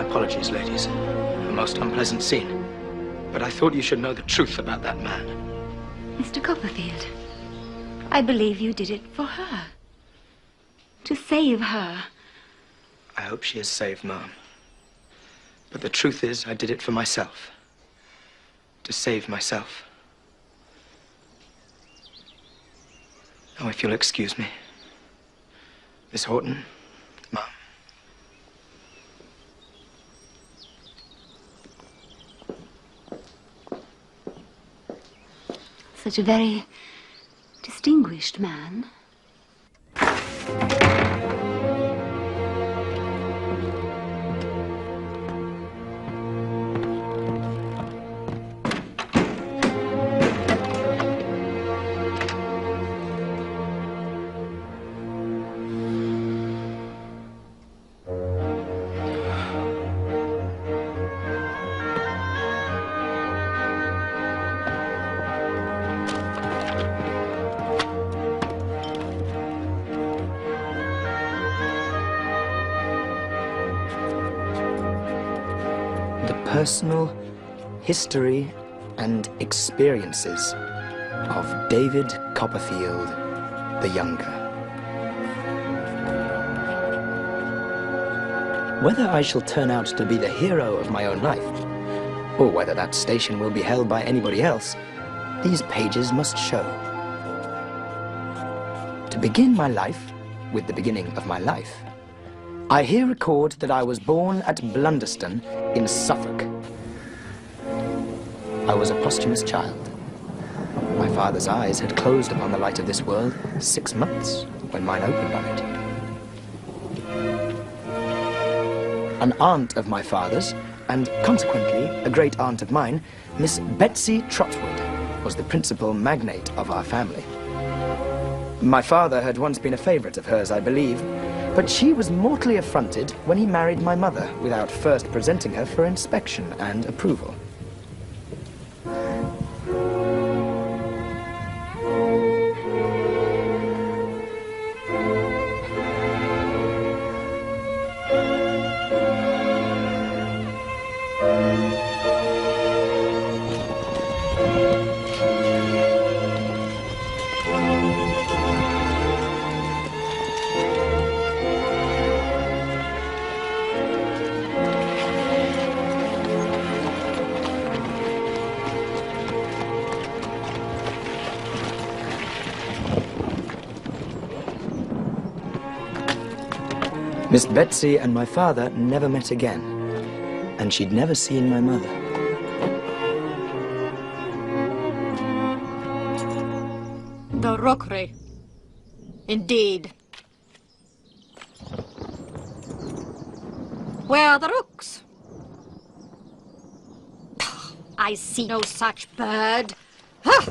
My apologies, ladies. A most unpleasant scene. But I thought you should know the truth about that man. Mr. Copperfield, I believe you did it for her. To save her. I hope she is saved, Ma'am. But the truth is, I did it for myself. To save myself. Now, if you'll excuse me. Miss Horton, Ma'am. Such a very distinguished man. Personal history and experiences of David Copperfield the Younger. Whether I shall turn out to be the hero of my own life, or whether that station will be held by anybody else, these pages must show. To begin my life with the beginning of my life, I here record that I was born at Blunderston in Suffolk. I was a posthumous child. My father's eyes had closed upon the light of this world 6 months when mine opened on it. An aunt of my father's, and consequently a great aunt of mine, Miss Betsy Trotwood, was the principal magnate of our family. My father had once been a favourite of hers, I believe, but she was mortally affronted when he married my mother without first presenting her for inspection and approval. Miss Betsy and my father never met again, and she'd never seen my mother. The rookery. Indeed. Where are the rooks? I see no such bird. Ha!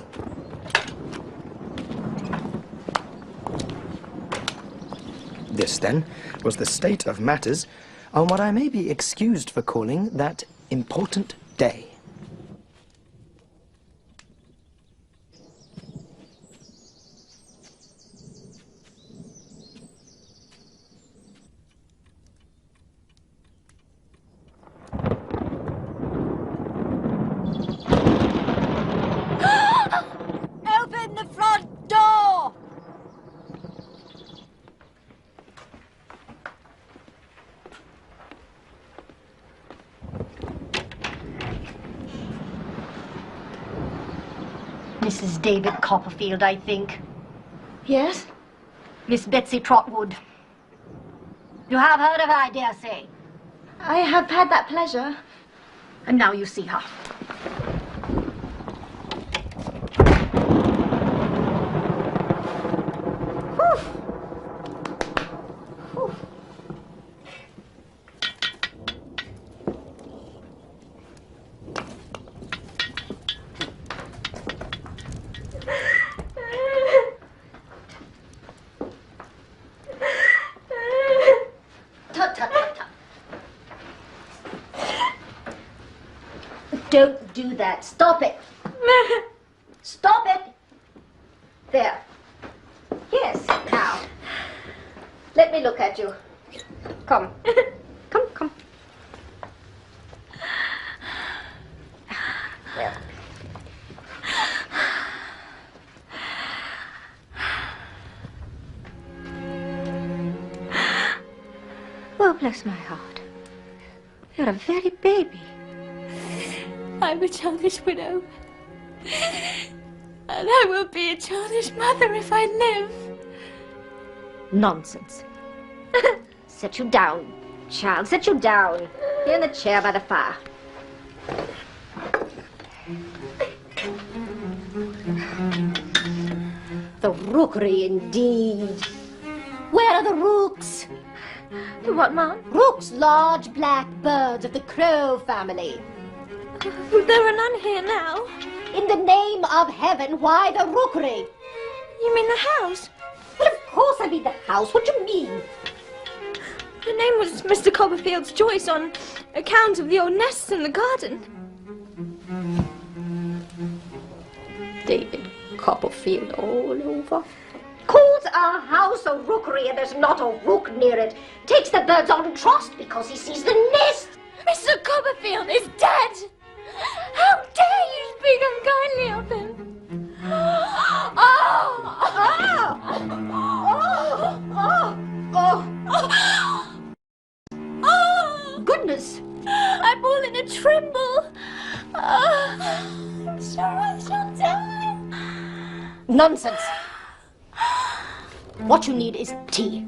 This, then, was the state of matters on what I may be excused for calling that important day. Open the front door! Mrs. David Copperfield, I think. Yes? Miss Betsy Trotwood. You have heard of her, I dare say. I have had that pleasure. And now you see her. Don't do that. Stop it. Stop it. There. Yes, now. Let me look at you. Come. Come. bless my heart. You're a very baby. I'm a childish widow. And I will be a childish mother if I live. Nonsense. Sit you down, child. Sit you down. Here in the chair by the fire. The rookery, indeed. Where are the rooks? What, Mom? Rooks, large black birds of the crow family. There are none here now. In the name of heaven, why the rookery? You mean the house? Well, of course I mean the house. What do you mean? The name was Mr. Copperfield's choice on account of the old nests in the garden. David Copperfield all over. Calls our house a rookery and there's not a rook near it. Takes the birds on trust because he sees the nest. Mr. Copperfield is dead! How dare you speak unkindly of him? Goodness! I'm all in a tremble. I'm sure I shall die. Nonsense! What you need is tea.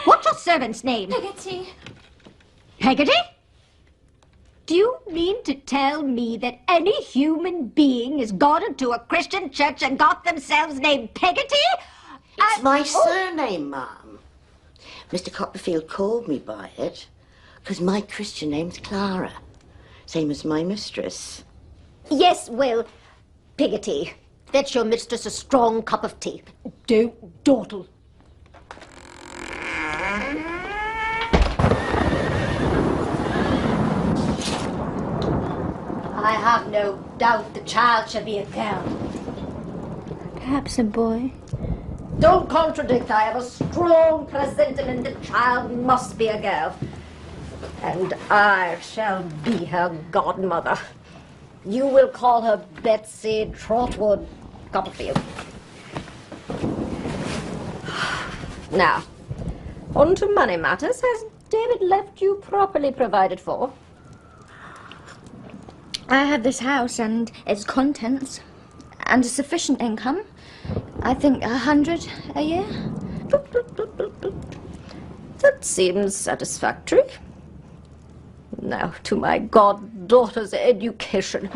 What's your servant's name? Peggotty. Peggotty? Do you mean to tell me that any human being has gone into a Christian church and got themselves named Peggotty? It's my surname, Mum. Mr. Copperfield called me by it because my Christian name's Clara, same as my mistress. Yes, well, Peggotty, fetch your mistress a strong cup of tea. Don't dawdle. I have no doubt the child shall be a girl. Perhaps a boy. Don't contradict. I have a strong presentiment the child must be a girl. And I shall be her godmother. You will call her Betsy Trotwood Copperfield. Now, on to money matters. Has David left you properly provided for? I have this house and its contents, and a sufficient income. I think 100 a year. That seems satisfactory. Now to my goddaughter's education.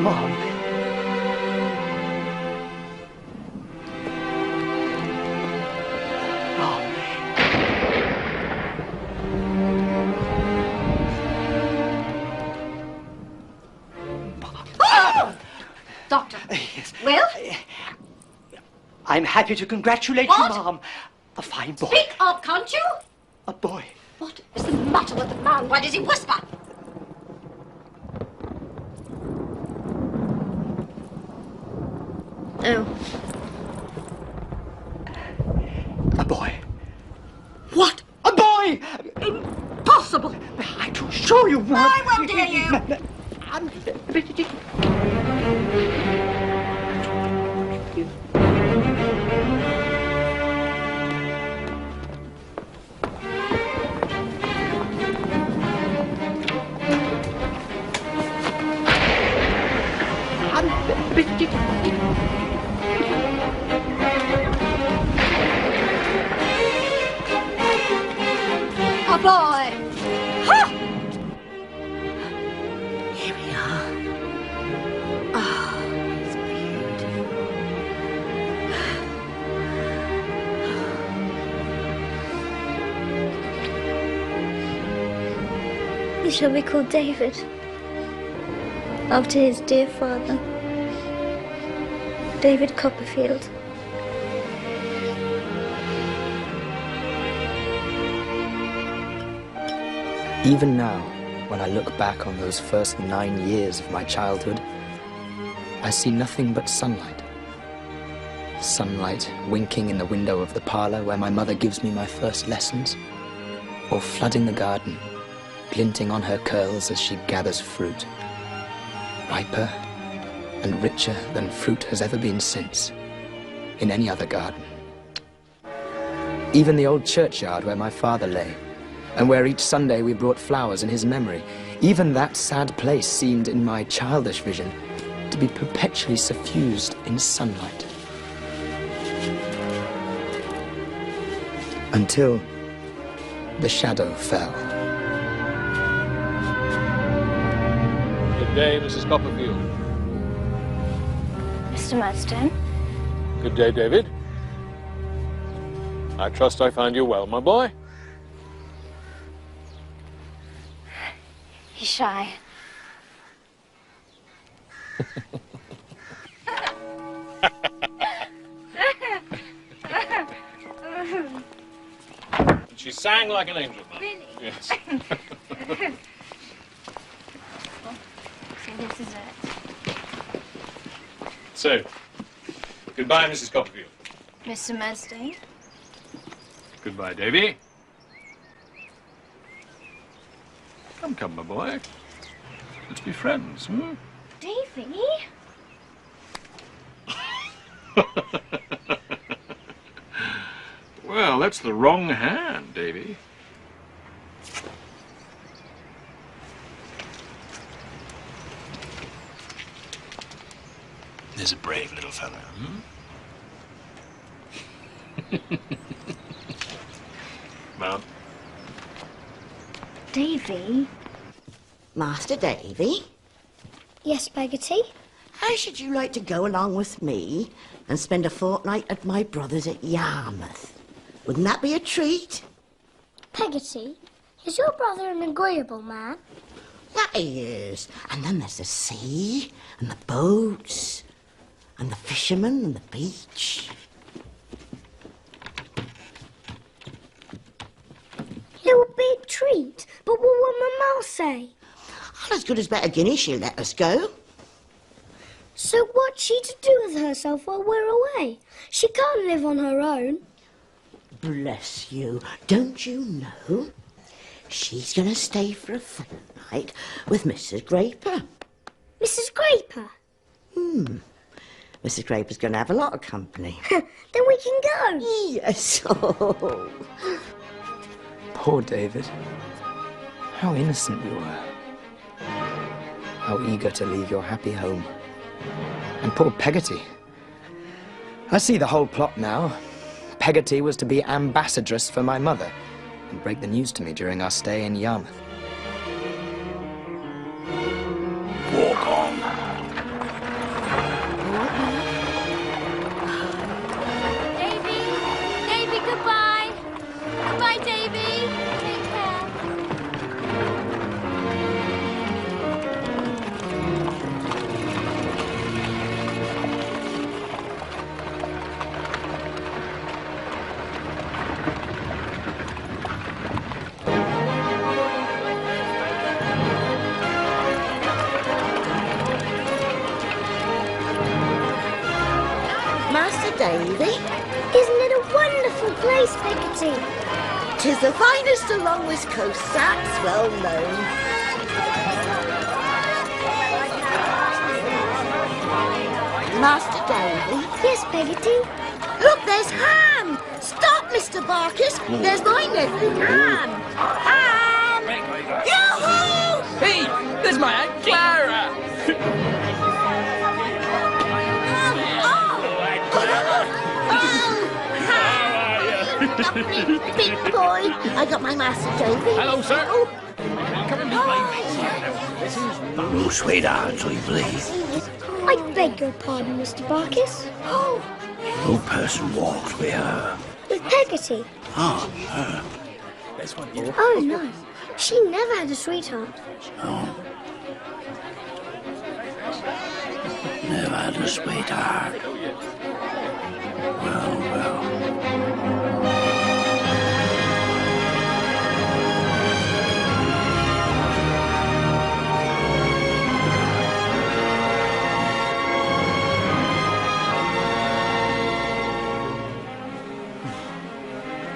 Mom. Doctor. Yes. Well? I'm happy to congratulate What? you, Mom. A fine boy. Speak up, can't you? A boy. What is the matter with the man? Why does he whisper? Oh. A boy. What? A boy! Impossible! I to show you, Mom. I will dare you! Boy! Ha! Here we are. Oh, it's beautiful. He shall be called David, after his dear father, David Copperfield. Even now, when I look back on those first 9 years of my childhood, I see nothing but sunlight. Sunlight winking in the window of the parlour where my mother gives me my first lessons, or flooding the garden, glinting on her curls as she gathers fruit, riper and richer than fruit has ever been since, in any other garden. Even the old churchyard where my father lay, and where each Sunday we brought flowers in his memory, even that sad place seemed, in my childish vision, to be perpetually suffused in sunlight. Until the shadow fell. Good day, Mrs. Copperfield. Mr. Murdstone? Good day, David. I trust I find you well, my boy. He's shy. She sang like an angel, Mum. Really? Yes. So this is it. So, goodbye, Mrs. Copperfield. Mr. Murdstone? Goodbye, Davy. Come, my boy. Let's be friends, hmm? Davy? Well, that's the wrong hand, Davy. There's a brave little fellow, hmm? Mum? Davy? Master Davy, Yes, Peggotty? how should you like to go along with me and spend a fortnight at my brother's at Yarmouth? Wouldn't that be a treat? Peggotty, is your brother an agreeable man? That he is. And then there's the sea, and the boats, and the fishermen, and the beach. It would be a treat, but what will Mamma say? All as good as better guinea she'll let us go. So what's she to do with herself while we're away? She can't live on her own. Bless you. Don't you know? She's going to stay for a fortnight with Mrs. Graper. Mrs. Graper? Mrs. Graper's going to have a lot of company. Then we can go. Yes. Oh. Poor David. How innocent you were. How eager to leave your happy home. And poor Peggotty. I see the whole plot now. Peggotty was to be ambassadress for my mother and break the news to me during our stay in Yarmouth. Walk on. Davy! Davy, goodbye! Goodbye, Davy! Take care. Master Davy, Isn't it a wonderful place, Peggotty? 'tis the finest along this coast, that's well known. Master Davy, Yes, Peggotty. look, there's Ham! Stop, Mr. Barkis! There's my nephew, Ham! Ham! Yoo-hoo! Hey, there's my Aunt Clara! Big boy. I got my Master Davy. Hello, sir. Oh. Come and meet my... No sweethearts, I believe. I beg your pardon, Mr. Barkis. Oh. No person walks with her. With Peggotty. Ah, her. Oh, no. She never had a sweetheart. Oh. Never had a sweetheart. Well, well.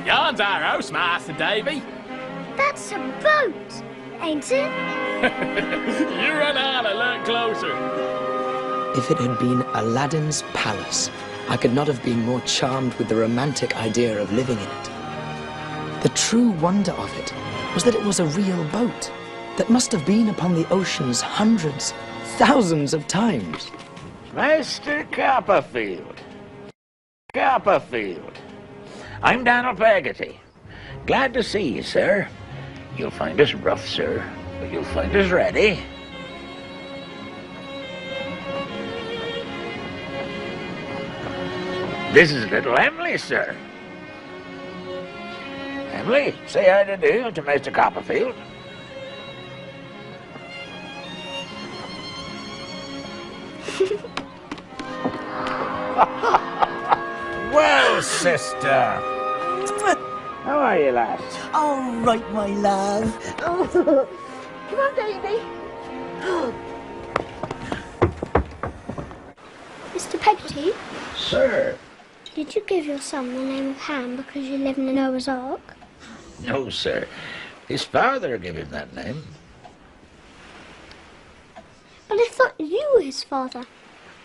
Yon's our house, Master Davy. That's a boat, ain't it? You run on a little closer. If it had been Aladdin's palace, I could not have been more charmed with the romantic idea of living in it. The true wonder of it was that it was a real boat that must have been upon the oceans hundreds, thousands of times. Mr. Copperfield. Copperfield. I'm Donald Peggotty. Glad to see you, sir. You'll find us rough, sir, but you'll find us ready. This is little Emily, sir. Emily, say how to do to Mr. Copperfield. Well, sister. How are you, lads? All right, my love. Oh. Come on, Davy. Mr. Peggotty, Sir. did you give your son the name of Ham because you live in the Noah's Ark? No, sir. His father gave him that name. But I thought you were his father.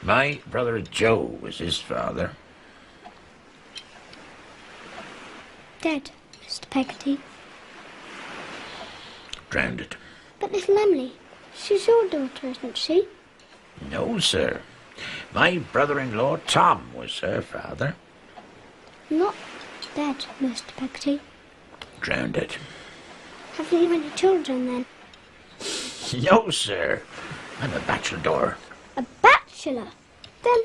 My brother Joe was his father. Dead, Mr. Peggotty. Drowned it. But little Emily, she's your daughter, isn't she? No, sir. My brother-in-law Tom was her father. Not dead, Mr. Peggotty. Drowned it. Have you any children then? No, sir. I'm a bachelor. A bachelor? Then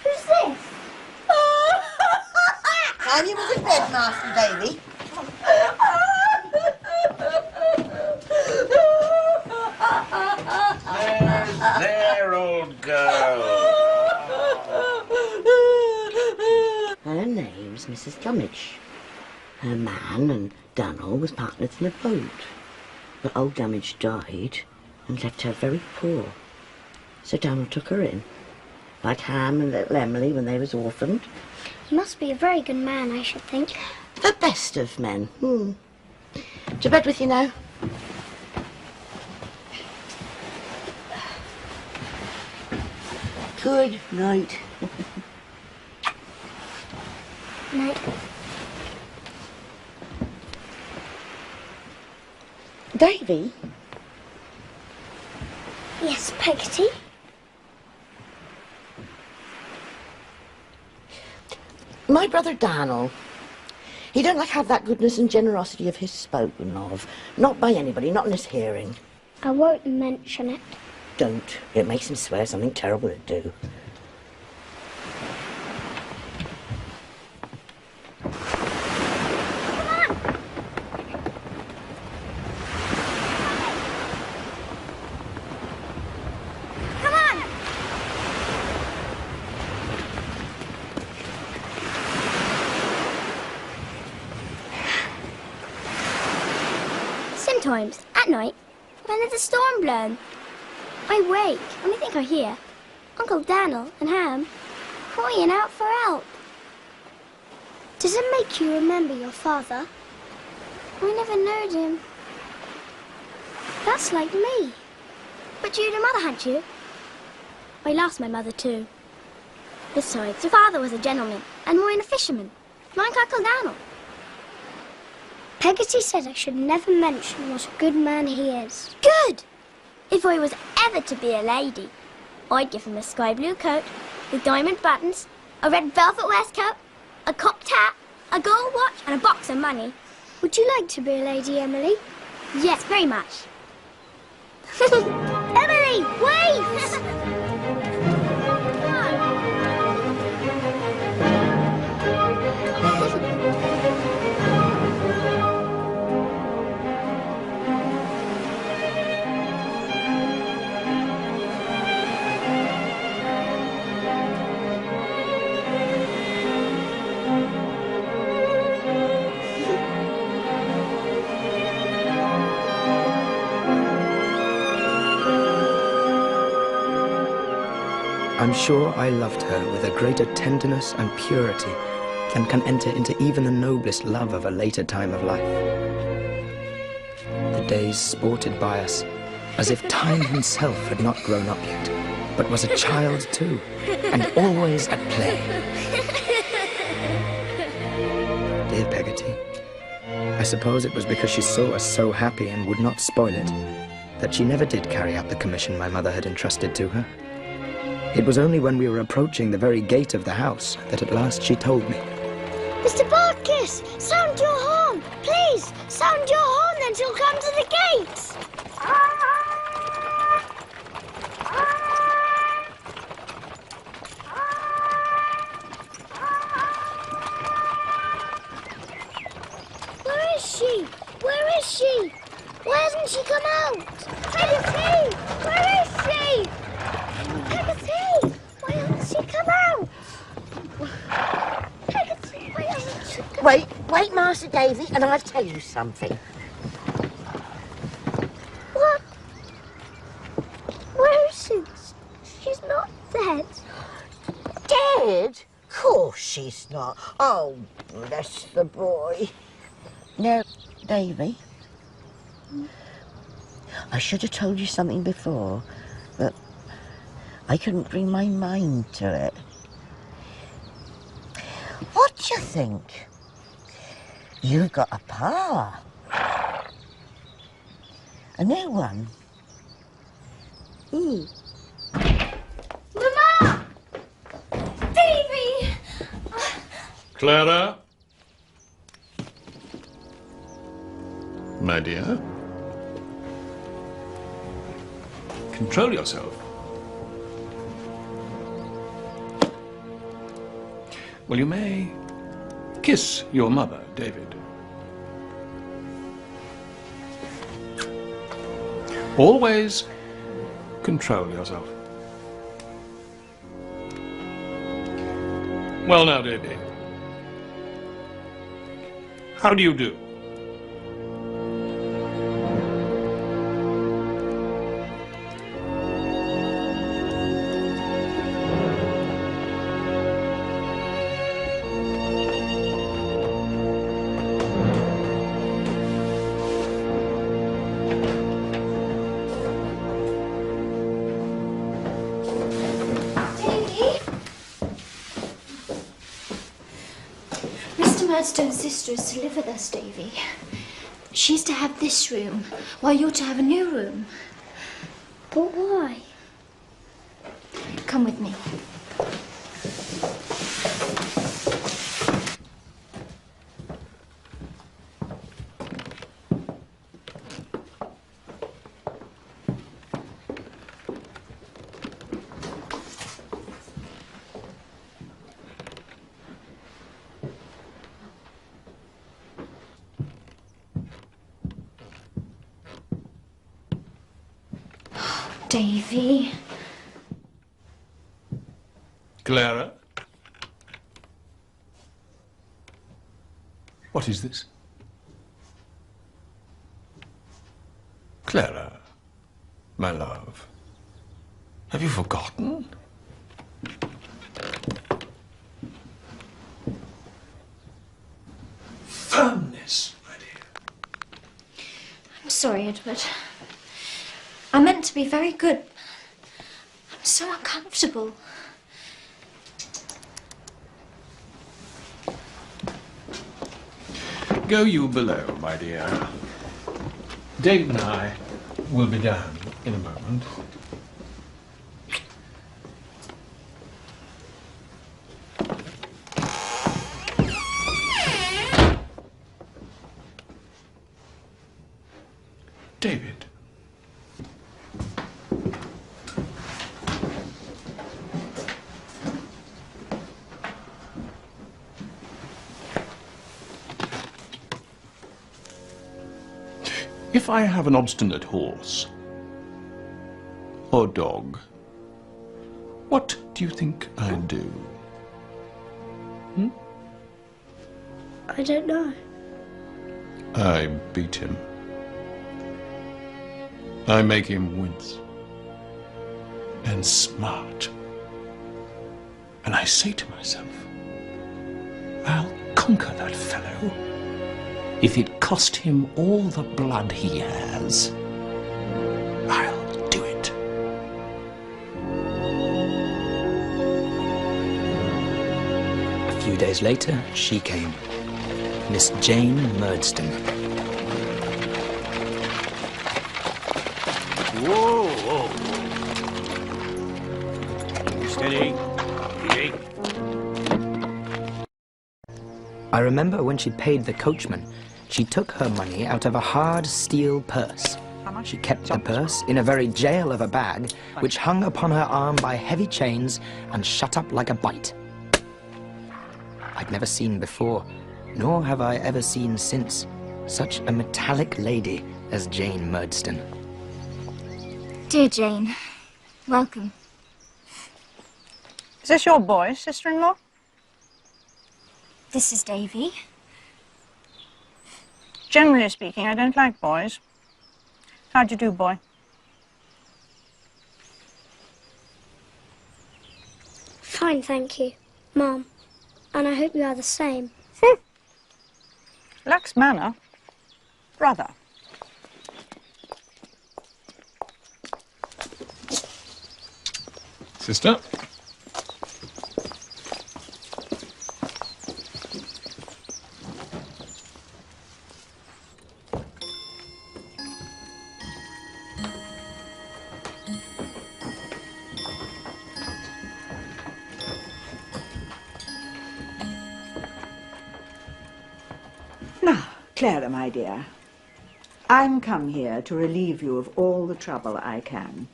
who's this? And you was in bed, Master Davy. There, old girl. Her name's Mrs. Gummidge. Her man and Donald was partners in a boat. But old Gummidge died and left her very poor. So Donald took her in, like Ham and little Emily when they was orphaned. He must be a very good man, I should think. The best of men. To bed with you now. Good night. Night. Davy? Yes, Peggotty? My brother Donald. He don't like have that goodness and generosity of his spoken of. Not by anybody, not in his hearing. I won't mention it. Don't. It makes him swear something terrible to do. Sometimes, at night, when there's a storm blowing, I wake and I think I hear Uncle Daniel and Ham crying out for help. Does it make you remember your father? I never knowed him. That's like me. But you'd a mother, hadn't you? I lost my mother too. Besides, your father was a gentleman and more than a fisherman, like Uncle Daniel. Peggotty said I should never mention what a good man he is. Good! If I was ever to be a lady, I'd give him a sky blue coat with diamond buttons, a red velvet waistcoat, a cocked hat, a gold watch and a box of money. Would you like to be a lady, Emily? Yes, very much. Emily, wait! I'm sure I loved her with a greater tenderness and purity than can enter into even the noblest love of a later time of life. The days sported by us as if time himself had not grown up yet, but was a child too, and always at play. Dear Peggotty, I suppose it was because she saw us so happy and would not spoil it, that she never did carry out the commission my mother had entrusted to her. It was only when we were approaching the very gate of the house that at last she told me. Mr. Barkis, sound your horn. Please, sound your horn, then she'll come to the gates. Where is she? Where is she? Why hasn't she come out? Peggotty, where is she? Peggotty, why hasn't she come out? Peggotty, why hasn't she come out? Wait, Master Davy, and I'll tell you something. What? Where is she? She's not dead. Dead? Of course she's not. Oh, bless the boy. No, Davy. I should have told you something before, but I couldn't bring my mind to it. What do you think? You've got a pa. A new one. Mama! Davy! Clara? My dear? Control yourself. Well, you may kiss your mother, David. Always control yourself. Well, now, Davy. How do you do? Murdstone's sister is to live with us, Davy. She's to have this room, while you're to have a new room. But why? Come with me. Davy. Clara? What is this? Clara, my love, have you forgotten? Firmness, my dear. I'm sorry, Edward. I meant to be very good. I'm so uncomfortable. Go you below, my dear. David and I will be down in a moment. If I have an obstinate horse or dog, what do you think I do? I don't know. I beat him. I make him wince. And smart. And I say to myself, I'll conquer that fellow if it cost him all the blood he has. I'll do it. A few days later, she came. Miss Jane Murdstone. Whoa, whoa. Steady. Steady. I remember when she paid the coachman, she took her money out of a hard steel purse. She kept the purse in a very jail of a bag, which hung upon her arm by heavy chains and shut up like a bite. I'd never seen before, nor have I ever seen since, such a metallic lady as Jane Murdstone. Dear Jane, welcome. Is this your boy, sister-in-law? This is Davy. Generally speaking, I don't like boys. How'd you do, boy? Fine, thank you, Mom. And I hope you are the same. Lux Manor? Brother. Sister? Now, Clara, my dear, I'm come here to relieve you of all the trouble I can.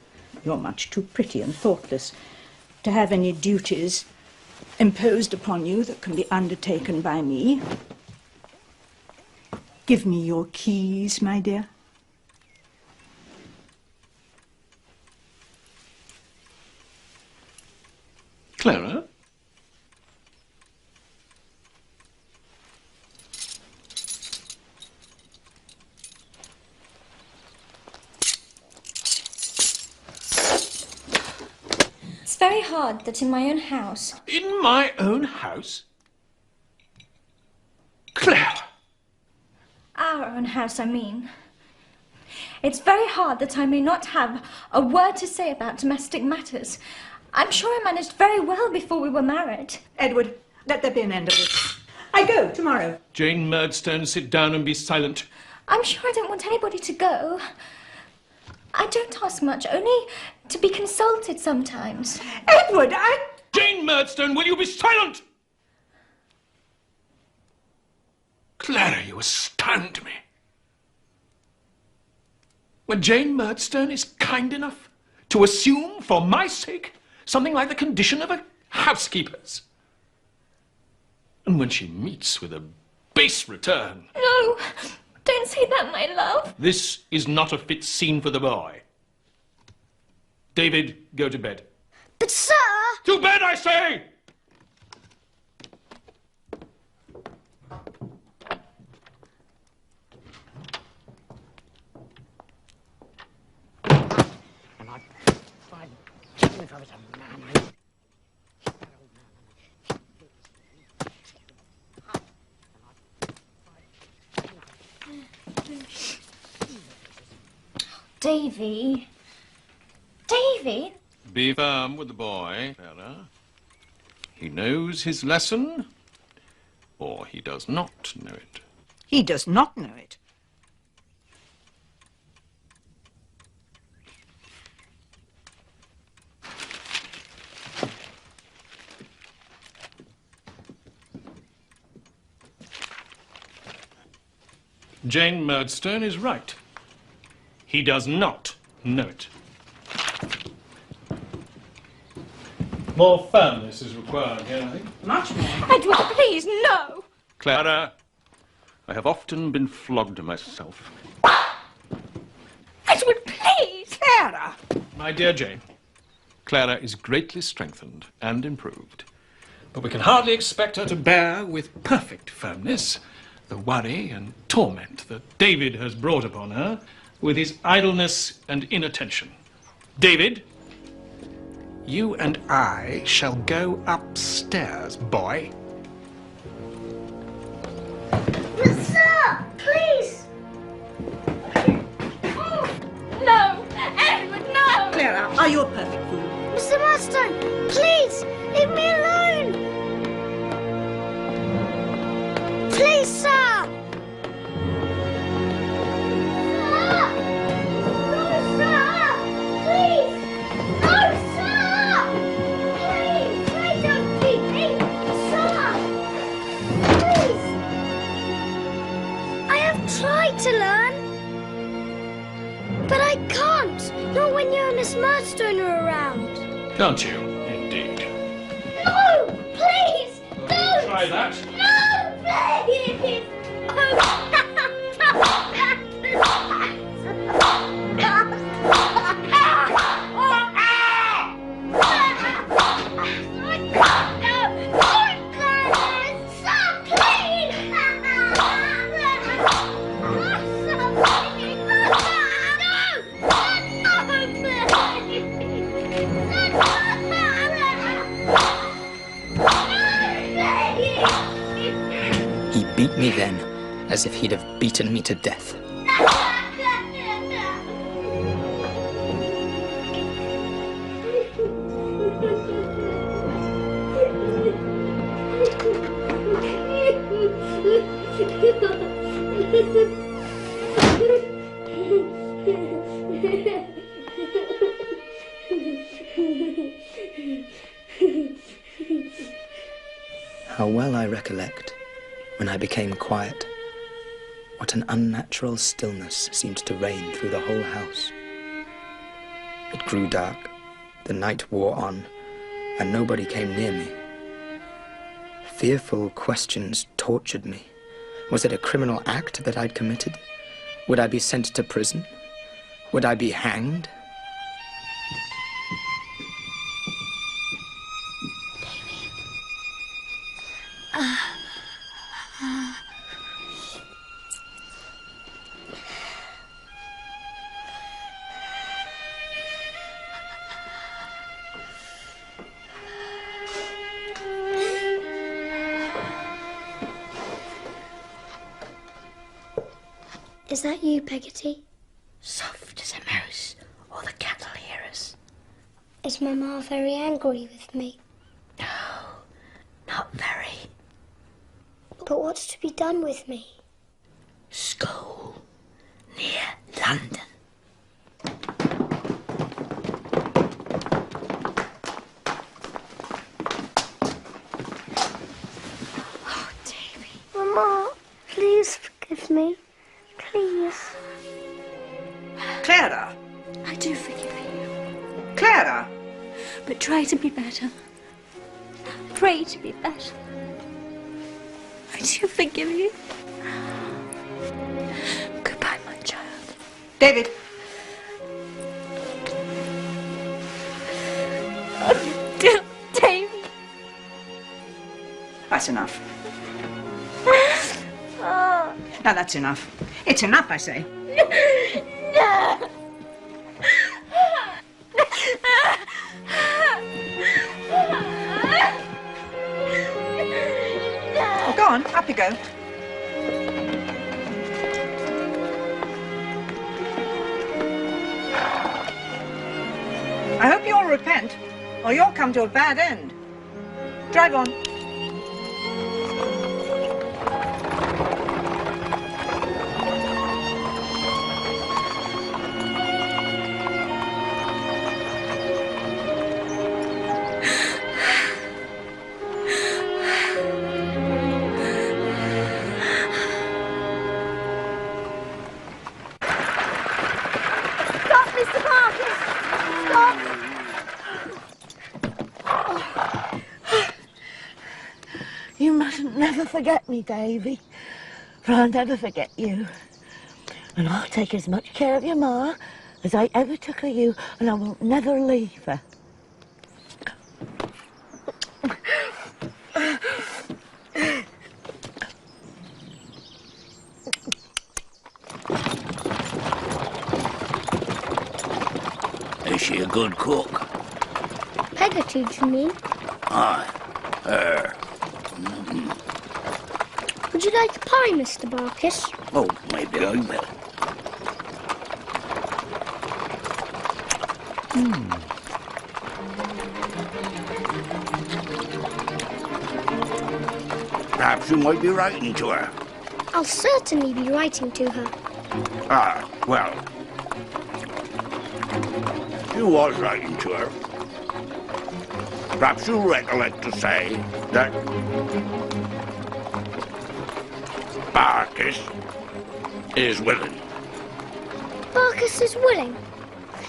You're much too pretty and thoughtless to have any duties imposed upon you that can be undertaken by me. Give me your keys, my dear. Clara? It's very hard that in my own house... In my own house? Clara! Our own house, I mean. It's very hard that I may not have a word to say about domestic matters. I'm sure I managed very well before we were married. Edward, let there be an end of it. I go tomorrow. Jane Murdstone, sit down and be silent. I'm sure I don't want anybody to go. I don't ask much, only to be consulted sometimes. Edward, Jane Murdstone, will you be silent? Clara, you astound me. When Jane Murdstone is kind enough to assume, for my sake, something like the condition of a housekeeper's. And when she meets with a base return. No, don't say that, my love. This is not a fit scene for the boy. David, go to bed. But, sir... To bed, I say! Davy. Davy? Be firm with the boy, Clara. He knows his lesson, or he does not know it. He does not know it. Jane Murdstone is right. He does not know it. More firmness is required here, I think. Much more. Edward, please, no! Clara, I have often been flogged myself. Clara! My dear Jane, Clara is greatly strengthened and improved, but we can hardly expect her to bear with perfect firmness the worry and torment that David has brought upon her with his idleness and inattention. David, you and I shall go upstairs, boy. Sir, please! No! Edward, no! Clara, are you a perfect fool? Mr. Murdstone, please, leave me alone! Please, sir! No, sir! Please! No, sir! Please! Please don't keep me! Sir! Please! I have tried to learn, but I can't. Not when you and Miss Murdstone are around. Can't you, indeed? No! Please! Don't! Try that. No! Please! He beat me then, as if he'd have beaten me to death. How well I recollect, when I became quiet, what an unnatural stillness seemed to reign through the whole house. It grew dark, the night wore on, and nobody came near me. Fearful questions tortured me. Was it a criminal act that I'd committed? Would I be sent to prison? Would I be hanged? Is that you, Peggotty? Soft as a mouse, or the cat'll hear us. Is Mamma very angry with me? No, not very. But what's to be done with me? School, near London. Oh, Davy. Mamma, please forgive me. Please. Clara! I do forgive you. Clara! But try to be better. Pray to be better. I do forgive you. Goodbye, my child. David! Oh, Davy. That's enough. Now that's enough. It's enough, I say. No. Oh, go on, up you go. I hope you'll repent, or you'll come to a bad end. Drive on. You mustn't never forget me, Davy, for I'll never forget you. And I'll take as much care of your ma as I ever took of you, and I will never leave her. Is she a good cook? Peggotty, do you mean? Aye, her. Would you like a pie, Mr. Barkis? Oh, maybe I will. Perhaps you might be writing to her. I'll certainly be writing to her. Ah, well. You was writing to her. Perhaps you'll recollect to say that Barkis is willing. Barkis is willing?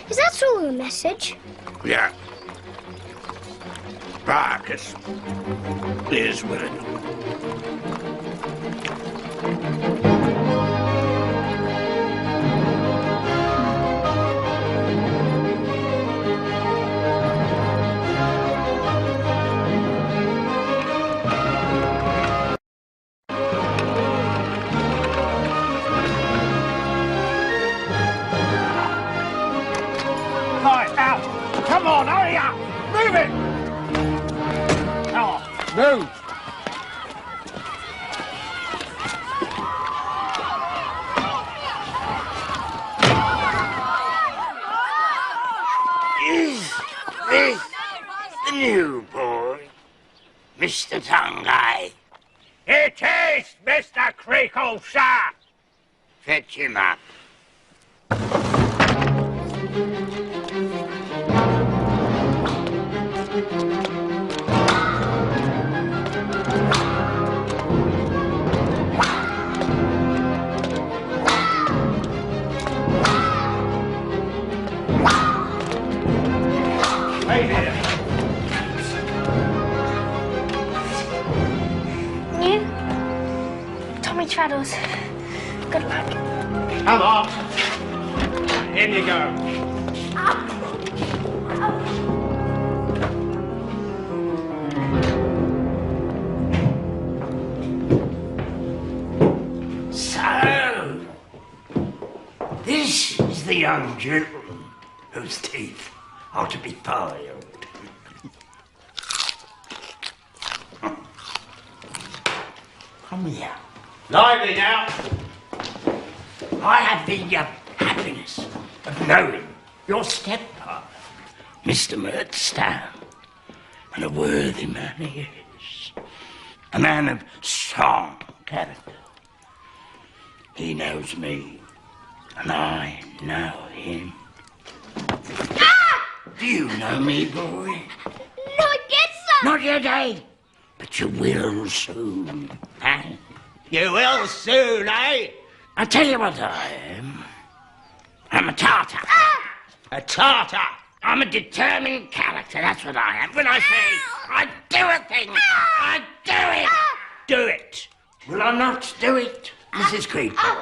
Is that all the message? Yeah. Barkis is willing. Right, out! Come on, hurry up! Move it! Come on, move! Is this the new boy, Mr. Tongai? It is, Mr. Creakle, sir! Fetch him up. Hey there. You? Tommy Traddles. Good luck. Come on. In you go. So, this is the young gentleman whose teeth are to be filed. Come here. Lively now. I have the happiness of knowing your stepfather, Mr. Murdstone, and a worthy man he is. A man of strong character. He knows me, and I know him. Ah! Do you know me, boy? Not yet, sir! Not yet, eh? But you will soon, eh? You will soon, eh? I tell you what I am. I'm a Tartar. Ah! A Tartar. I'm a determined character, that's what I am. When I say I do a thing, I do it. Do it. Will I not do it, Mrs. Creakle?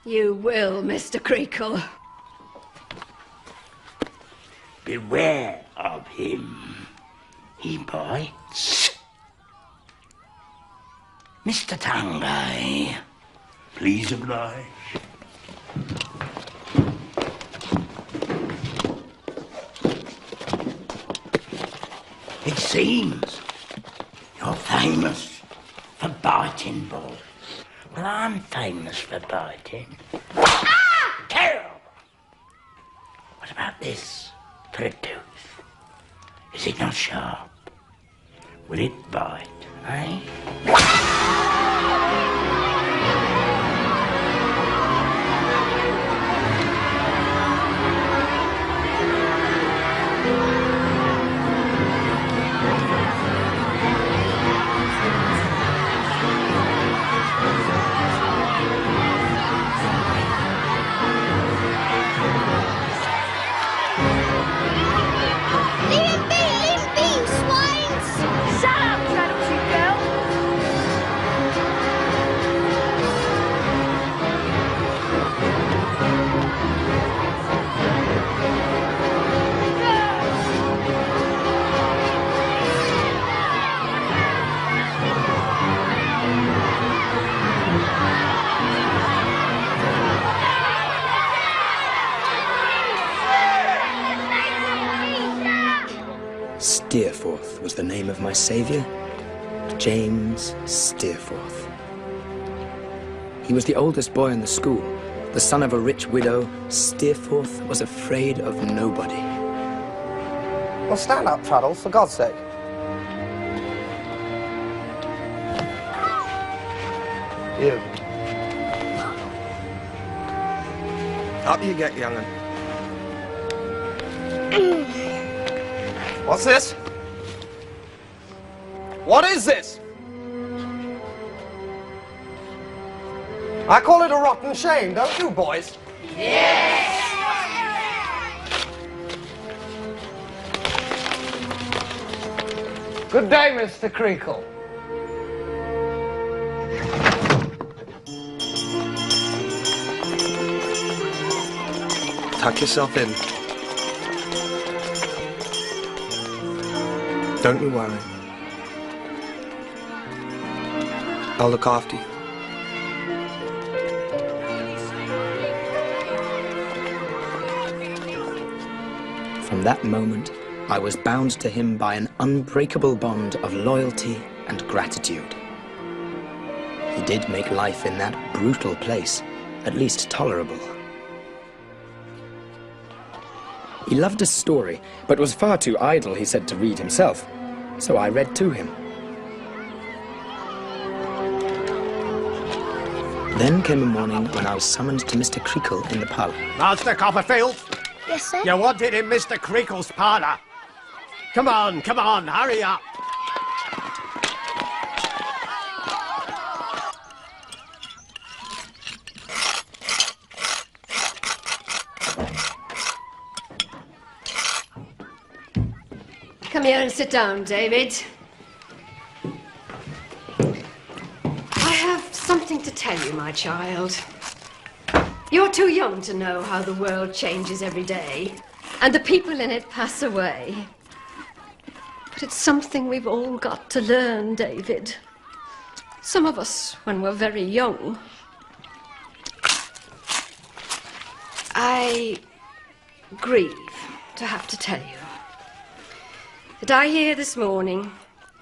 You will, Mr. Creakle. Beware of him. He bites. Mr. Tongai, please oblige. It seems you're famous for biting, boys. Well, I'm famous for biting. Ah! Terrible! What about this for a tooth? Is it not sharp? Will it bite, eh? Leave him be, swines! Shut up, Traddles, you girl! was the name of my saviour, James Steerforth. He was the oldest boy in the school. The son of a rich widow, Steerforth was afraid of nobody. Well, stand up, Traddles, for God's sake. You. Up you get, young'un. What's this? What is this? I call it a rotten shame, don't you, boys? Yes! Good day, Mr. Creakle. Tuck yourself in. Don't you worry. I'll look after you. From that moment, I was bound to him by an unbreakable bond of loyalty and gratitude. He did make life in that brutal place at least tolerable. He loved a story, but was far too idle, he said, to read himself, so I read to him. Then came a morning when I was summoned to Mr. Creakle in the parlour. Master Copperfield? Yes, sir? You wanted in Mr. Creakle's parlour. Come on, hurry up. Come here and sit down, David. I have something to tell you, my child. You're too young to know how the world changes every day, and the people in it pass away. But it's something we've all got to learn, David. Some of us when we're very young. I grieve to have to tell you that I hear this morning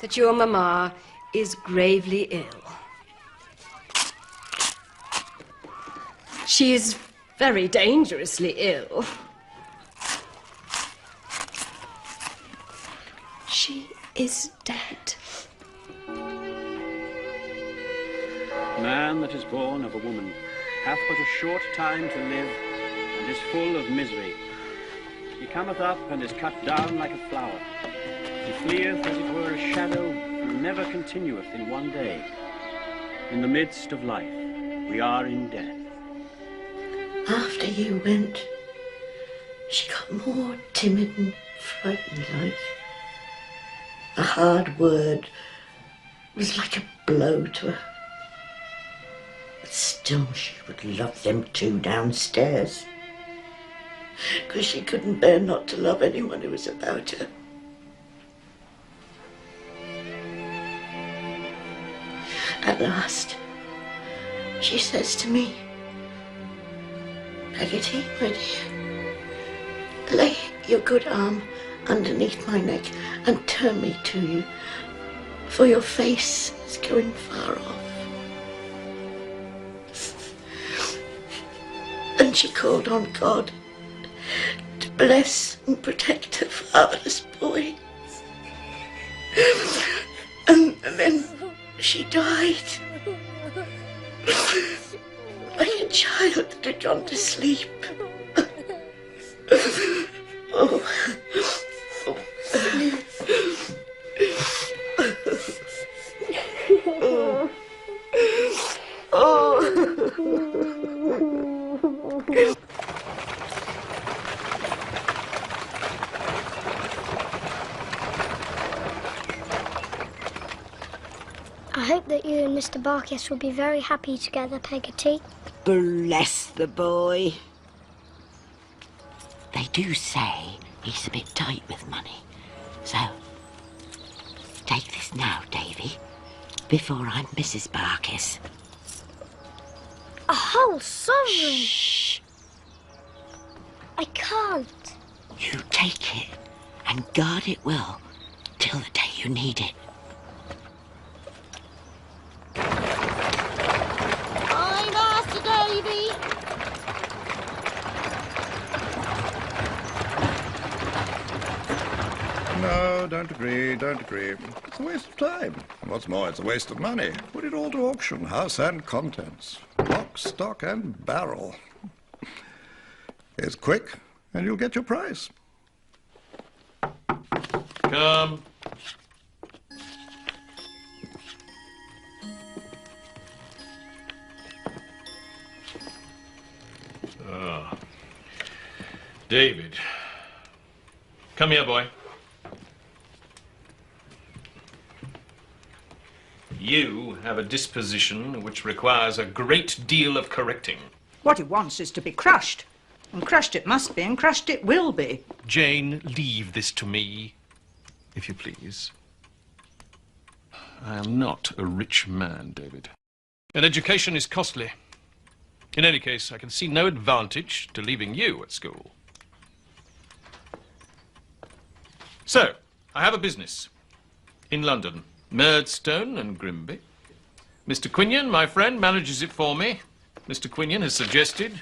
that your mamma is gravely ill. She is very dangerously ill. She is dead. Man that is born of a woman hath but a short time to live, and is full of misery. He cometh up and is cut down like a flower. He fleeth as it were a shadow, and never continueth in one day. In the midst of life, we are in death. After you went, she got more timid and frightened like. A hard word was like a blow to her. But still she would love them two downstairs, because she couldn't bear not to love anyone who was about her. At last, she says to me, "Peggotty, my dear, lay your good arm underneath my neck and turn me to you, for your face is going far off." And she called on God to bless and protect her father's boy. And then she died. Like a child that had gone to sleep. Oh. I hope that you and Mr. Barkis will be very happy together, Peggotty. Bless the boy. They do say he's a bit tight with money. So, take this now, Davy, before I'm Mrs. Barkis. A whole sovereign? Shh. I can't. You take it and guard it well till the day You need it. I'm Master Davy. No, don't agree, don't agree. It's a waste of time. And what's more, it's a waste of money. Put it all to auction, house and contents. Lock, stock and barrel. It's quick, and you'll get your price. Come. Ah. David. Come here, boy. You have a disposition which requires a great deal of correcting. What he wants is to be crushed. And crushed it must be, and crushed it will be. Jane, leave this to me, if you please. I am not a rich man, David. And education is costly. In any case, I can see no advantage to leaving you at school. So, I have a business in London, Murdstone and Grimby. Mr. Quinion, my friend, manages it for me. Mr. Quinion has suggested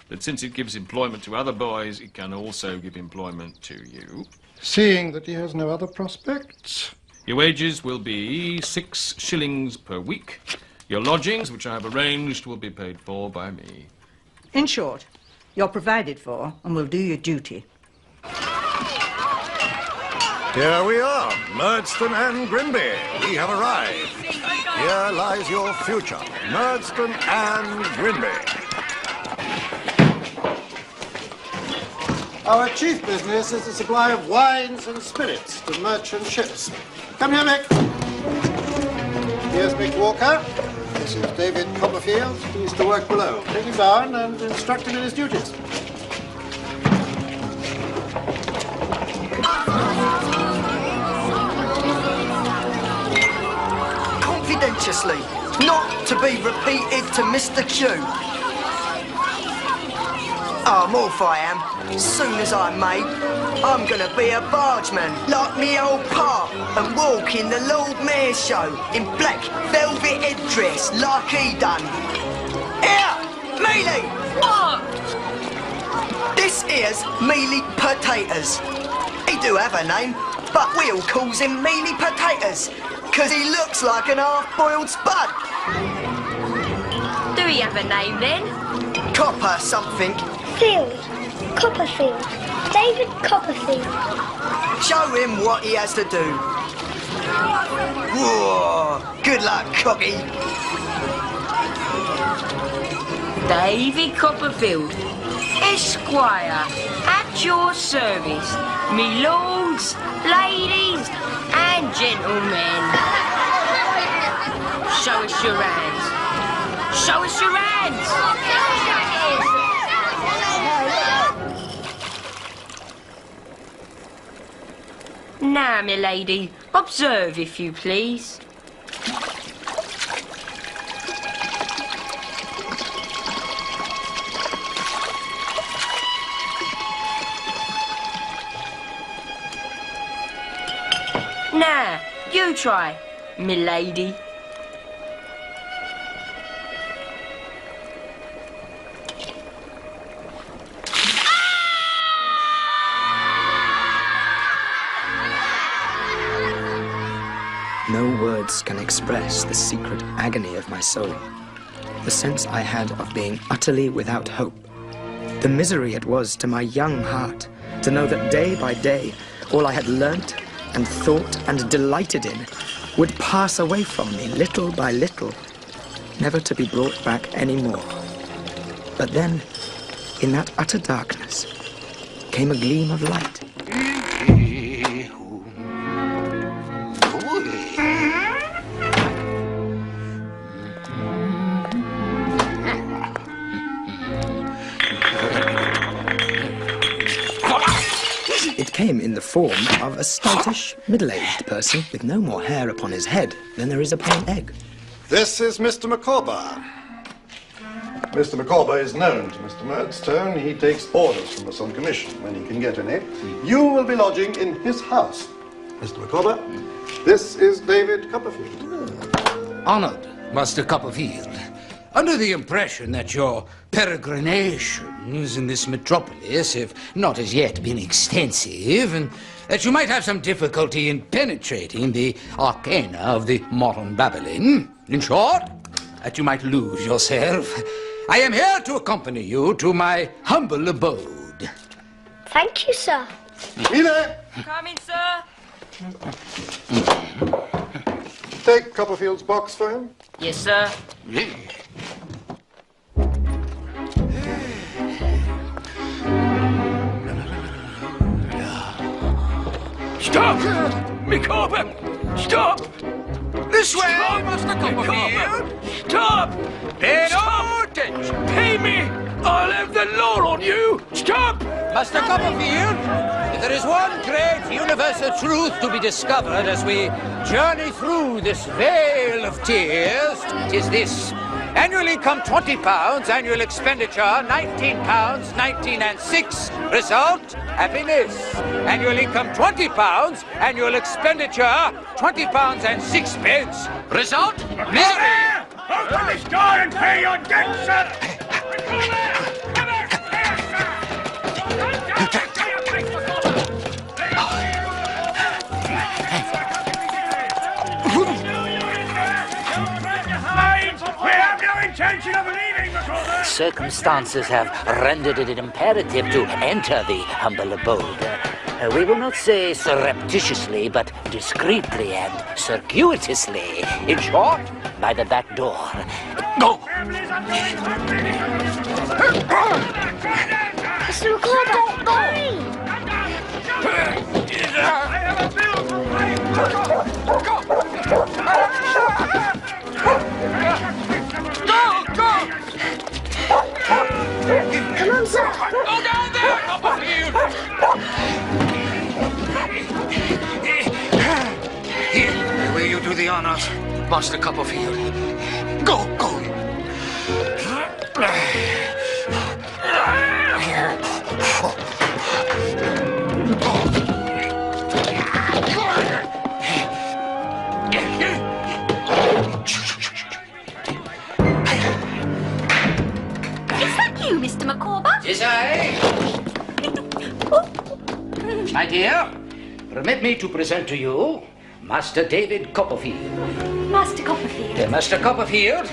that since it gives employment to other boys, it can also give employment to you. Seeing that he has no other prospects. Your wages will be 6 shillings per week. Your lodgings, which I have arranged, will be paid for by me. In short, you're provided for and will do your duty. Here we are, Murdstone and Grimby. We have arrived. Here lies your future, Murdstone and Grimby. Our chief business is the supply of wines and spirits to merchant ships. Come here, Mick. Here's Mick Walker. This is David Copperfield. He's to work below. Take him down and instruct him in his duties. Confidentiously, not to be repeated to Mr. Q. I'm off, I am. Soon as I'm made, I'm gonna be a bargeman, like me old pa, and walk in the Lord Mayor's show in black velvet headdress, like he done. Here, Mealy! What? This here's Mealy Potatoes. He do have a name, but we all calls him Mealy Potatoes, 'cause he looks like an half-boiled spud. Do he have a name then? Copper something. Field. Copperfield. David Copperfield. Show him what he has to do. Whoa, good luck, cocky. David Copperfield, Esquire, at your service, me lords, ladies, and gentlemen. Show us your hands. Show us your hands. Now, my lady, observe if you please. Now, you try, my lady. No words can express the secret agony of my soul, the sense I had of being utterly without hope, the misery it was to my young heart to know that day by day all I had learnt and thought and delighted in would pass away from me little by little, never to be brought back any more. But then, in that utter darkness, came a gleam of light. It came in the form of a stoutish, middle-aged person with no more hair upon his head than there is upon an egg. This is Mr. Micawber. Mr. Micawber is known to Mr. Murdstone. He takes orders from us on commission when he can get any. You will be lodging in his house. Mr. Micawber, This is David Copperfield. Honored, Master Copperfield. Under the impression that your peregrinations in this metropolis have not as yet been extensive, and that you might have some difficulty in penetrating the arcana of the modern Babylon. In short, that you might lose yourself. I am here to accompany you to my humble abode. Thank you, sir. Mina! Coming, sir. Take Copperfield's box for him. Yes, sir. Stop! Micawber! Stop! This way, Stop! Master Copperfield! Stop! Pay no attention! Pay me! I'll have the law on you! Stop! Master Copperfield, if there is one great universal truth to be discovered as we journey through this vale of tears, it is this. Annual income £20, annual expenditure £19, 19 and 6. Result, happiness. Annual income £20, annual expenditure £20 and 6 pence. Result, misery. Open this door and pay your debt, sir! We have no intention of leaving, Micawber! Circumstances have rendered it imperative to enter the humble abode. We will not say surreptitiously, but discreetly and circuitously. In short, by the back door. Go! Mr. Micawber, hurry! I have a bill for paying! Come on, sir. Go down there, Copperfield! Here, will you do the honors, Master Copperfield? Go, go! Mr. Micawber? Is I? My dear, permit me to present to you Master David Copperfield. Master Copperfield. Master Copperfield,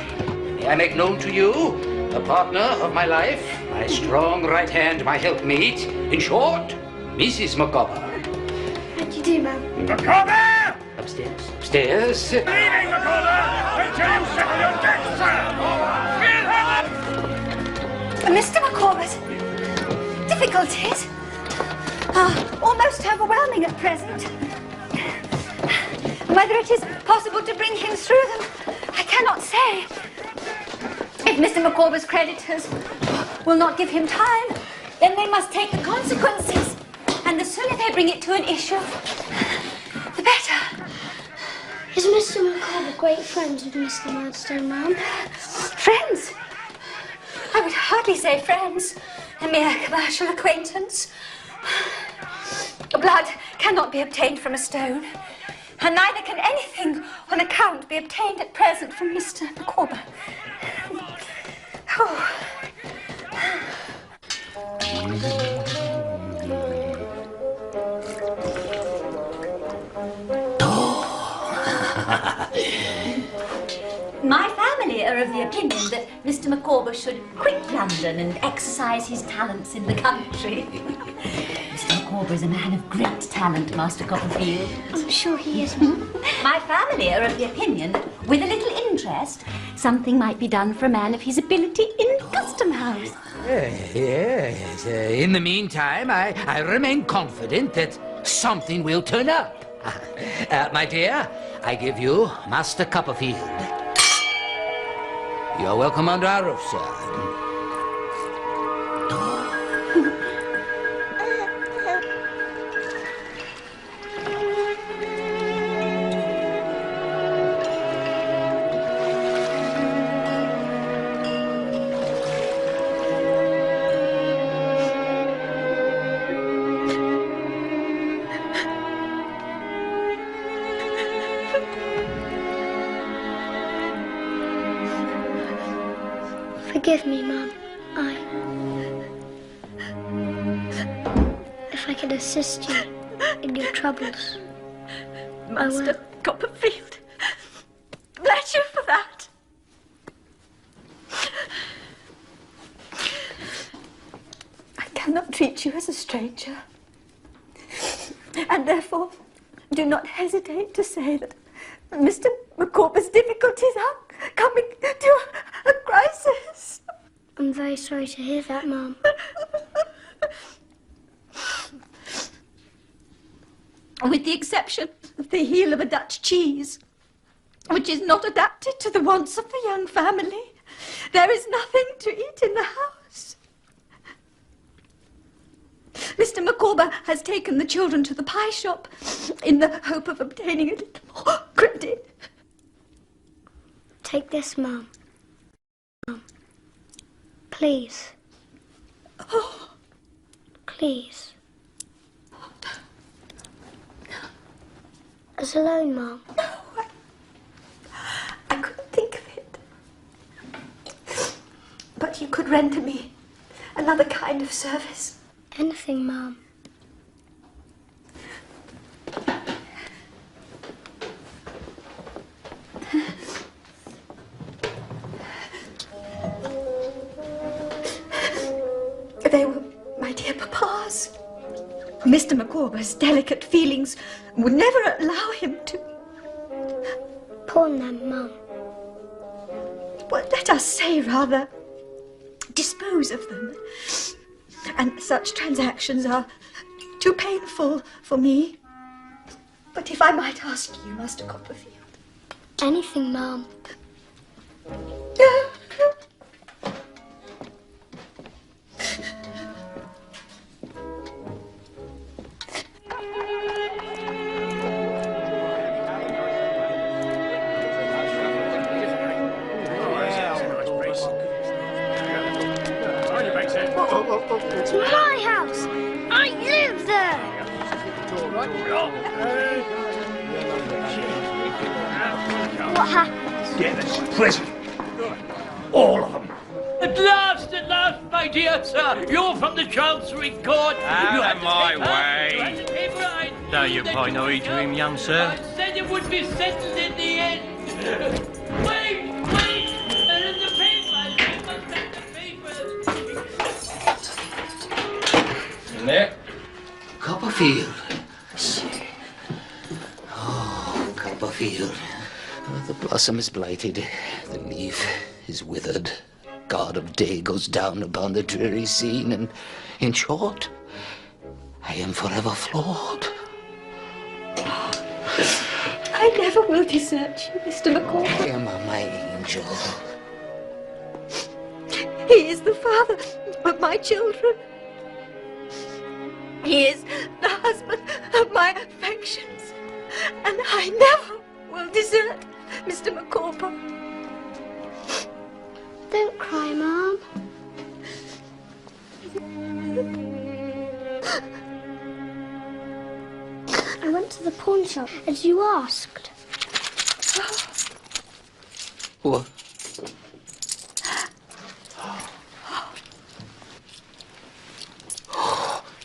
may I make known to you the partner of my life, my strong right hand, my helpmate, in short, Mrs. Micawber. How do you do, ma'am? Micawber! Upstairs. Upstairs. Leaving, Micawber, until you settle your debts, sir! We'll have it! Mr. Micawber's difficulties are almost overwhelming at present. Whether it is possible to bring him through them, I cannot say. If Mr. Micawber's creditors will not give him time, then they must take the consequences. And the sooner they bring it to an issue, the better. Is Mr. Micawber great friends with Mr. Murdstone, ma'am? Friends? I would hardly say friends. A mere commercial acquaintance. Blood cannot be obtained from a stone, and neither can anything on account be obtained at present from Mr. Micawber. Oh. My family are of the opinion that Mr. Micawber should quit London and exercise his talents in the country. Mr. Micawber is a man of great talent, Master Copperfield. I'm sure he is. My family are of the opinion that, with a little interest, something might be done for a man of his ability in Custom House. Yes. In the meantime, I remain confident that something will turn up. My dear, I give you Master Copperfield. You're welcome under our roof, sir. Forgive me, Mum. If I could assist you in your troubles, Master Copperfield, bless you for that. I cannot treat you as a stranger, and therefore do not hesitate to say that Mr. Micawber's difficulties are coming to a crisis. I'm very sorry to hear that, Mum. With the exception of the heel of a Dutch cheese, which is not adapted to the wants of the young family, there is nothing to eat in the house. Mr. Micawber has taken the children to the pie shop in the hope of obtaining a little more credit. Take this, Mum. Please. Oh. Please. As a loan, Mum. No, I couldn't think of it. But you could render me another kind of service. Anything, Mum. They were my dear papa's. Mr. Micawber's delicate feelings would never allow him to... Pawn them, Mum. Well, let us say, rather, dispose of them. And such transactions are too painful for me. But if I might ask you, Master Copperfield... Anything, Mum. It's my house. I live there. What happened? Get us prison. All of them. At last, my dear sir, you're from the Chancery Court. Out of my way. You had the paper, I No, you pay no heed to him, young sir. I said it would be settled in the end. Wait! There is the papers. You must take the papers. In there. Copperfield. Oh, Copperfield. Oh, the blossom is blighted. The leaf is withered. God of day goes down upon the dreary scene, and, in short, I am forever flawed. I never will desert you, Mr. Micawber. Dear my angel. He is the father of my children. He is the husband of my affections. And I never will desert Mr. Micawber. Don't cry, Mum. I went to the pawn shop as you asked. What?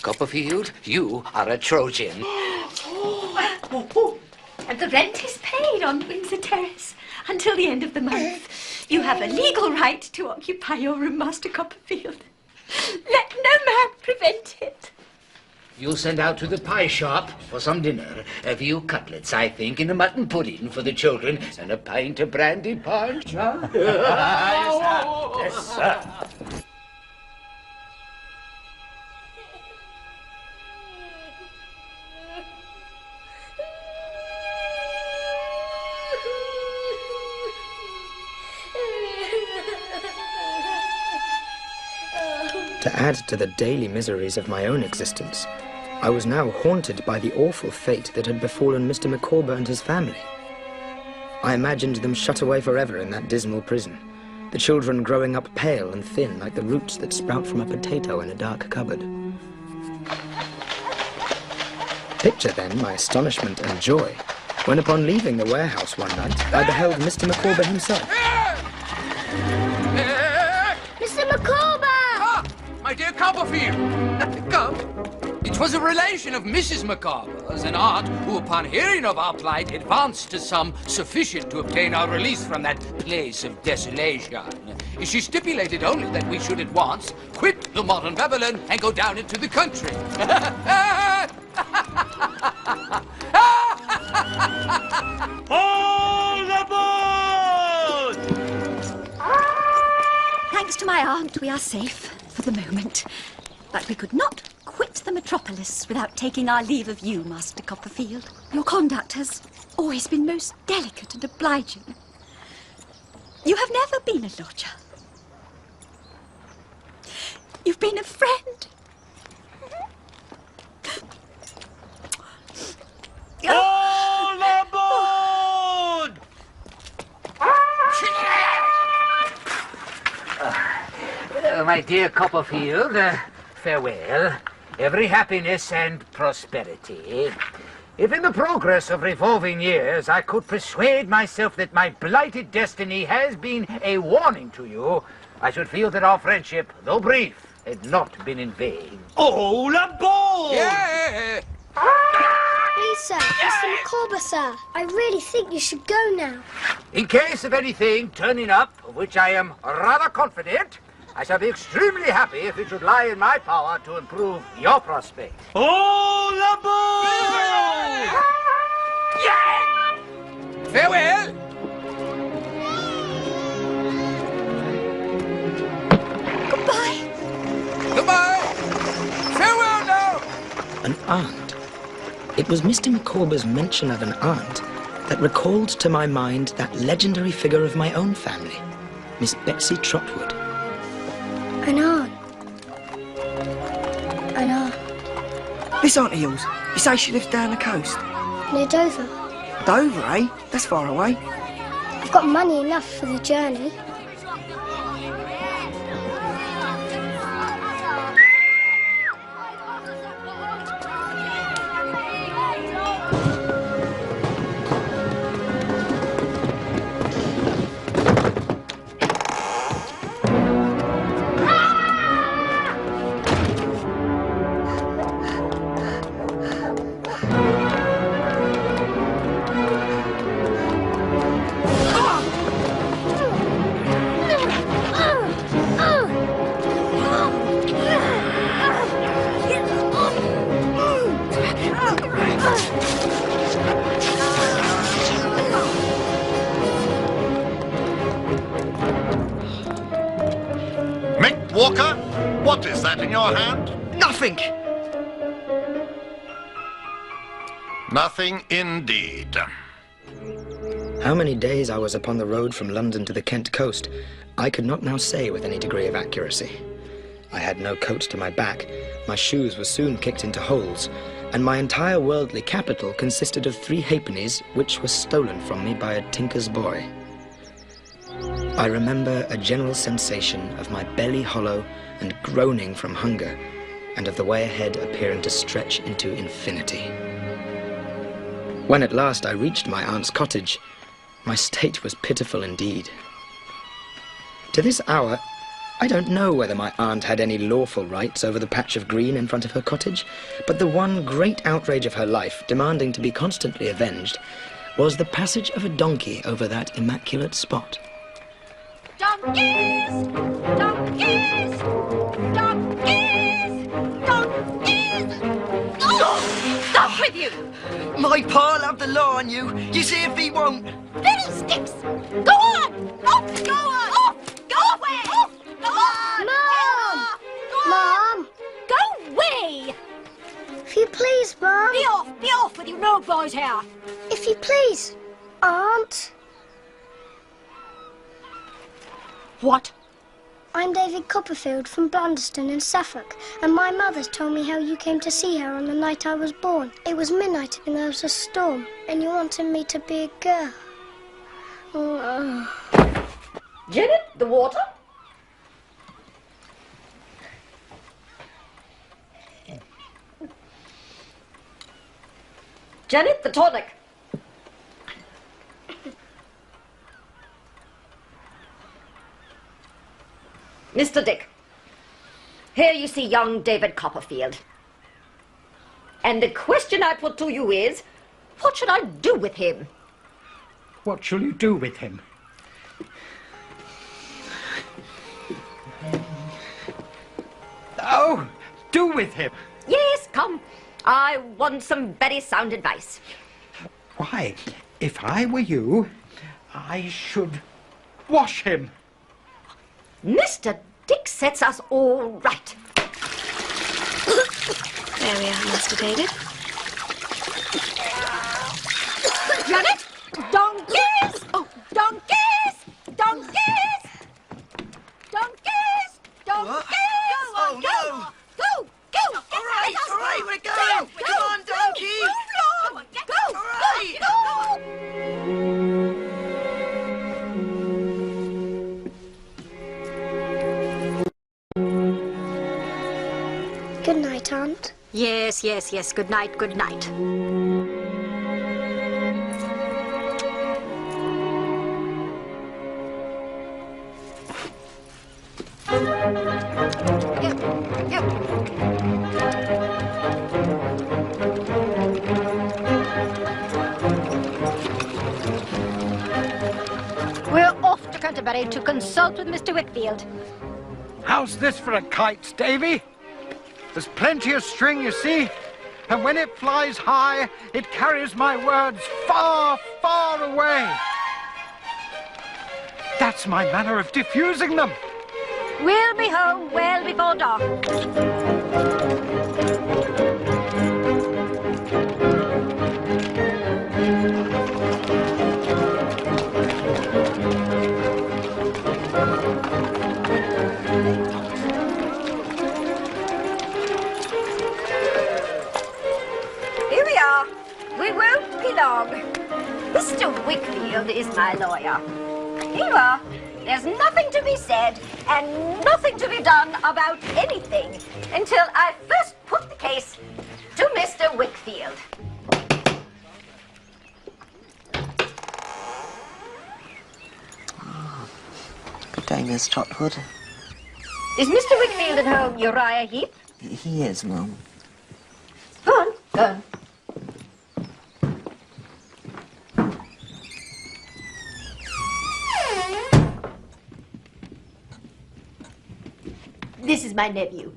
Copperfield, you are a Trojan. And the rent is paid on Windsor Terrace until the end of the month. You have a legal right to occupy your room, Master Copperfield. Let no man prevent it. You'll send out to the pie shop for some dinner. A few cutlets, I think, and a mutton pudding for the children, and a pint of brandy punch. Huh? Yes, sir. To add to the daily miseries of my own existence, I was now haunted by the awful fate that had befallen Mr. Micawber and his family. I imagined them shut away forever in that dismal prison, the children growing up pale and thin like the roots that sprout from a potato in a dark cupboard. Picture then my astonishment and joy when upon leaving the warehouse one night, I beheld Mr. Micawber himself. Mr. Micawber! Ah, my dear Copperfield! Come. It was a relation of Mrs. Micawber's, an aunt, who, upon hearing of our plight, advanced a sum sufficient to obtain our release from that place of desolation. She stipulated only that we should at once quit the modern Babylon and go down into the country. All aboard! Thanks to my aunt, we are safe for the moment. But we could not quit the metropolis without taking our leave of you, Master Copperfield. Your conduct has always been most delicate and obliging. You have never been a lodger. You've been a friend. All aboard! My dear Copperfield, farewell. Every happiness and prosperity. If in the progress of revolving years I could persuade myself that my blighted destiny has been a warning to you, I should feel that our friendship, though brief, had not been in vain. All aboard! Yeah! Please, sir, Mr. Micawber, sir. I really think you should go now. In case of anything turning up, of which I am rather confident, I shall be extremely happy if it should lie in my power to improve your prospects. All aboard! Yeah! Farewell! Goodbye! Goodbye! Farewell now! An aunt. It was Mr. Micawber's mention of an aunt that recalled to my mind that legendary figure of my own family, Miss Betsy Trotwood. An aunt. An aunt. This aunt of yours, you say she lives down the coast? Near Dover. Dover, eh? That's far away. I've got money enough for the journey. Walker, what is that in your hand? Nothing. Nothing indeed. How many days I was upon the road from London to the Kent coast, I could not now say with any degree of accuracy. I had no coat to my back, my shoes were soon kicked into holes, and my entire worldly capital consisted of 3 halfpennies which were stolen from me by a tinker's boy. I remember a general sensation of my belly hollow and groaning from hunger, and of the way ahead appearing to stretch into infinity. When at last I reached my aunt's cottage, my state was pitiful indeed. To this hour, I don't know whether my aunt had any lawful rights over the patch of green in front of her cottage, but the one great outrage of her life, demanding to be constantly avenged, was the passage of a donkey over that immaculate spot. Donkeys! Donkeys! Donkeys! Donkeys! Oh, stop with you! My pa'll have the law on you. You see if he won't. Fiddlesticks! Go on! Off! Go on! Off! Go away! Off! Go on! Mom! Mom! Go away! If you please, Mom. Be off! Be off with your road boy's hair! If you please, Aunt. What? I'm David Copperfield from Blunderston in Suffolk, and my mother's told me how you came to see her on the night I was born. It was midnight and there was a storm, and you wanted me to be a girl. Janet, the water? Janet, the tonic. Mr. Dick, here you see young David Copperfield. And the question I put to you is, what should I do with him? What shall you do with him? Oh, do with him? Yes, come. I want some very sound advice. Why, if I were you, I should wash him. Mr. Dick sets us all right. There we are, Master David. Janet! Donkeys! Oh, donkeys! Donkeys! Donkeys! Donkeys! Oh, no! Go! Go! All right, we're going! Come on, donkey! Move along! Go! All right! Good night, Aunt. Yes, yes, yes. Good night, good night. We're off to Canterbury to consult with Mr. Whitfield. How's this for a kite, Davy? There's plenty of string, you see, and when it flies high, it carries my words far, far away. That's my manner of diffusing them. We'll be home well before dark. Here we are. We won't be long. Mr. Wickfield is my lawyer. Here you are. There's nothing to be said and nothing to be done about anything until I first put the case to Mr. Wickfield. Good day, Miss Trotwood. Is Mr. Wickfield at home, Uriah Heep? He is, Mum. Go on, go on. This is my nephew.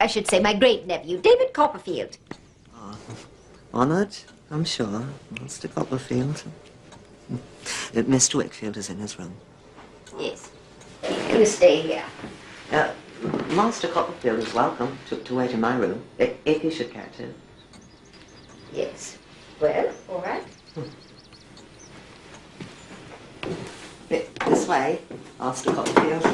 I should say my great-nephew, David Copperfield. Honoured, I'm sure, Mr. Copperfield. Mr. Wickfield is in his room. Yes. He's going to stay here. Master Copperfield is welcome to wait in my room, if he should care to. Yes. Well, all right. This way, Master Copperfield.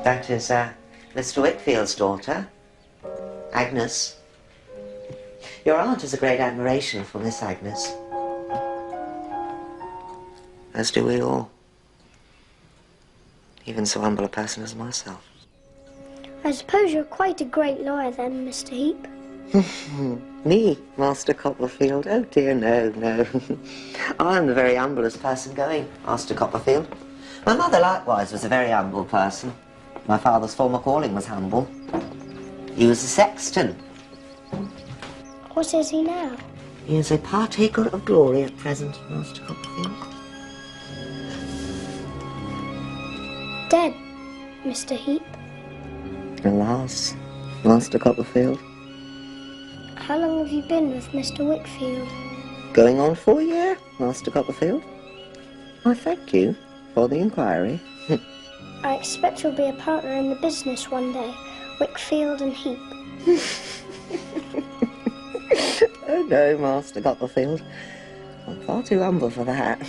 That is Mr. Wickfield's daughter, Agnes. Your aunt has a great admiration for Miss Agnes. As do we all. Even so humble a person as myself. I suppose you're quite a great lawyer then, Mr. Heep. Me, Master Copperfield? Oh dear, no, no. I'm the very humblest person going, Master Copperfield. My mother likewise was a very humble person. My father's former calling was humble. He was a sexton. What is he now? He is a partaker of glory at present, Master Copperfield. Dead, Mr. Heep. Alas, Master Copperfield. How long have you been with Mr. Wickfield? Going on for a year, Master Copperfield. I thank you for the inquiry. I expect you'll be a partner in the business one day, Wickfield and Heep. Oh no, Master Copperfield. I'm far too humble for that.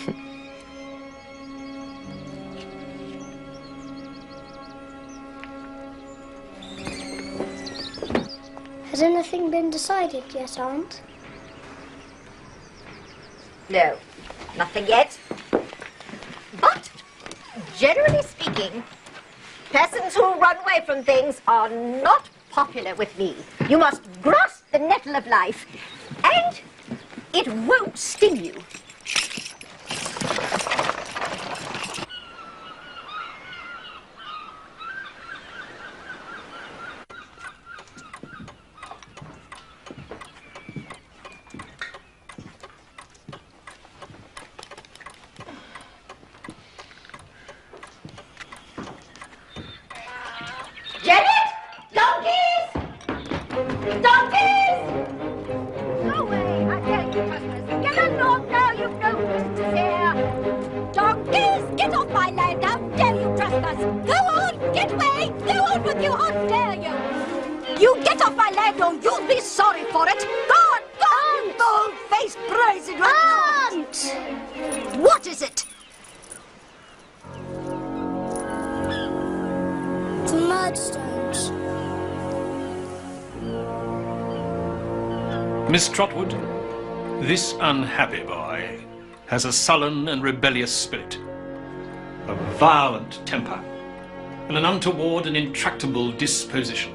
Has anything been decided yet, Aunt? No, nothing yet. But, generally speaking, persons who run away from things are not popular with me. You must grasp the nettle of life, and it won't sting you. Janet! Donkeys! Donkeys! Go away, I tell you, customers. Get along now, you've no business here. Donkeys, get off my land! How dare you trespass! Go on, get away! Go on with you, how dare you! You get off my land or you'll be sorry for it! Go on, go on, bold-faced, brazen... Aunt! What is it? The Mudstones. Miss Trotwood, this unhappy boy has a sullen and rebellious spirit, a violent temper, and an untoward and intractable disposition.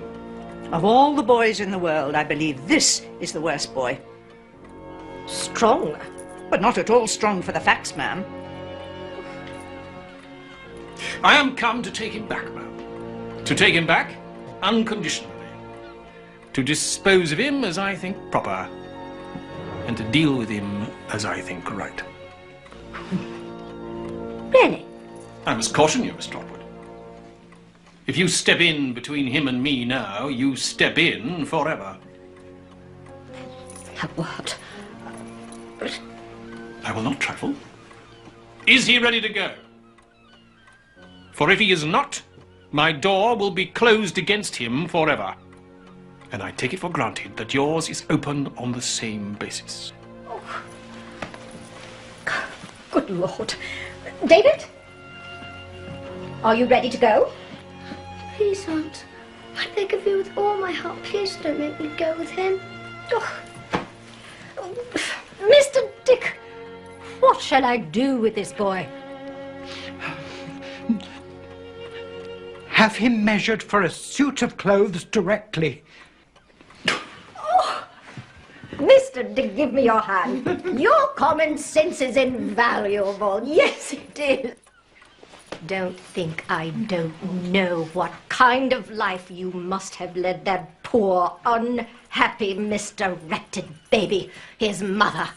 Of all the boys in the world, I believe this is the worst boy. Strong? But not at all strong for the facts, ma'am. I am come to take him back, ma'am. To take him back unconditionally. To dispose of him as I think proper. And to deal with him as I think right. Really? I must caution you, Miss Trotwood. If you step in between him and me now, you step in forever. What? I will not trifle. Is he ready to go? For if he is not, my door will be closed against him forever. And I take it for granted that yours is open on the same basis. Oh. Good Lord. David? Are you ready to go? Please, Aunt. I beg of you with all my heart, please don't make me go with him. Oh. Mr. Dick, what shall I do with this boy? Have him measured for a suit of clothes directly. Oh. Mr. Dick, give me your hand. Your common sense is invaluable. Yes, it is. Don't think I don't know what kind of life you must have led that poor, unhappy misdirected baby, his mother.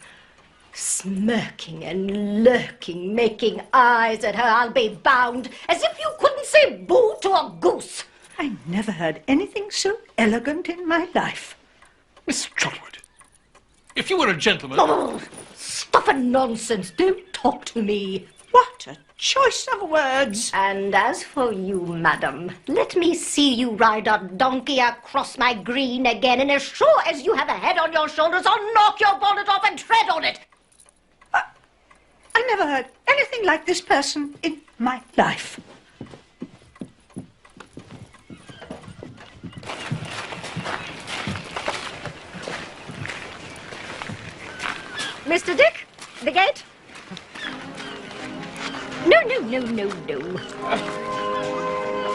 Smirking and lurking, making eyes at her, I'll be bound, as if you couldn't say boo to a goose. I never heard anything so elegant in my life. Miss Trotwood, if you were a gentleman... Oh, stuff and nonsense. Don't talk to me. What a choice of words. And as for you, madam, let me see you ride a donkey across my green again, and as sure as you have a head on your shoulders, I'll knock your bonnet off and tread on it. I never heard anything like this person in my life. Mr. Dick, the gate? No.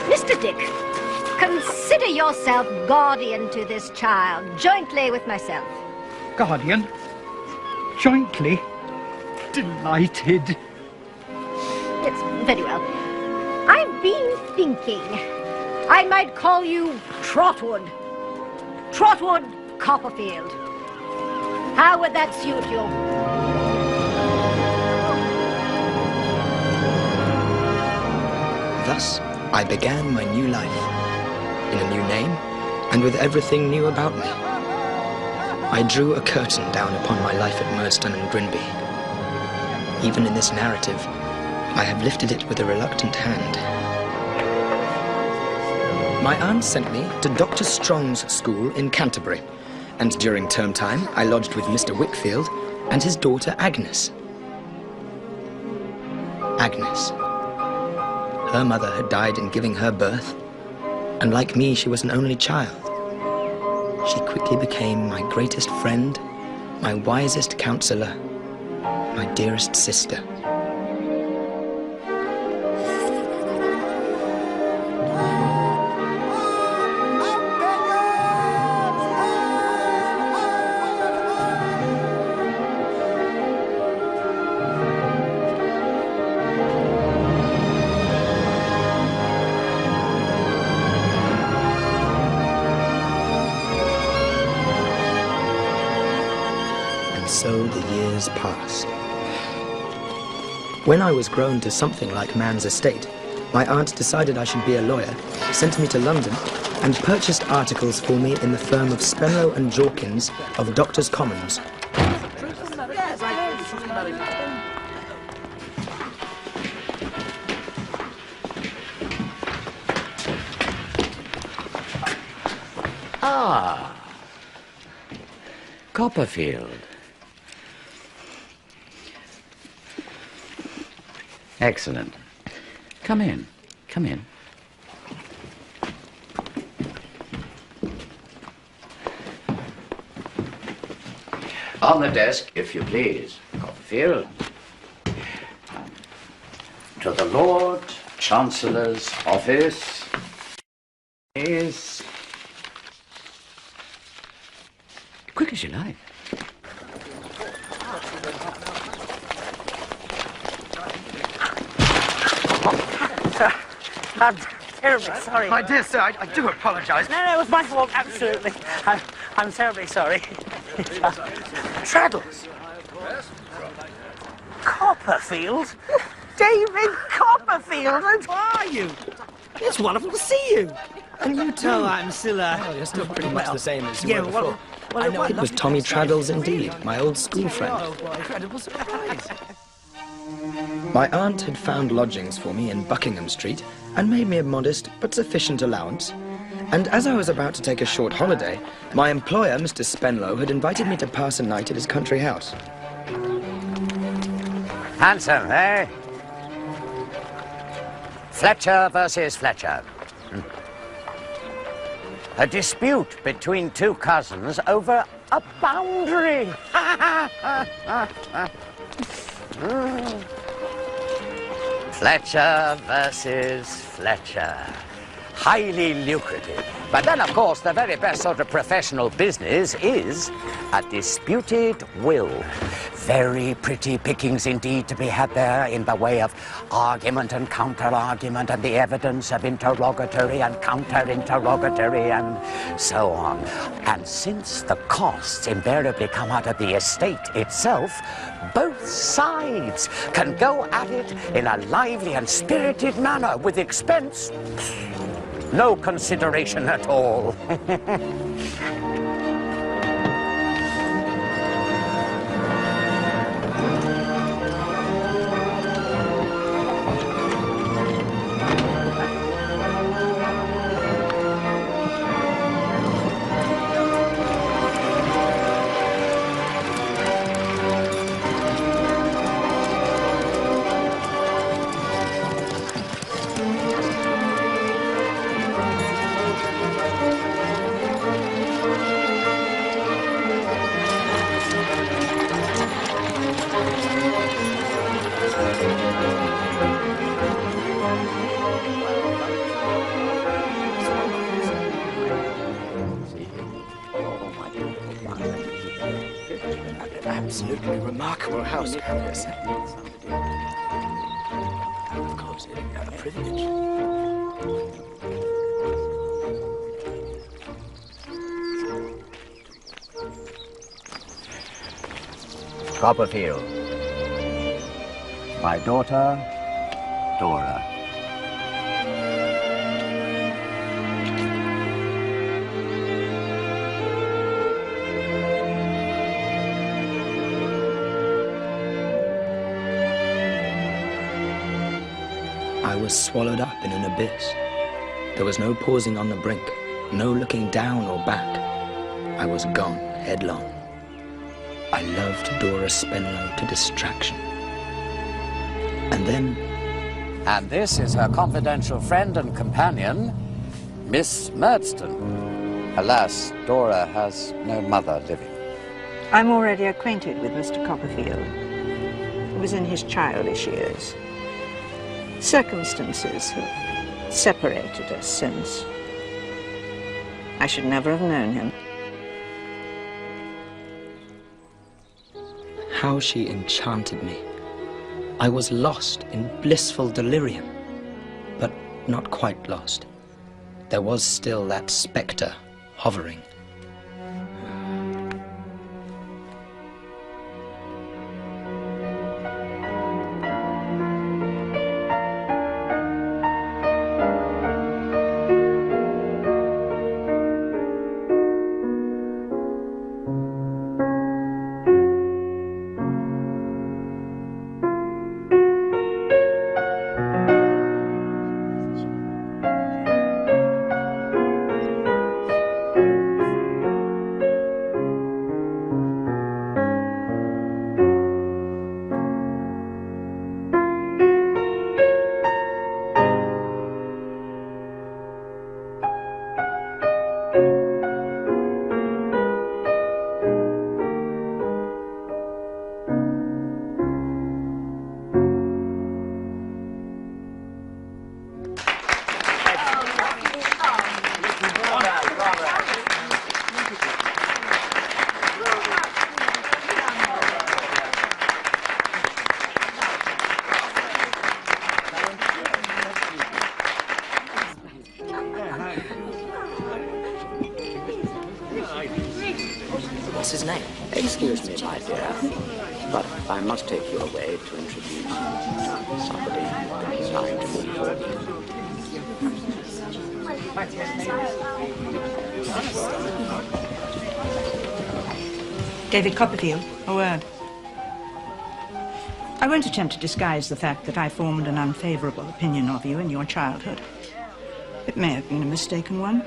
Mr. Dick, consider yourself guardian to this child, jointly with myself. Guardian? Jointly? Delighted. Yes, very well. I've been thinking I might call you Trotwood. Trotwood Copperfield. How would that suit you? Thus, I began my new life, in a new name, and with everything new about me. I drew a curtain down upon my life at Murdstone and Grinby. Even in this narrative, I have lifted it with a reluctant hand. My aunt sent me to Dr. Strong's school in Canterbury, And during term time, I lodged with Mr. Wickfield and his daughter Agnes. Agnes. Her mother had died in giving her birth, and like me, she was an only child. She quickly became my greatest friend, my wisest counselor, my dearest sister. So the years passed. When I was grown to something like man's estate, my aunt decided I should be a lawyer, sent me to London, and purchased articles for me in the firm of Spenlow and Jorkins of Doctors' Commons. Ah, Copperfield. Excellent. Come in. Come in. On the desk, if you please, Copperfield. To the Lord Chancellor's office is... Quick as you like. I'm terribly sorry. My dear sir, I do apologise. No, it was my fault, absolutely. I'm terribly sorry. Traddles! Copperfield? David Copperfield? And How are you? it's wonderful to see you. And you too. Oh, I'm still, Oh, you're still pretty much the same as you yeah, were before. well, I know it was Tommy Traddles indeed, my old school friend. Oh, what an incredible surprise. My aunt had found lodgings for me in Buckingham Street and made me a modest but sufficient allowance. And as I was about to take a short holiday, my employer, Mr. Spenlow, had invited me to pass a night at his country house. Handsome, eh? Fletcher versus Fletcher. A dispute between two cousins over a boundary. Fletcher versus Fletcher. Highly lucrative. But then, of course, the very best sort of professional business is a disputed will. Very pretty pickings indeed to be had there in the way of argument and counter-argument and the evidence of interrogatory and counter-interrogatory and so on. And since the costs invariably come out of the estate itself, both sides can go at it in a lively and spirited manner with expense. No consideration at all. Absolutely remarkable house. Yes. Of course, a privilege. Copperfield. My daughter, Dora. I was swallowed up in an abyss. There was no pausing on the brink, no looking down or back. I was gone. headlong. I loved Dora Spenlow to distraction. And then... And this is her confidential friend and companion, Miss Murdstone. Alas, Dora has no mother living. I'm already acquainted with Mr. Copperfield. It was in his childish years. Circumstances have separated us since. I should never have known him. How she enchanted me. I was lost in blissful delirium, but not quite lost. There was still that spectre hovering. What's his name? Excuse me, my dear, but I must take you away to introduce somebody trying to move forward. David Copperfield, a word. I won't attempt to disguise the fact that I formed an unfavorable opinion of you in your childhood. It may have been a mistaken one,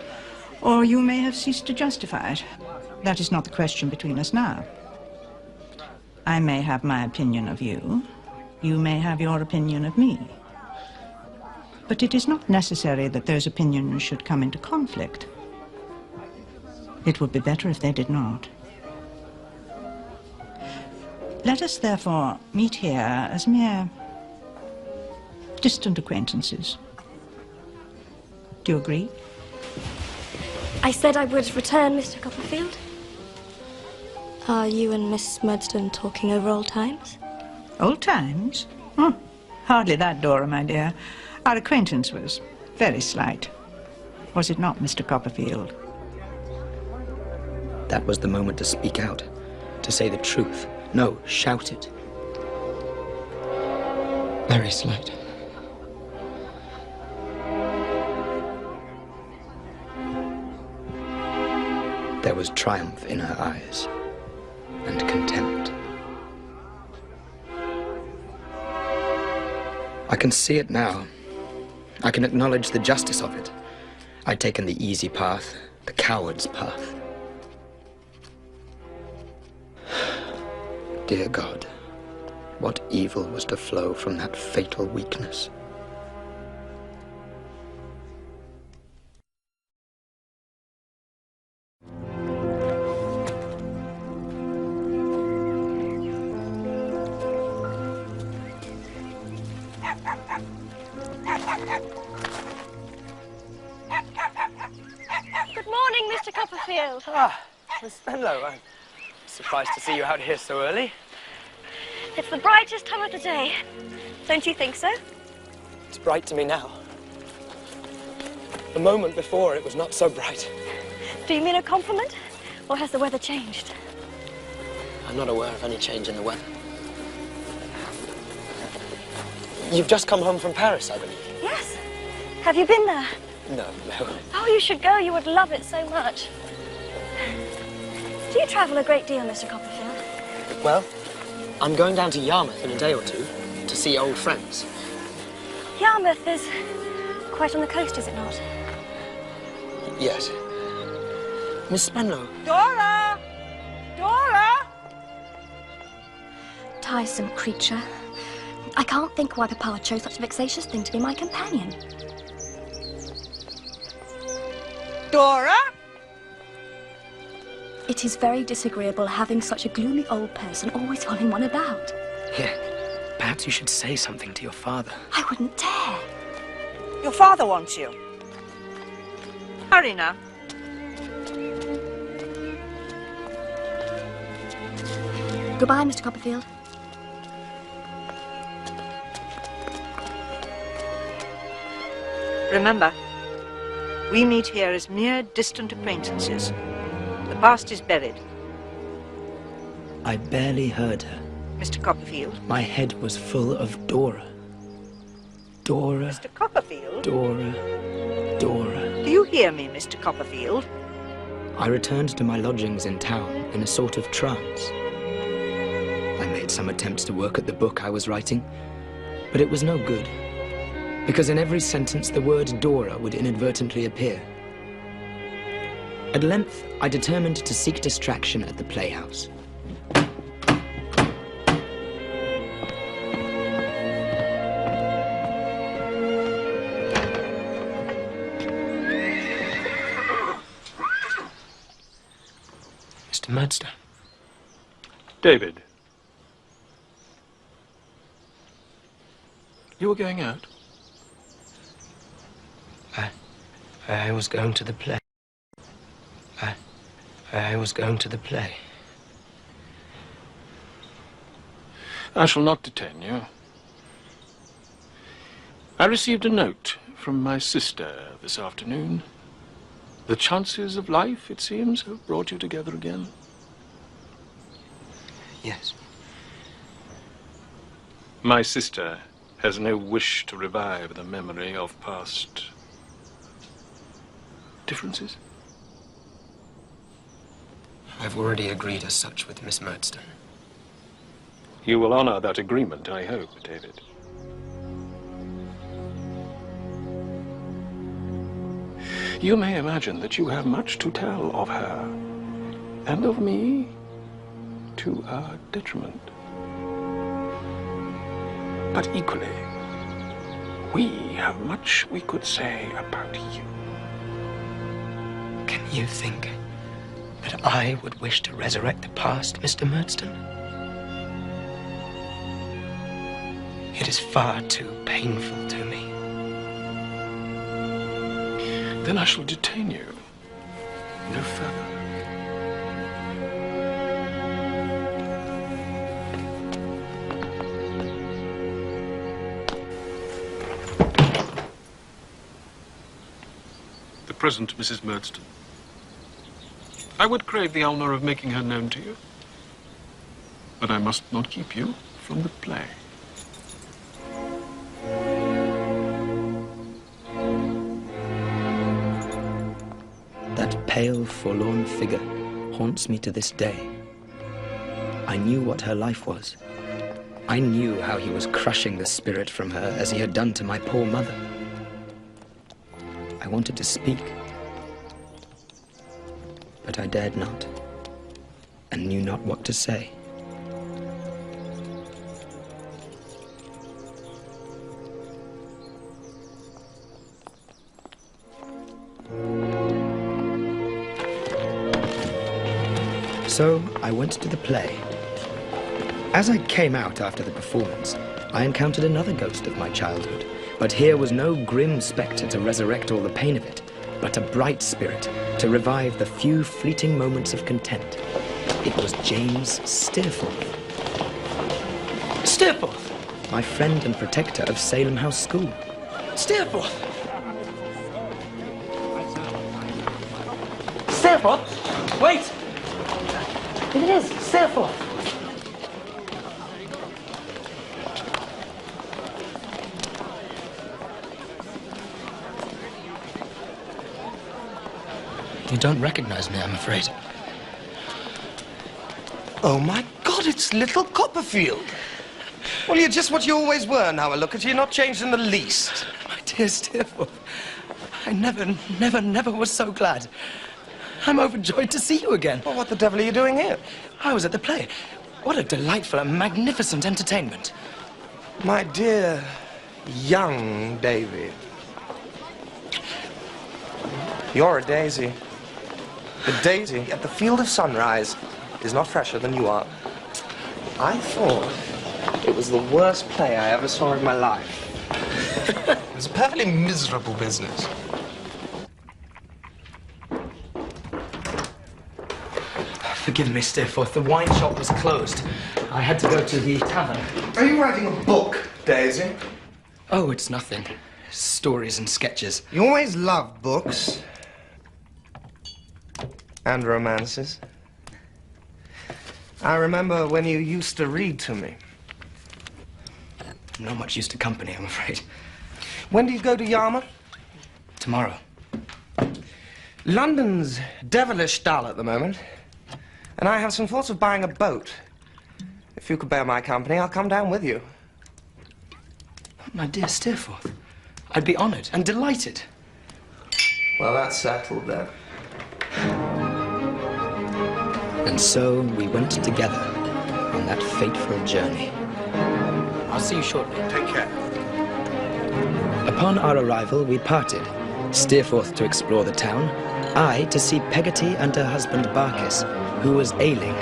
or you may have ceased to justify it. That is not the question between us now. I may have my opinion of you. You may have your opinion of me. But it is not necessary that those opinions should come into conflict. It would be better if they did not. Let us therefore meet here as mere distant acquaintances. Do you agree? I said I would return, Mr. Copperfield. Are you and Miss Murdstone talking over old times? Old times? Oh, hardly that, Dora, my dear. Our acquaintance was very slight. Was it not, Mr. Copperfield? That was the moment to speak out, to say the truth. No, shout it. Very slight. There was triumph in her eyes, and contempt. I can see it now. I can acknowledge the justice of it. I'd taken the easy path, the coward's path. Dear God, what evil was to flow from that fatal weakness? Good morning, Mr. Copperfield. Ah, Miss Spenlow, I'm surprised to see you out here so early. It's the brightest time of the day. Don't you think so? It's bright to me now. The moment before, it was not so bright. Do you mean a compliment? Or has the weather changed? I'm not aware of any change in the weather. You've just come home from Paris, I believe. Yes. Have you been there? No. Oh, you should go. You would love it so much. Do you travel a great deal, Mr. Copperfield? Well, I'm going down to Yarmouth in a day or two to see old friends. Yarmouth is quite on the coast, is it not? Yes. Miss Spenlow. Dora! tiresome creature. I can't think why Papa chose such a vexatious thing to be my companion. Dora? It is very disagreeable having such a gloomy old person always following one about. Here, perhaps you should say something to your father. I wouldn't dare. Your father wants you. Hurry now. Goodbye, Mr. Copperfield. Remember, we meet here as mere distant acquaintances. The past is buried. I barely heard her. Mr. Copperfield. My head was full of Dora. Dora. Mr. Copperfield. Dora. Dora. Do you hear me, Mr. Copperfield? I returned to my lodgings in town in a sort of trance. I made some attempts to work at the book I was writing, but it was no good, because in every sentence the word Dora would inadvertently appear. At length, I determined to seek distraction at the playhouse. Mr. Murdstone. David. You were going out? I was going to the play. I was going to the play. I shall not detain you. I received a note from my sister this afternoon. The chances of life, it seems, have brought you together again. Yes. My sister has no wish to revive the memory of past differences. I've already agreed as such with Miss Murdstone. You will honor that agreement, I hope, David. You may imagine that you have much to tell of her, and of me, to our detriment. But equally, we have much we could say about you. Can you think that I would wish to resurrect the past, Mr. Murdstone? It is far too painful to me. Then I shall detain you no further. The present Mrs. Murdstone. I would crave the honor of making her known to you, but I must not keep you from the play. That pale, forlorn figure haunts me to this day. I knew what her life was. I knew how he was crushing the spirit from her as he had done to my poor mother. I wanted to speak, but I dared not, and knew not what to say. So I went to the play. As I came out after the performance, I encountered another ghost of my childhood. But here was no grim spectre to resurrect all the pain of it, but a bright spirit to revive the few fleeting moments of content. It was James Steerforth. Steerforth! My friend and protector of Salem House School. Steerforth! Steerforth! Wait! It is Steerforth! You don't recognize me, I'm afraid. Oh, my God, it's little Copperfield. Well, you're just what you always were now I look at you. You're not changed in the least. My dear Steerforth, I never was so glad. I'm overjoyed to see you again. Well, what the devil are you doing here? I was at the play. What a delightful and magnificent entertainment. My dear young Davy, you're a daisy. The daisy at the Field of Sunrise is not fresher than you are. I thought it was the worst play I ever saw in my life. It was a perfectly miserable business. Forgive me, Steerforth. The wine shop was closed. I had to go to the tavern. Are you writing a book, Daisy? Oh, it's nothing. Stories and sketches. You always loved books. And romances. I remember when you used to read to me. I'm not much used to company, I'm afraid. When do you go to Yarmouth? Tomorrow. London's devilish dull at the moment. And I have some thoughts of buying a boat. If you could bear my company, I'll come down with you. My dear Steerforth, I'd be honoured and delighted. Well, that's settled then. And so we went together on that fateful journey. I'll see you shortly. Take care. Upon our arrival, we parted. Steerforth to explore the town, I to see Peggotty and her husband Barkis, who was ailing.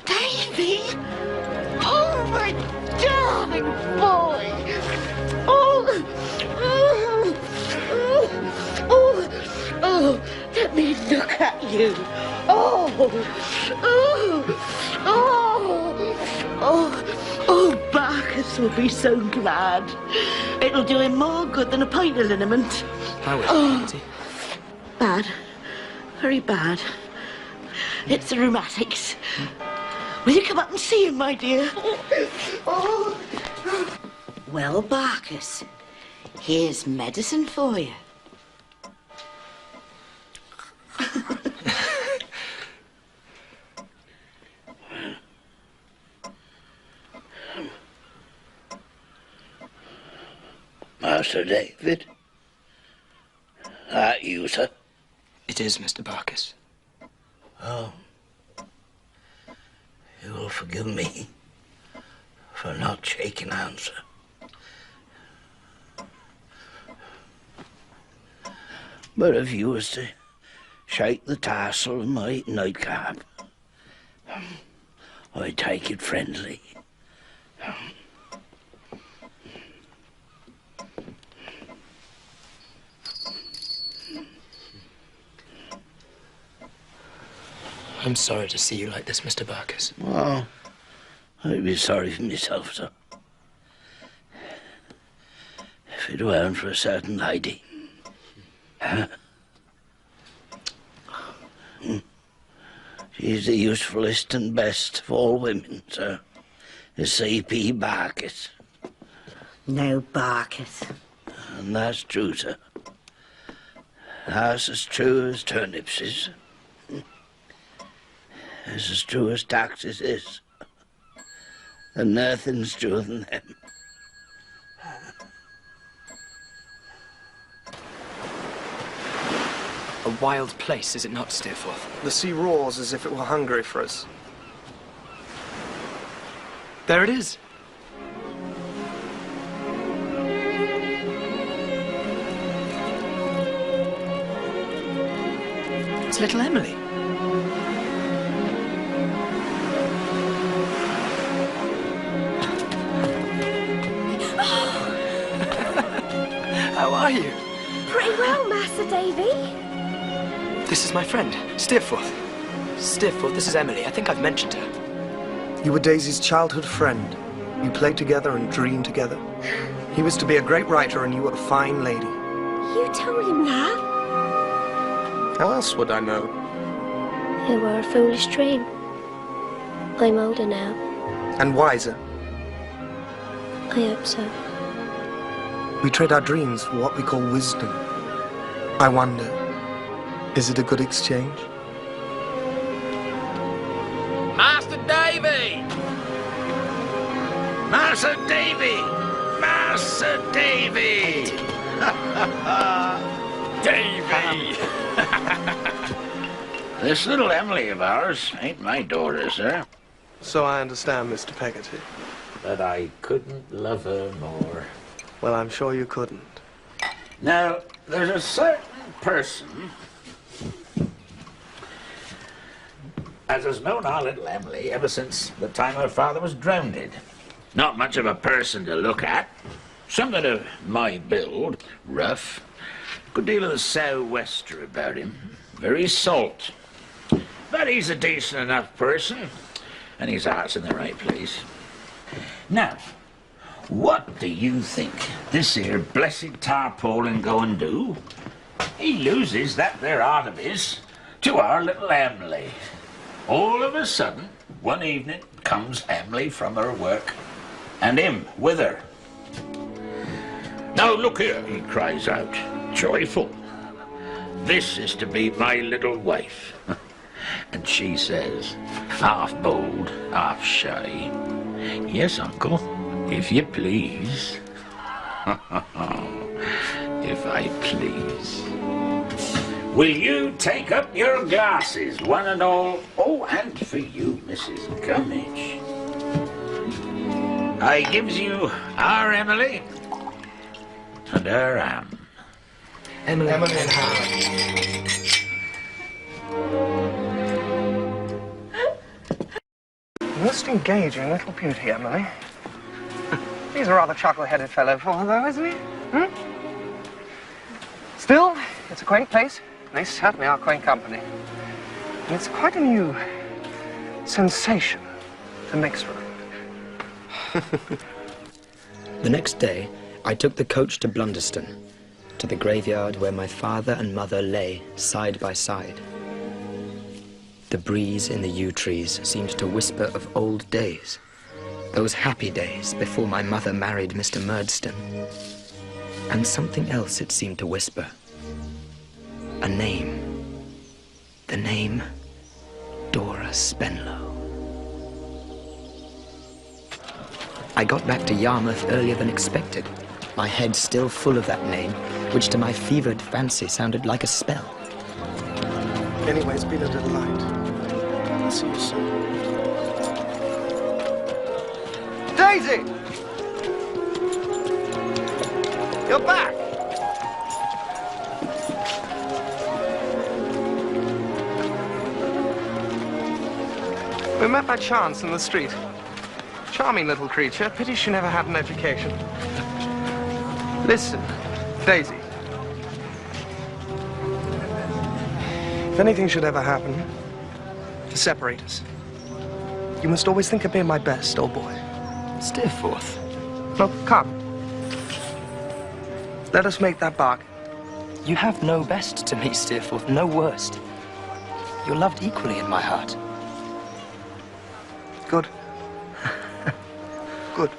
Davy! Oh, my darling boy! Oh, let me look at you. Barkis will be so glad. It'll do him more good than a pint of liniment. How is it, Peggotty? Bad. Very bad. It's the rheumatics. Will you come up and see him, my dear? Well, Barkis, here's medicine for you. Master David? That you, sir? It is, Mr. Barkis. Oh. You will forgive me for not shaking hands, sir. But if you was to shake the tassel of my nightcap, I'd take it friendly. I'm sorry to see you like this, Mr. Barkis. Well, I'd be sorry for myself, sir. If it weren't for a certain lady. She's the usefulest and best of all women, sir. Is C.P. Barkis. No Barkis. And that's true, sir. That's as true as turnips is. It's as true as taxes is. And nothing's truer than them. A wild place, is it not, Steerforth? The sea roars as if it were hungry for us. There it is. It's little Emily. How are you? Pretty well, Master Davy. This is my friend, Steerforth. Steerforth, this is Emily. I think I've mentioned her. You were Daisy's childhood friend. You played together and dreamed together. He was to be a great writer and you were a fine lady. You told him that? How else would I know? It were a foolish dream. I'm older now. And wiser. I hope so. We trade our dreams for what we call wisdom. I wonder, is it a good exchange? Master Davy! Master Davy! Master Davy! Davy! This little Emily of ours ain't my daughter, sir. So I understand, Mr. Peggotty. But I couldn't love her more. Well, I'm sure you couldn't. Now, there's a certain person as has known our little Emily ever since the time her father was drowned. Not much of a person to look at. Something of my build, rough. Good deal of the sou'wester about him. Very salt. But he's a decent enough person, and his heart's in the right place. Now, what do you think this here blessed tarpaulin go and do? He loses that there heart of his to our little Emily. All of a sudden, one evening, comes Emily from her work, and him with her. Now look here, he cries out, joyful. This is to be my little wife. And she says, half bold, half shy, yes, uncle, if you please. If I please. Will you take up your glasses, one and all? Oh, and for you, Mrs. Gummidge. I gives you our Emily and our Anne. Emily and Anne. Most engaging little beauty, Emily. He's a rather chuckle-headed fellow for her, though, isn't he? Still, it's a quaint place. They certainly are quaint company. And it's quite a new sensation to mix with. The next day, I took the coach to Blunderston, to the graveyard where my father and mother lay side by side. The breeze in the yew trees seemed to whisper of old days, those happy days before my mother married Mr. Murdstone. And something else it seemed to whisper. A name. The name Dora Spenlow. I got back to Yarmouth earlier than expected, my head still full of that name, which to my fevered fancy sounded like a spell. Anyway, it's been a delight. I'll see you soon. Daisy! You're back! We met by chance in the street. Charming little creature. Pity she never had an education. Listen, Daisy. If anything should ever happen to separate us, you must always think of me my best, old boy. Steerforth. No, come. Let us make that bargain. You have no best to me, Steerforth, no worst. You're loved equally in my heart. Good. Good.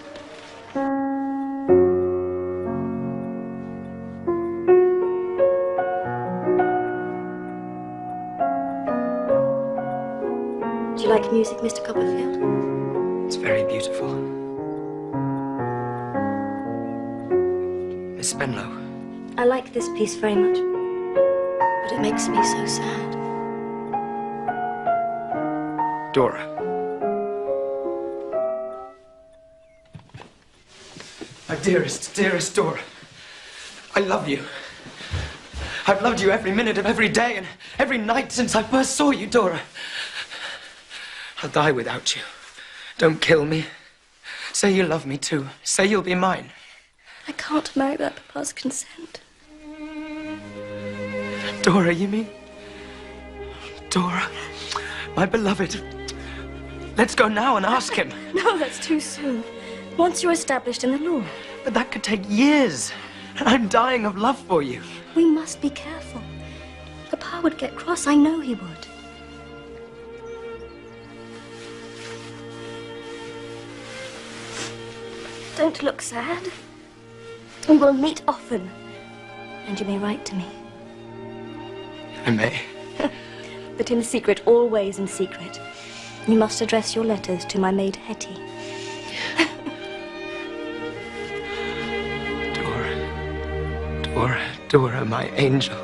Do you like music, Mr. Copperfield? It's very beautiful. Miss Spenlow. I like this piece very much, but it makes me so sad. Dora. My dearest, dearest Dora. I love you. I've loved you every minute of every day and every night since I first saw you, Dora. I'll die without you. Don't kill me. Say you love me too. Say you'll be mine. I can't marry without Papa's consent. Dora, you mean? Dora, my beloved. Let's go now and ask him. No, that's too soon. Once you're established in the law. But that could take years. And I'm dying of love for you. We must be careful. Papa would get cross. I know he would. Don't look sad. We will meet often. And you may write to me. I may. But in secret, always in secret. You must address your letters to my maid Hetty. Dora, Dora, my angel.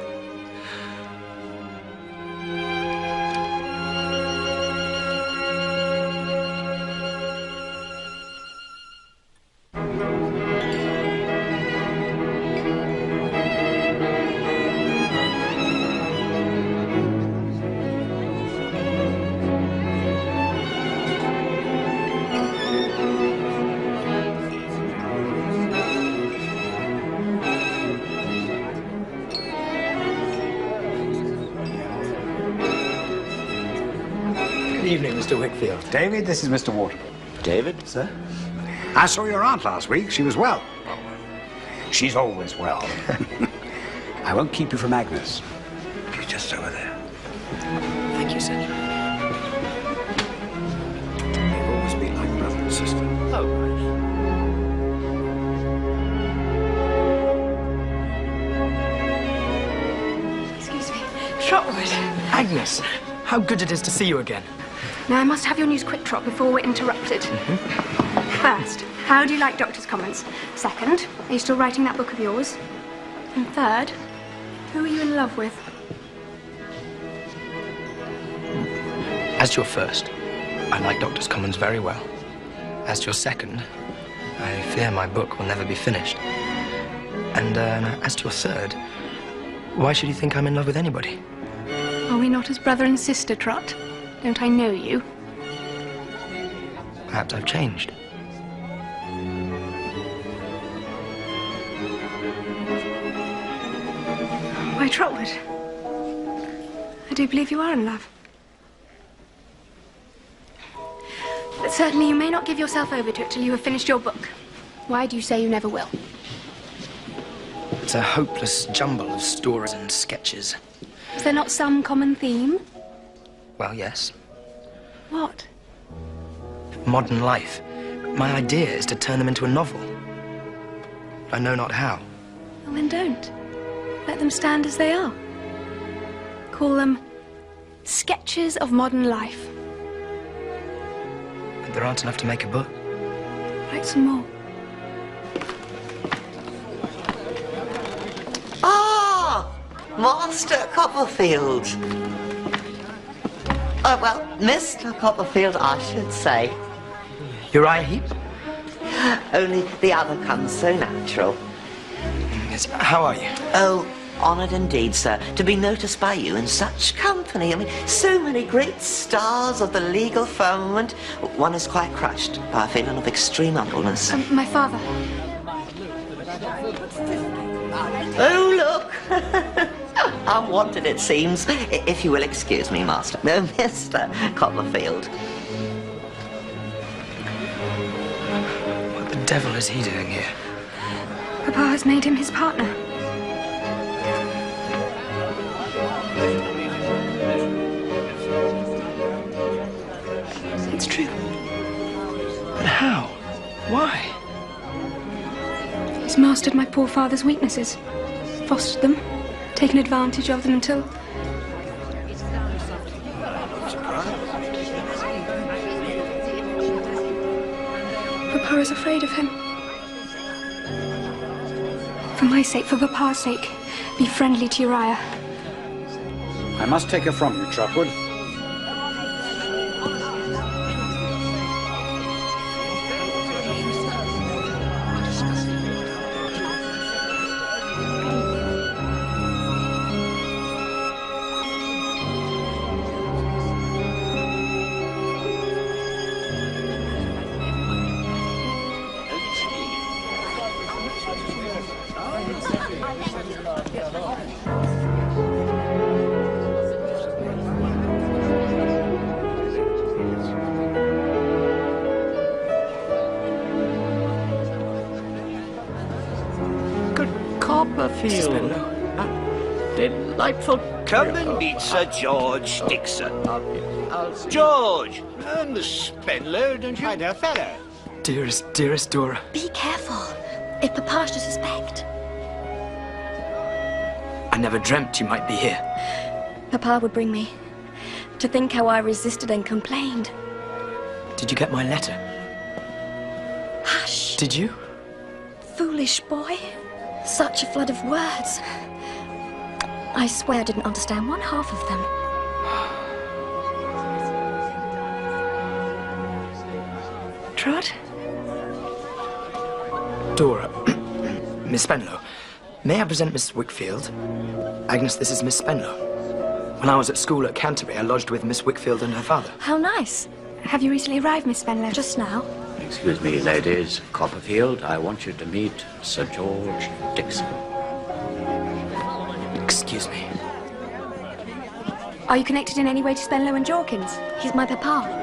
Good evening, Mr. Wickfield. David, this is Mr. Waterbury. David? Sir? I saw your aunt last week. She was well. She's always well. I won't keep you from Agnes. She's just over there. Thank you, sir. They've always been like brother and sister. Oh, right. Excuse me. Trotwood. Agnes, how good it is to see you again. Now, I must have your news quick, Trot, before we're interrupted. First, how do you like Doctor's comments? Second, are you still writing that book of yours? And third, who are you in love with? As to your first, I like Doctor's Commons very well. As to your second, I fear my book will never be finished. And as to your third, why should you think I'm in love with anybody? Are we not as brother and sister, Trot? Don't I know you? Perhaps I've changed. Why, Trotwood, I do believe you are in love. But certainly you may not give yourself over to it till you have finished your book. Why do you say you never will? It's a hopeless jumble of stories and sketches. Is there not some common theme? Well, yes. What? Modern life. My idea is to turn them into a novel. I know not how. Well, then don't. Let them stand as they are. Call them sketches of modern life. But there aren't enough to make a book. Write some more. Ah! Master Copperfield. Oh, well, Mr. Copperfield, I should say. Uriah Heep? Only the other comes so natural. Yes, how are you? Oh, honoured indeed, sir, to be noticed by you in such company. I mean, so many great stars of the legal firmament. One is quite crushed by a feeling of extreme humbleness. My father. Oh, look! Unwanted, it seems. If you will excuse me, Master. No, Mr. Copperfield. What the devil is he doing here? Papa has made him his partner. It's true. But how? Why? He's mastered my poor father's weaknesses, fostered them, taken advantage of them until... Papa is afraid of him. For my sake, for Papa's sake, be friendly to Uriah. I must take her from you, Trotwood. Copperfield. Delightful. Come and meet Sir George Dixon. George, and the Spenlow, don't you? My dear fellow. Dearest, dearest Dora. Be careful. If Papa should suspect. I never dreamt you might be here. Papa would bring me. To think how I resisted and complained. Did you get my letter? Hush. Did you? Foolish boy. Such a flood of words. I swear I didn't understand one half of them. Trot? Dora, Miss Spenlow, may I present Miss Wickfield? Agnes, this is Miss Spenlow. When I was at school at Canterbury, I lodged with Miss Wickfield and her father. How nice. Have you recently arrived, Miss Spenlow? Just now. Excuse me, ladies. Copperfield, I want you to meet Sir George Dixon. Excuse me. Are you connected in any way to Spenlow and Jorkins? He's my papa.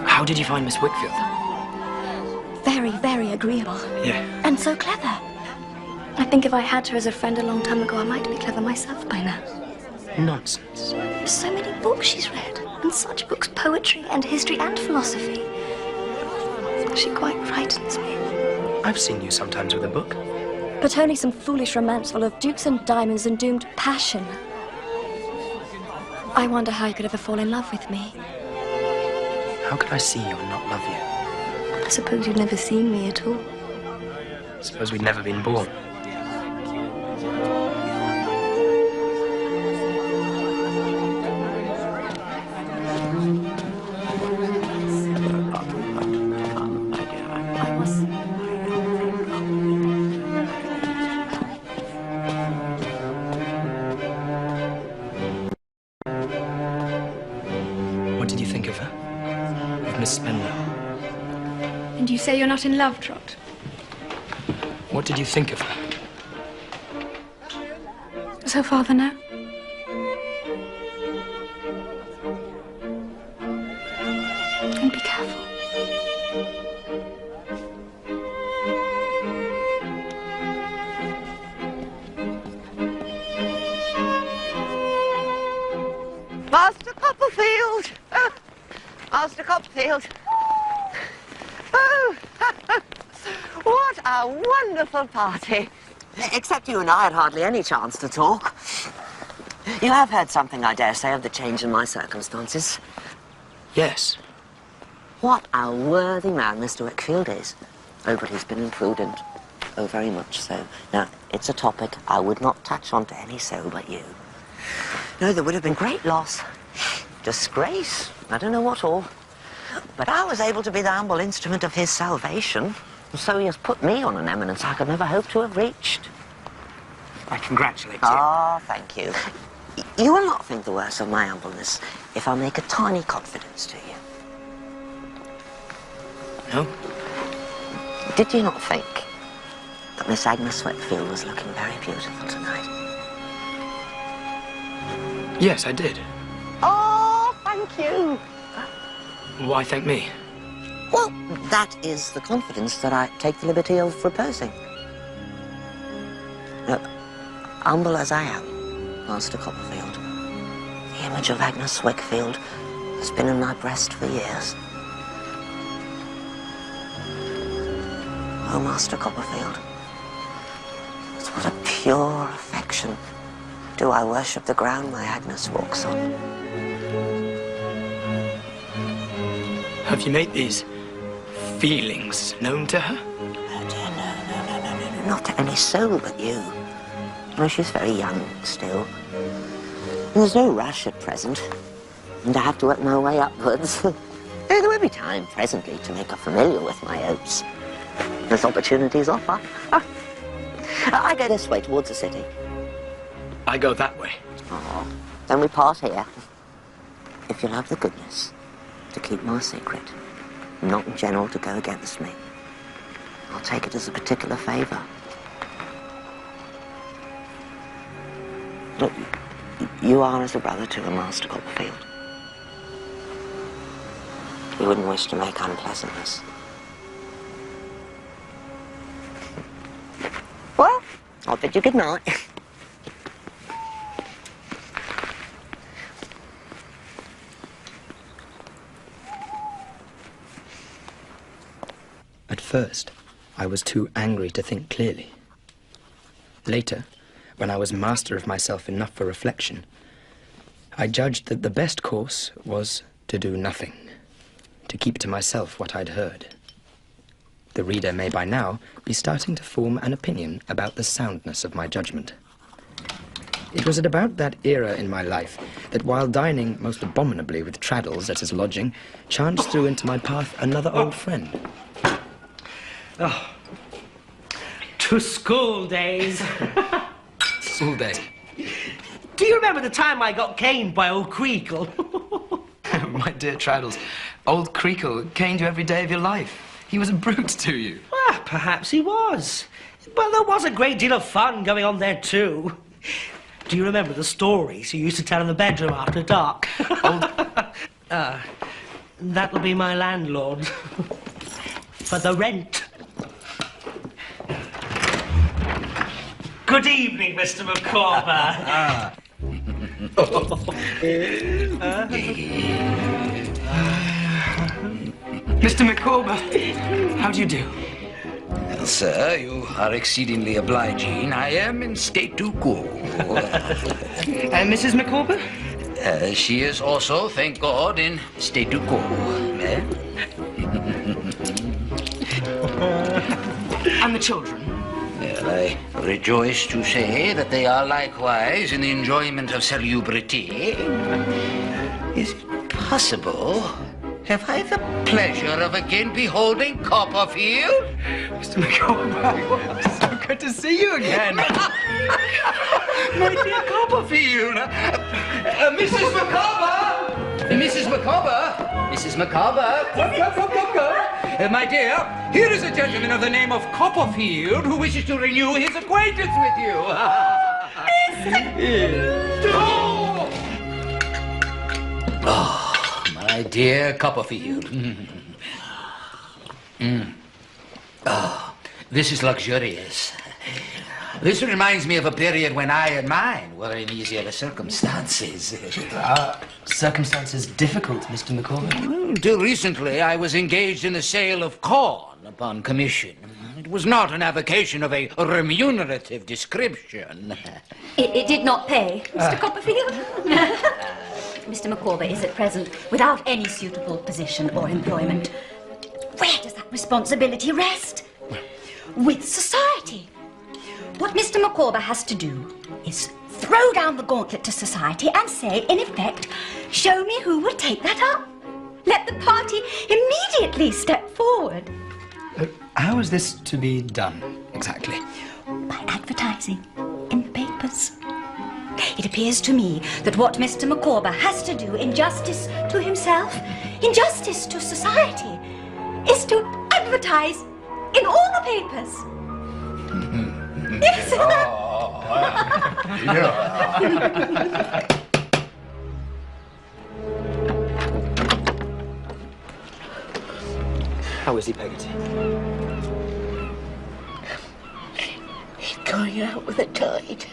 How did you find Miss Wickfield? Very, very agreeable. Yeah. And so clever. I think if I had her as a friend a long time ago, I might be clever myself by now. Nonsense. So many books she's read. And such books, poetry and history and philosophy. She quite frightens me. I've seen you sometimes with a book. But only some foolish romance full of dukes and diamonds and doomed passion. I wonder how you could ever fall in love with me. How could I see you and not love you? I suppose you've never seen me at all. I suppose we'd never been born. What did you think of her? Of Miss Spenlow? And you say you're not in love, Trot? What did you think of her? Does her father know? And be careful. Master Copperfield! Oh, Master Copperfield! Oh, what a wonderful party! Except you and I had hardly any chance to talk. You have heard something, I dare say, of the change in my circumstances. Yes. What a worthy man Mr. Wickfield is. Oh, but he's been imprudent. Oh, very much so. Now, it's a topic I would not touch on to any soul but you. No, there would have been great loss. Disgrace. I don't know what all. But I was able to be the humble instrument of his salvation. So he has put me on an eminence I could never hope to have reached. I congratulate you. Oh, thank you. You will not think the worse of my humbleness if I make a tiny confidence to you. No? Did you not think that Miss Agnes Wickfield was looking very beautiful tonight? Yes, I did. Oh, thank you. Why thank me? Well, that is the confidence that I take the liberty of reposing. Now, humble as I am, Master Copperfield, the image of Agnes Wickfield has been in my breast for years. Oh, Master Copperfield, with what a pure affection do I worship the ground my Agnes walks on. Have you made these feelings known to her? Oh dear, no, not to any soul but you. Well, she's very young still. And there's no rush at present. And I have to work my way upwards. There will be time presently to make her familiar with my hopes. As opportunities offer. I go this way towards the city. I go that way. Oh, then we part here. If you'll have the goodness to keep my secret, not in general to go against me, I'll take it as a particular favour. Look, You are as a brother to the Master Copperfield. We wouldn't wish to make unpleasantness. Well, I'll bid you good night. At first, I was too angry to think clearly. Later, when I was master of myself enough for reflection, I judged that the best course was to do nothing, to keep to myself what I'd heard. The reader may by now be starting to form an opinion about the soundness of my judgment. It was at about that era in my life that while dining most abominably with Traddles at his lodging, chanced through into my path another old friend. Oh, to school days. School days. Do you remember the time I got caned by old Creakle? My dear Traddles, old Creakle caned you every day of your life. He was a brute to you. Ah, perhaps he was. But there was a great deal of fun going on there, too. Do you remember the stories you used to tell in the bedroom after dark? That'll be my landlord. For the rent. Good evening, Mr. Micawber. Mr. Micawber, how do you do? Well, sir, you are exceedingly obliging. I am in statu quo. And Mrs. Micawber? She is also, thank God, in statu quo. And the children? Well, I rejoice to say that they are likewise in the enjoyment of salubrity. Is it possible? Have I the pleasure of again beholding Copperfield? Mr. Micawber, it's so good to see you again. My dear Copperfield. Mrs. Micawber! Mrs. Micawber! Mrs. Micawber! Come. My dear, here is a gentleman of the name of Copperfield who wishes to renew his acquaintance with you. Oh, my dear Copperfield. Oh, this is luxurious. This reminds me of a period when I and mine were in easier circumstances. Circumstances difficult, Mr. Micawber? Till recently, I was engaged in the sale of corn upon commission. It was not an avocation of a remunerative description. It did not pay, Mr. Copperfield. Mr. Micawber is at present without any suitable position or employment. Where does that responsibility rest? With society. What Mr. Micawber has to do is throw down the gauntlet to society and say, in effect, show me who will take that up. Let the party immediately step forward. How is this to be done, exactly? By advertising in the papers. It appears to me that what Mr. Micawber has to do in justice to himself, in justice to society, is to advertise in all the papers. Yes. How is he, Peggotty? He's going out with the tide.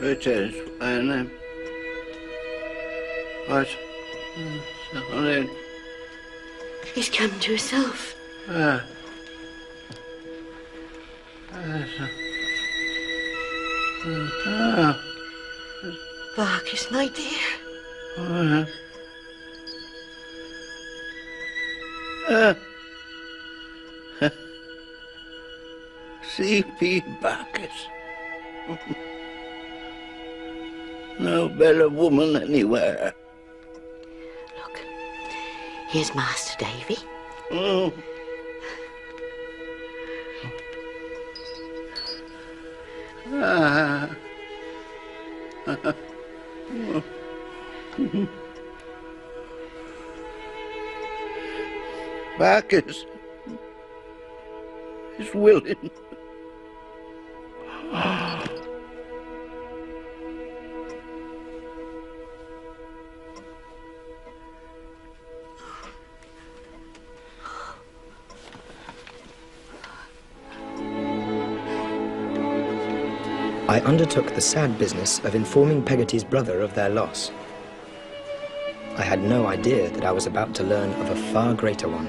It is, and what? Something. He's come to himself. Vargas, my dear. C.P. Bacchus. No better woman anywhere. Look, here's Master Davy. Bacchus is willing. I undertook the sad business of informing Peggotty's brother of their loss. I had no idea that I was about to learn of a far greater one.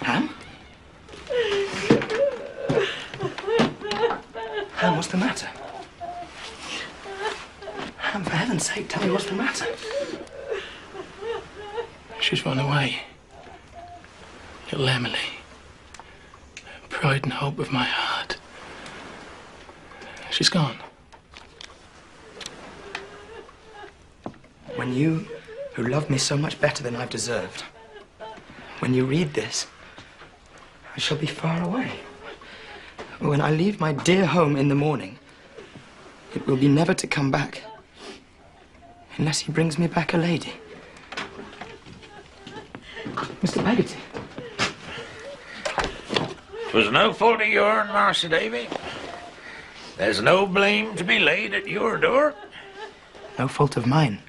Ham? Ham, what's the matter? Ham, for heaven's sake, tell me what's the matter. She's run away. Little Emily. Pride and hope of my heart. She's gone. When you, who love me so much better than I've deserved, when you read this, I shall be far away. When I leave my dear home in the morning, it will be never to come back, unless he brings me back a lady. Mr. Peggotty. 'Twas no fault of yourn, Master Davy. There's no blame to be laid at your door. No fault of mine.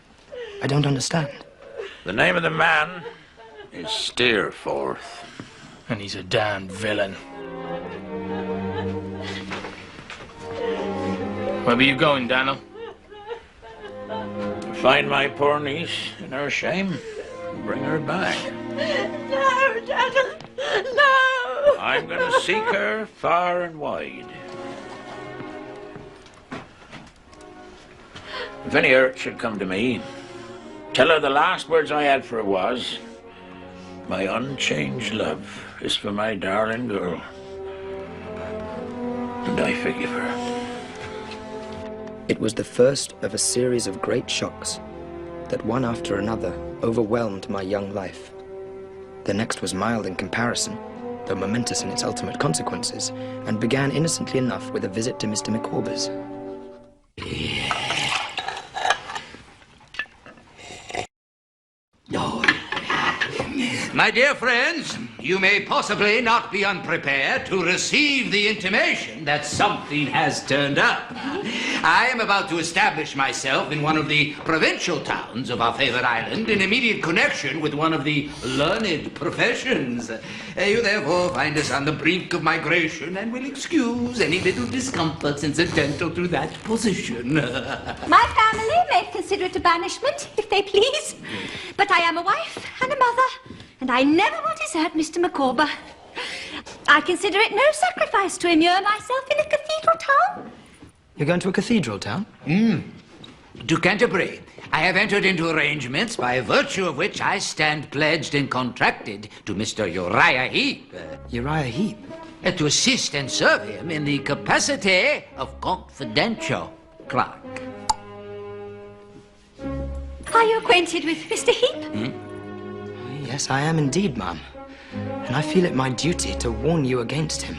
I don't understand. The name of the man is Steerforth. And he's a damned villain. Where were you going, Daniel? Find my poor niece in her shame and bring her back. No, Daniel, no! I'm going to seek her far and wide. If any hurt should come to me, tell her the last words I had for her was, my unchanged love is for my darling girl. And I forgive her. It was the first of a series of great shocks that one after another overwhelmed my young life. The next was mild in comparison, though momentous in its ultimate consequences, and began innocently enough with a visit to Mr. Micawber's. My dear friends, you may possibly not be unprepared to receive the intimation that something has turned up. I am about to establish myself in one of the provincial towns of our favored island in immediate connection with one of the learned professions. You therefore find us on the brink of migration and will excuse any little discomforts incidental to that position. My family may consider it a banishment, if they please. But I am a wife and a mother, and I never will desert Mr. Micawber. I consider it no sacrifice to immure myself in a cathedral town. You're going to a cathedral town? To Canterbury. I have entered into arrangements by virtue of which I stand pledged and contracted to Mr. Uriah Heep. Uriah Heep? To assist and serve him in the capacity of confidential clerk. Are you acquainted with Mr. Heep? Yes, I am indeed, ma'am. And I feel it my duty to warn you against him.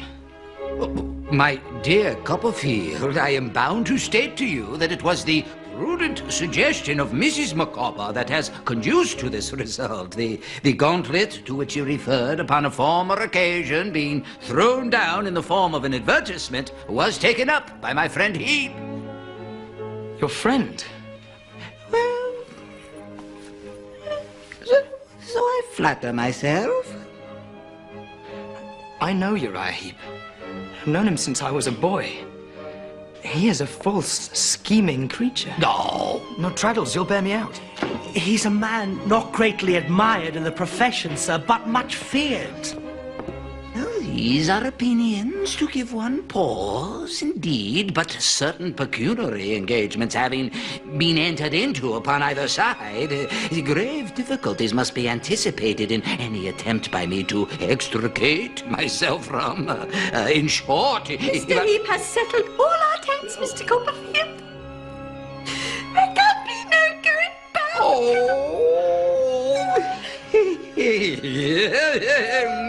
My dear Copperfield, I am bound to state to you that it was the prudent suggestion of Mrs. Micawber that has conduced to this result. The gauntlet to which you referred upon a former occasion being thrown down in the form of an advertisement was taken up by my friend Heep. Your friend? Well, so I flatter myself. I know Uriah Heep. I've known him since I was a boy. He is a false, scheming creature. No, Traddles, you'll bear me out. He's a man not greatly admired in the profession, sir, but much feared. Well, these are opinions to give one pause, indeed, but certain pecuniary engagements having been entered into upon either side, grave difficulties must be anticipated in any attempt by me to extricate myself from. In short... Mr. Heep has settled all our debts, Mr. Copperfield. There can be no going back.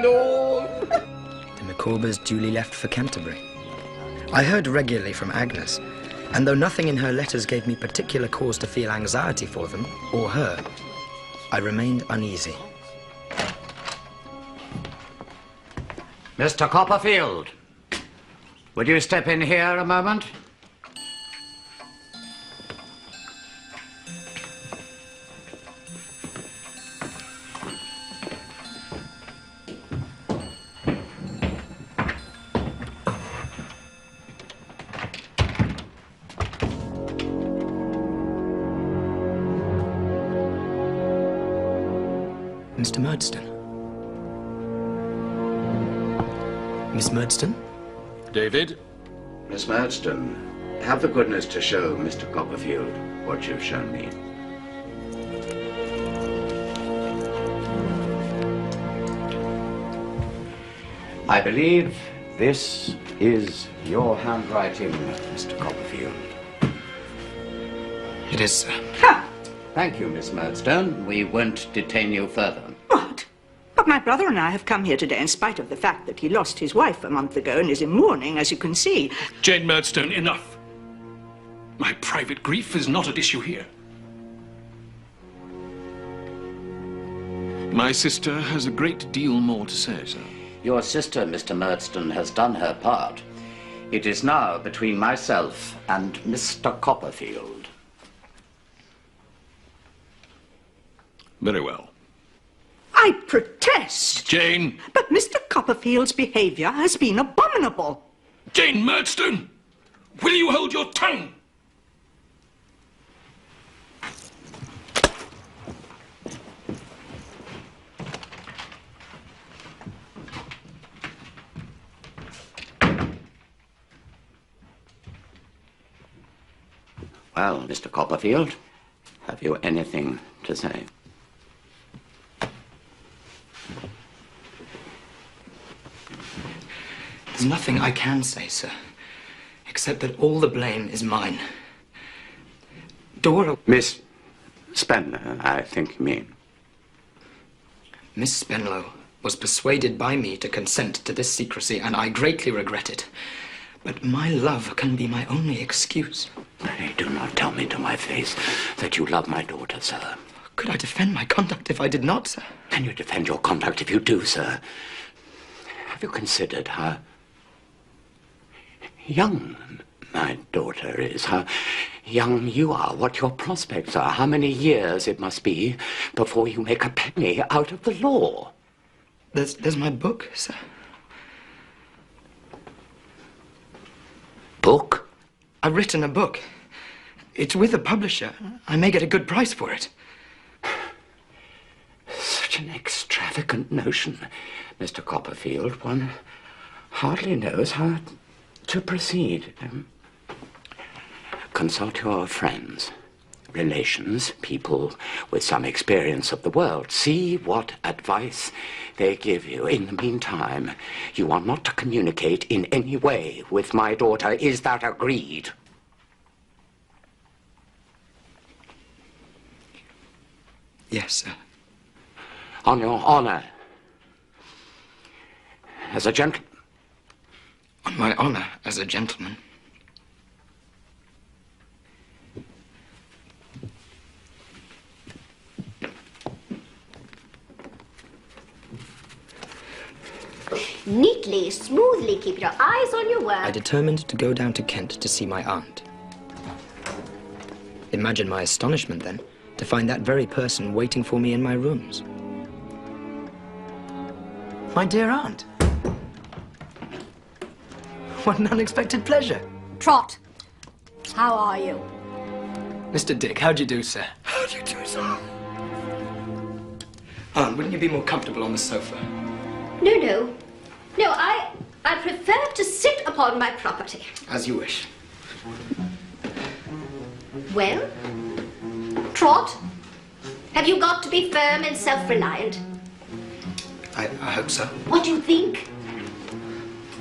No. The Micawbers duly left for Canterbury. I heard regularly from Agnes, and though nothing in her letters gave me particular cause to feel anxiety for them, or her, I remained uneasy. Mr. Copperfield, would you step in here a moment? Mr. Murdstone. Miss Murdstone? David? Miss Murdstone, have the goodness to show Mr. Copperfield what you've shown me. I believe this is your handwriting, Mr. Copperfield. It is, sir. Thank you, Miss Murdstone. We won't detain you further. What? But my brother and I have come here today in spite of the fact that he lost his wife a month ago and is in mourning, as you can see. Jane Murdstone, enough. My private grief is not at issue here. My sister has a great deal more to say, sir. Your sister, Mr. Murdstone, has done her part. It is now between myself and Mr. Copperfield. Very well. I protest! Jane! But Mr. Copperfield's behaviour has been abominable. Jane Murdstone! Will you hold your tongue? Well, Mr. Copperfield, have you anything to say? There's nothing I can say, sir, except that all the blame is mine. Dora... Miss Spenlow, I think you mean. Miss Spenlow was persuaded by me to consent to this secrecy, and I greatly regret it. But my love can be my only excuse. Pray do not tell me to my face that you love my daughter, sir. Could I defend my conduct if I did not, sir? Can you defend your conduct if you do, sir? Have you considered how young my daughter is, how young you are, what your prospects are, how many years it must be before you make a penny out of the law? There's my book, sir. Book? I've written a book. It's with a publisher. I may get a good price for it. Such an extravagant notion, Mr. Copperfield. One hardly knows how to proceed. Consult your friends, relations, people with some experience of the world. See what advice they give you. In the meantime, you are not to communicate in any way with my daughter. Is that agreed? Yes, sir. On your honor. As a gentleman. On my honor as a gentleman. Neatly, smoothly, keep your eyes on your work. I determined to go down to Kent to see my aunt. Imagine my astonishment, then, to find that very person waiting for me in my rooms. My dear aunt. What an unexpected pleasure. Trot, how are you? Mr. Dick, how do you do, sir? How do you do, sir? Aunt, wouldn't you be more comfortable on the sofa? No, I prefer to sit upon my property. As you wish. Well, Trot, have you got to be firm and self-reliant? I hope so. What do you think?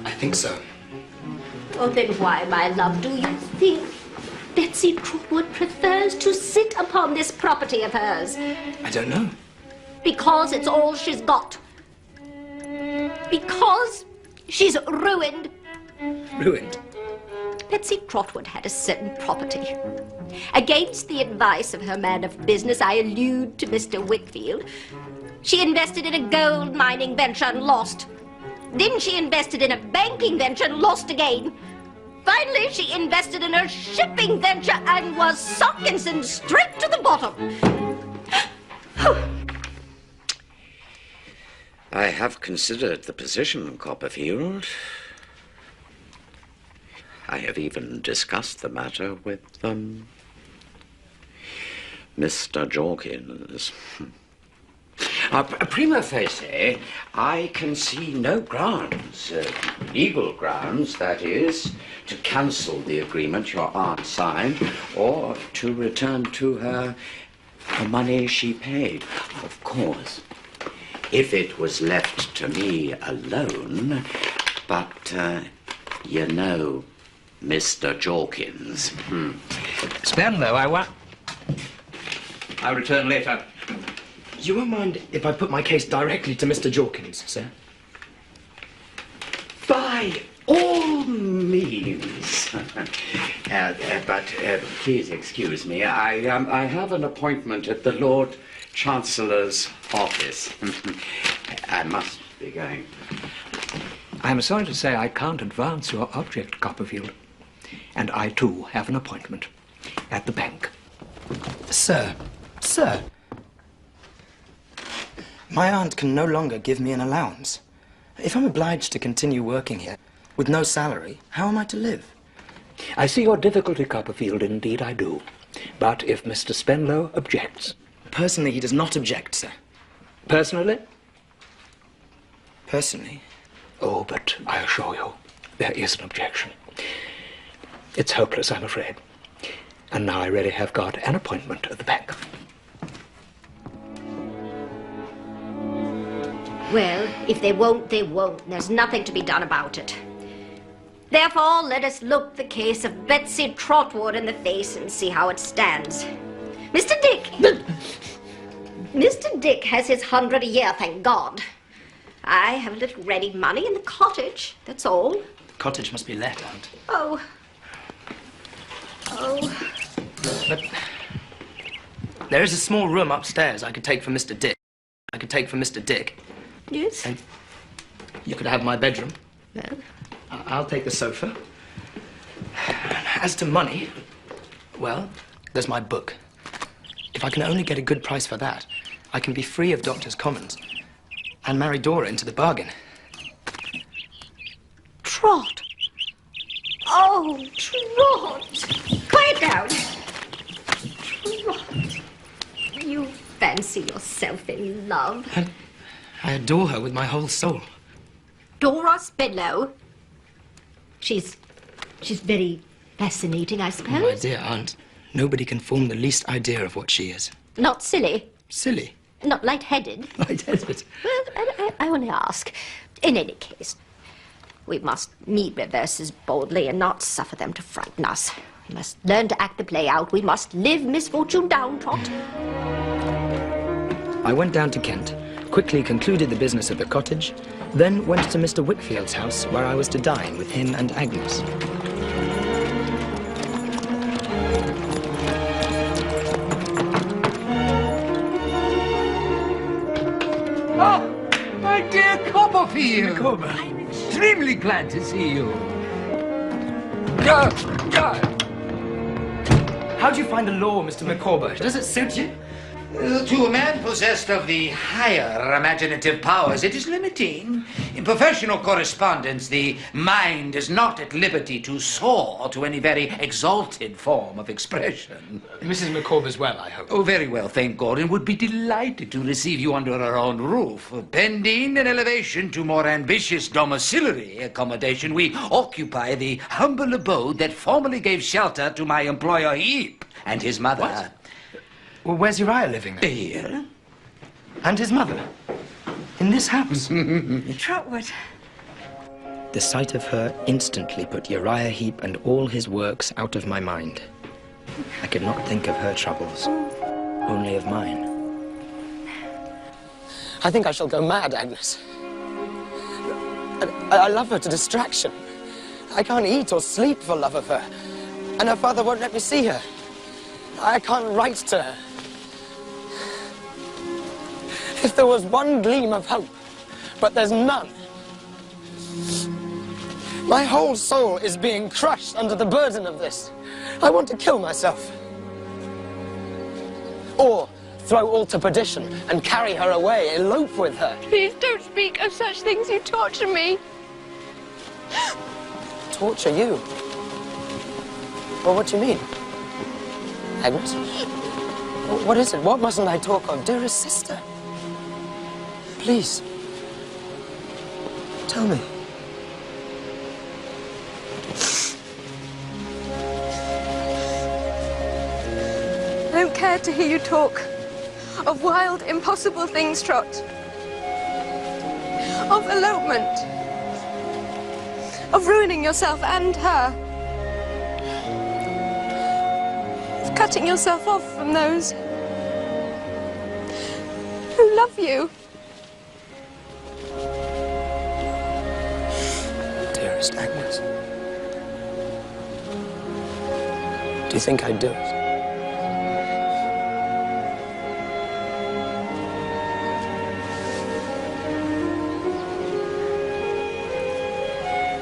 I think so. Oh, then why, my love, do you think? Betsy Trotwood prefers to sit upon this property of hers? I don't know. Because it's all she's got. Because she's ruined. Ruined? Betsy Trotwood had a certain property. Against the advice of her man of business, I allude to Mr. Whitfield. She invested in a gold mining venture and lost. Then she invested in a banking venture and lost again. Finally, she invested in a shipping venture and was sunk and sent straight to the bottom. I have considered the position, Copperfield. I have even discussed the matter with, Mr. Jorkins. Prima facie, I can see no grounds, legal grounds, that is, to cancel the agreement your aunt signed or to return to her the money she paid. Of course, if it was left to me alone, but, you know, Mr. Jorkins. Spenlow, I'll return later. You won't mind if I put my case directly to Mr. Jorkins, sir? By all means. But please excuse me. I have an appointment at the Lord Chancellor's office. I must be going. I'm sorry to say I can't advance your object, Copperfield. And I, too, have an appointment at the bank. Sir, my aunt can no longer give me an allowance. If I'm obliged to continue working here with no salary, how am I to live? I see your difficulty, Copperfield, indeed I do. But if Mr. Spenlow objects... Personally, he does not object, sir. Personally? Personally? Oh, but I assure you, there is an objection. It's hopeless, I'm afraid. And now I really have got an appointment at the bank. Well, if they won't, they won't. There's nothing to be done about it. Therefore, let us look the case of Betsy Trotwood in the face and see how it stands. Mr. Dick! Mr. Dick has his 100 a year, thank God. I have a little ready money in the cottage, that's all. The cottage must be let, Aunt. Oh. But there is a small room upstairs I could take for Mr. Dick. Yes? And you could have my bedroom. Well? I'll take the sofa. As to money, well, there's my book. If I can only get a good price for that, I can be free of Doctor's Commons and marry Dora into the bargain. Trot! Oh, Trot! Quiet down! Trot! You fancy yourself in love. I adore her with my whole soul. Dora Spenlow? She's very fascinating, I suppose. My dear Aunt, nobody can form the least idea of what she is. Not silly. Silly? Not light-headed. Light-headed? Well, I only ask. In any case, we must meet reverses boldly and not suffer them to frighten us. We must learn to act the play out. We must live misfortune down, Trot. I went down to Kent, quickly concluded the business of the cottage, then went to Mr. Whitfield's house, where I was to dine with him and Agnes. Oh, my dear Copperfield! I'm extremely glad to see you. How do you find the law, Mr. Micawber? Does it suit you? To a man possessed of the higher imaginative powers, it is limiting. In professional correspondence, the mind is not at liberty to soar to any very exalted form of expression. Mrs. Micawber's well, I hope. Oh, very well, thank God, and would be delighted to receive you under her own roof. Pending an elevation to more ambitious domiciliary accommodation, we occupy the humble abode that formerly gave shelter to my employer Heap and his mother. What? Well, where's Uriah living then? Here. And his mother? In this house? Trotwood. The sight of her instantly put Uriah Heep and all his works out of my mind. I could not think of her troubles, only of mine. I think I shall go mad, Agnes. I love her to distraction. I can't eat or sleep for love of her. And her father won't let me see her. I can't write to her. If there was one gleam of hope, but there's none. My whole soul is being crushed under the burden of this. I want to kill myself. Or throw all to perdition and carry her away, elope with her. Please don't speak of such things. You torture me. Torture you? Well, what do you mean? Agnes? What is it? What mustn't I talk of? Dearest sister. Please. Tell me. I don't care to hear you talk of wild, impossible things, Trot. Of elopement. Of ruining yourself and her. Of cutting yourself off from those who love you. Dearest Agnes. Do you think I'd do it?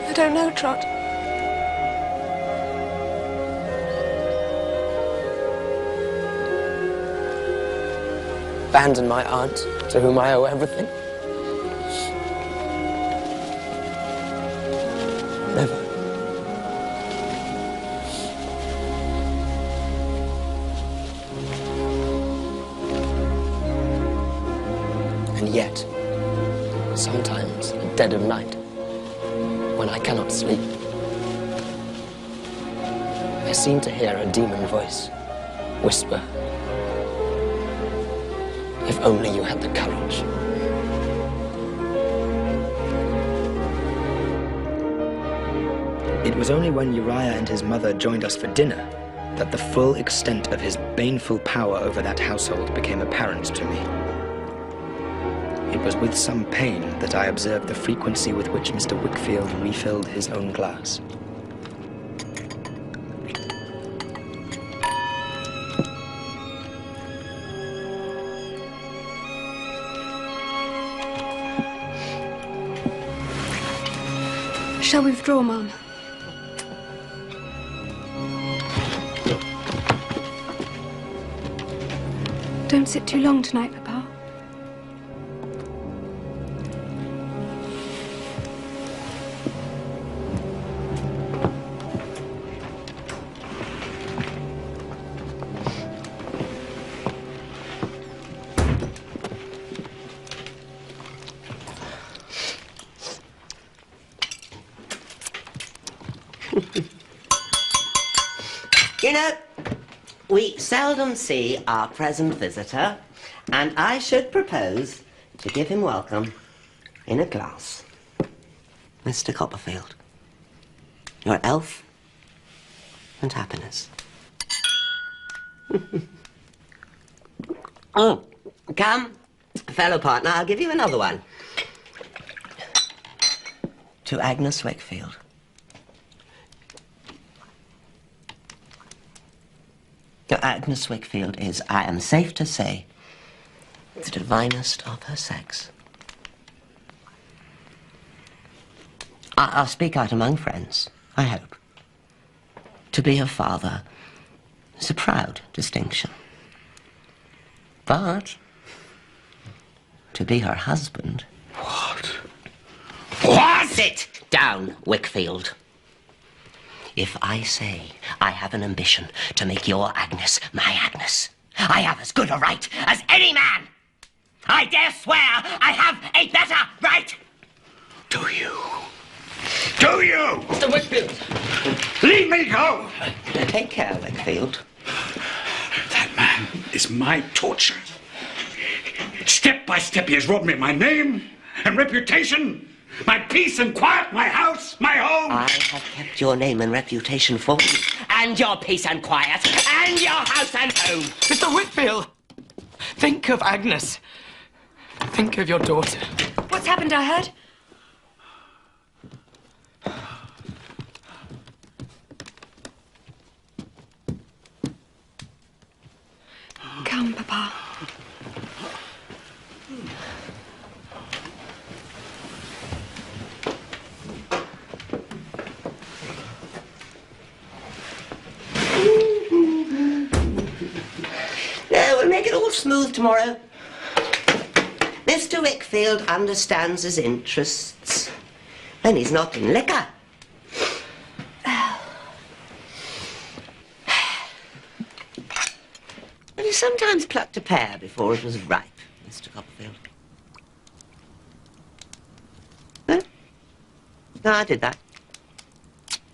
I don't know, Trot. Abandon my aunt, to whom I owe everything? Never. And yet, sometimes at dead of night, when I cannot sleep, I seem to hear a demon voice whisper, "If only you had the courage." It was only when Uriah and his mother joined us for dinner that the full extent of his baneful power over that household became apparent to me. It was with some pain that I observed the frequency with which Mr. Wickfield refilled his own glass. Shall we withdraw, Mum? Don't sit too long tonight, Papa. You know, we seldom see our present visitor, and I should propose to give him welcome in a glass. Mr. Copperfield, your health and happiness. Oh, come, fellow partner, I'll give you another one. To Agnes Wickfield. Agnes Wickfield is, I am safe to say, the divinest of her sex. I'll speak out among friends, I hope. To be her father is a proud distinction. But to be her husband... What? Sit down, Wickfield. If I say I have an ambition to make your Agnes my Agnes, I have as good a right as any man. I dare swear I have a better right. Do you? Do you? Mr. Wickfield! Leave me go! Take care, Wickfield. That man is my torture. Step by step he has robbed me of my name and reputation. My peace and quiet, my house, my home. I have kept your name and reputation for you, And your peace and quiet. And your house and home. Mr. Whitfield! Think of Agnes. Think of your daughter. What's happened, I heard? Come, Papa. Yeah, we'll make it all smooth tomorrow. Mr. Wickfield understands his interests when he's not in liquor. But he sometimes plucked a pear before it was ripe, Mr. Copperfield. Huh? No, I did that.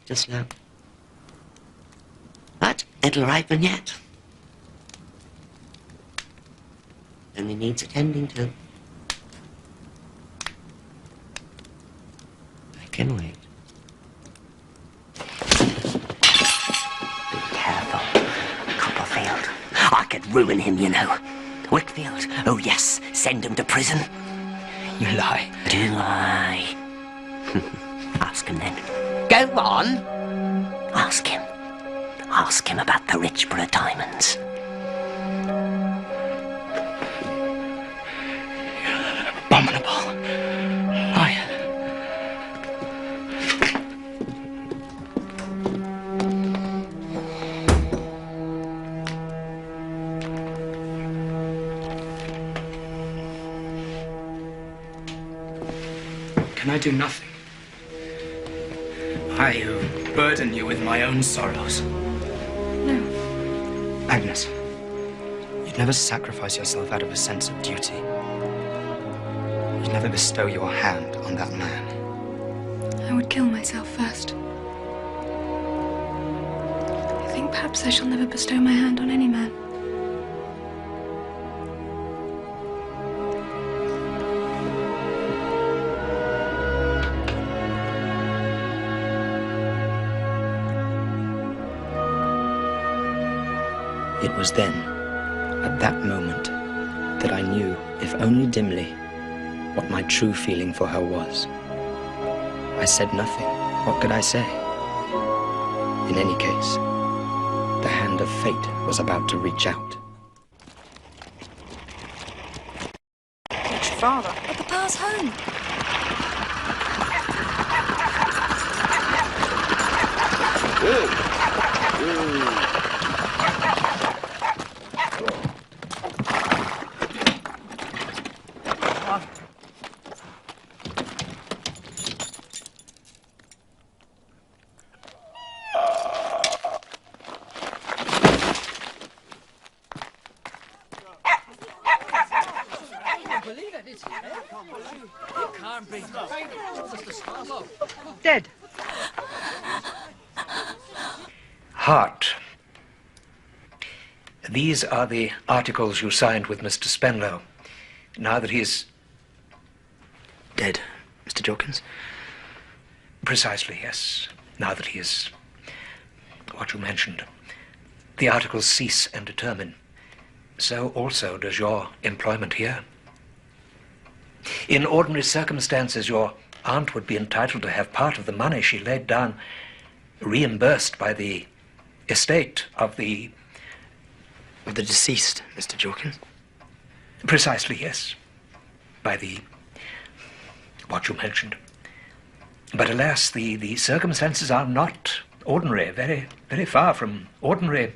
Just now. But it'll ripen yet. Only needs attending to. I can wait. Be careful, Copperfield. I could ruin him, you know. Wickfield, oh yes, send him to prison. You lie. Do I? Ask him then. Go on. Ask him. Ask him about the Richborough diamonds. Abominable. Can I do nothing? I who burden you with my own sorrows. No. Agnes, you'd never sacrifice yourself out of a sense of duty. You'd never bestow your hand on that man. I would kill myself first. I think perhaps I shall never bestow my hand on any man. It was then, at that moment, that I knew, if only dimly, what my true feeling for her was. I said nothing. What could I say? In any case, the hand of fate was about to reach out. What's your father? But Papa's home. Dead. Hart. These are the articles you signed with Mr. Spenlow. Now that he's dead, Mr. Jorkins? Precisely, yes. Now that he is what you mentioned. The articles cease and determine. So also does your employment here. In ordinary circumstances, your aunt would be entitled to have part of the money she laid down reimbursed by the estate of the deceased, Mr. Jorkins? Precisely, yes. By what you mentioned. But alas, the circumstances are not ordinary, very, very far from ordinary.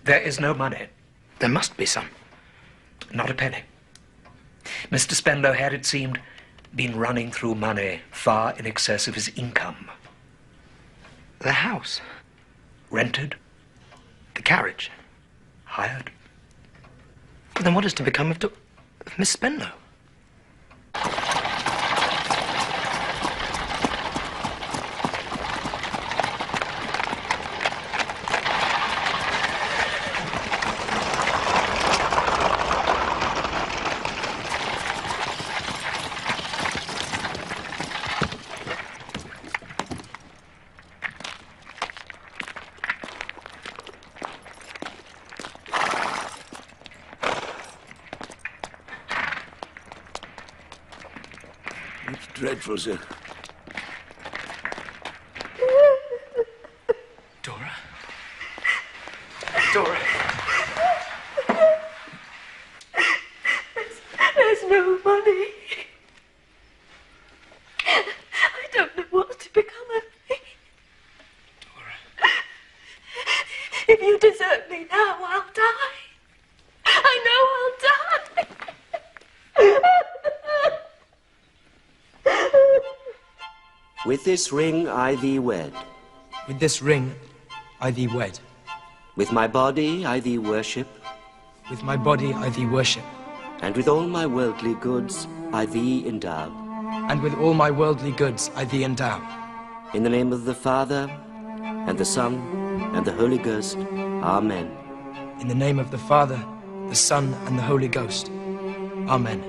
There is no money. There must be some. Not a penny. Mr. Spenlow had, it seemed, been running through money far in excess of his income. The house? Rented. The carriage? Hired. But then what is to become of Miss Spenlow? dreadful, sir. Dora? Dora? There's no money. I don't know what to become of me. Dora. If you desert me now, I'll die. I know I'll die. With this ring I thee wed. With this ring I thee wed. With my body I thee worship. With my body I thee worship. And with all my worldly goods I thee endow. And with all my worldly goods I thee endow. In the name of the Father, and the Son, and the Holy Ghost. Amen. In the name of the Father, the Son, and the Holy Ghost. Amen.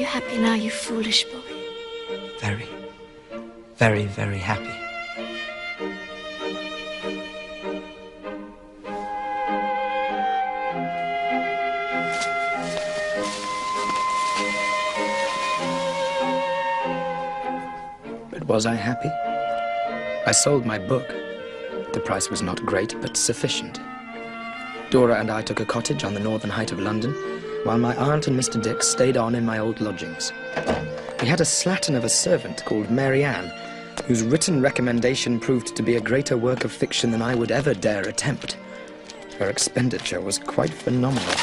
Happy now, you foolish boy. Very, very, very happy. But was I happy? I sold my book. The price was not great, but sufficient. Dora and I took a cottage on the northern height of London, while my aunt and Mr. Dick stayed on in my old lodgings. We had a slattern of a servant called Mary Ann, whose written recommendation proved to be a greater work of fiction than I would ever dare attempt. Her expenditure was quite phenomenal,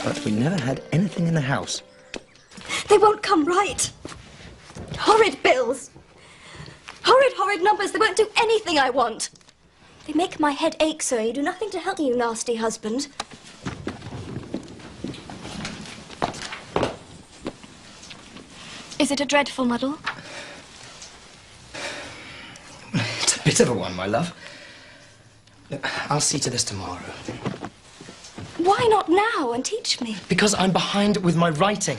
but we never had anything in the house. They won't come right. Horrid bills. Horrid numbers. They won't do anything I want. They make my head ache, sir. You do nothing to help me, you nasty husband. Is it a dreadful muddle? It's a bit of a one, my love. I'll see to this tomorrow. Why not now and teach me? Because I'm behind with my writing.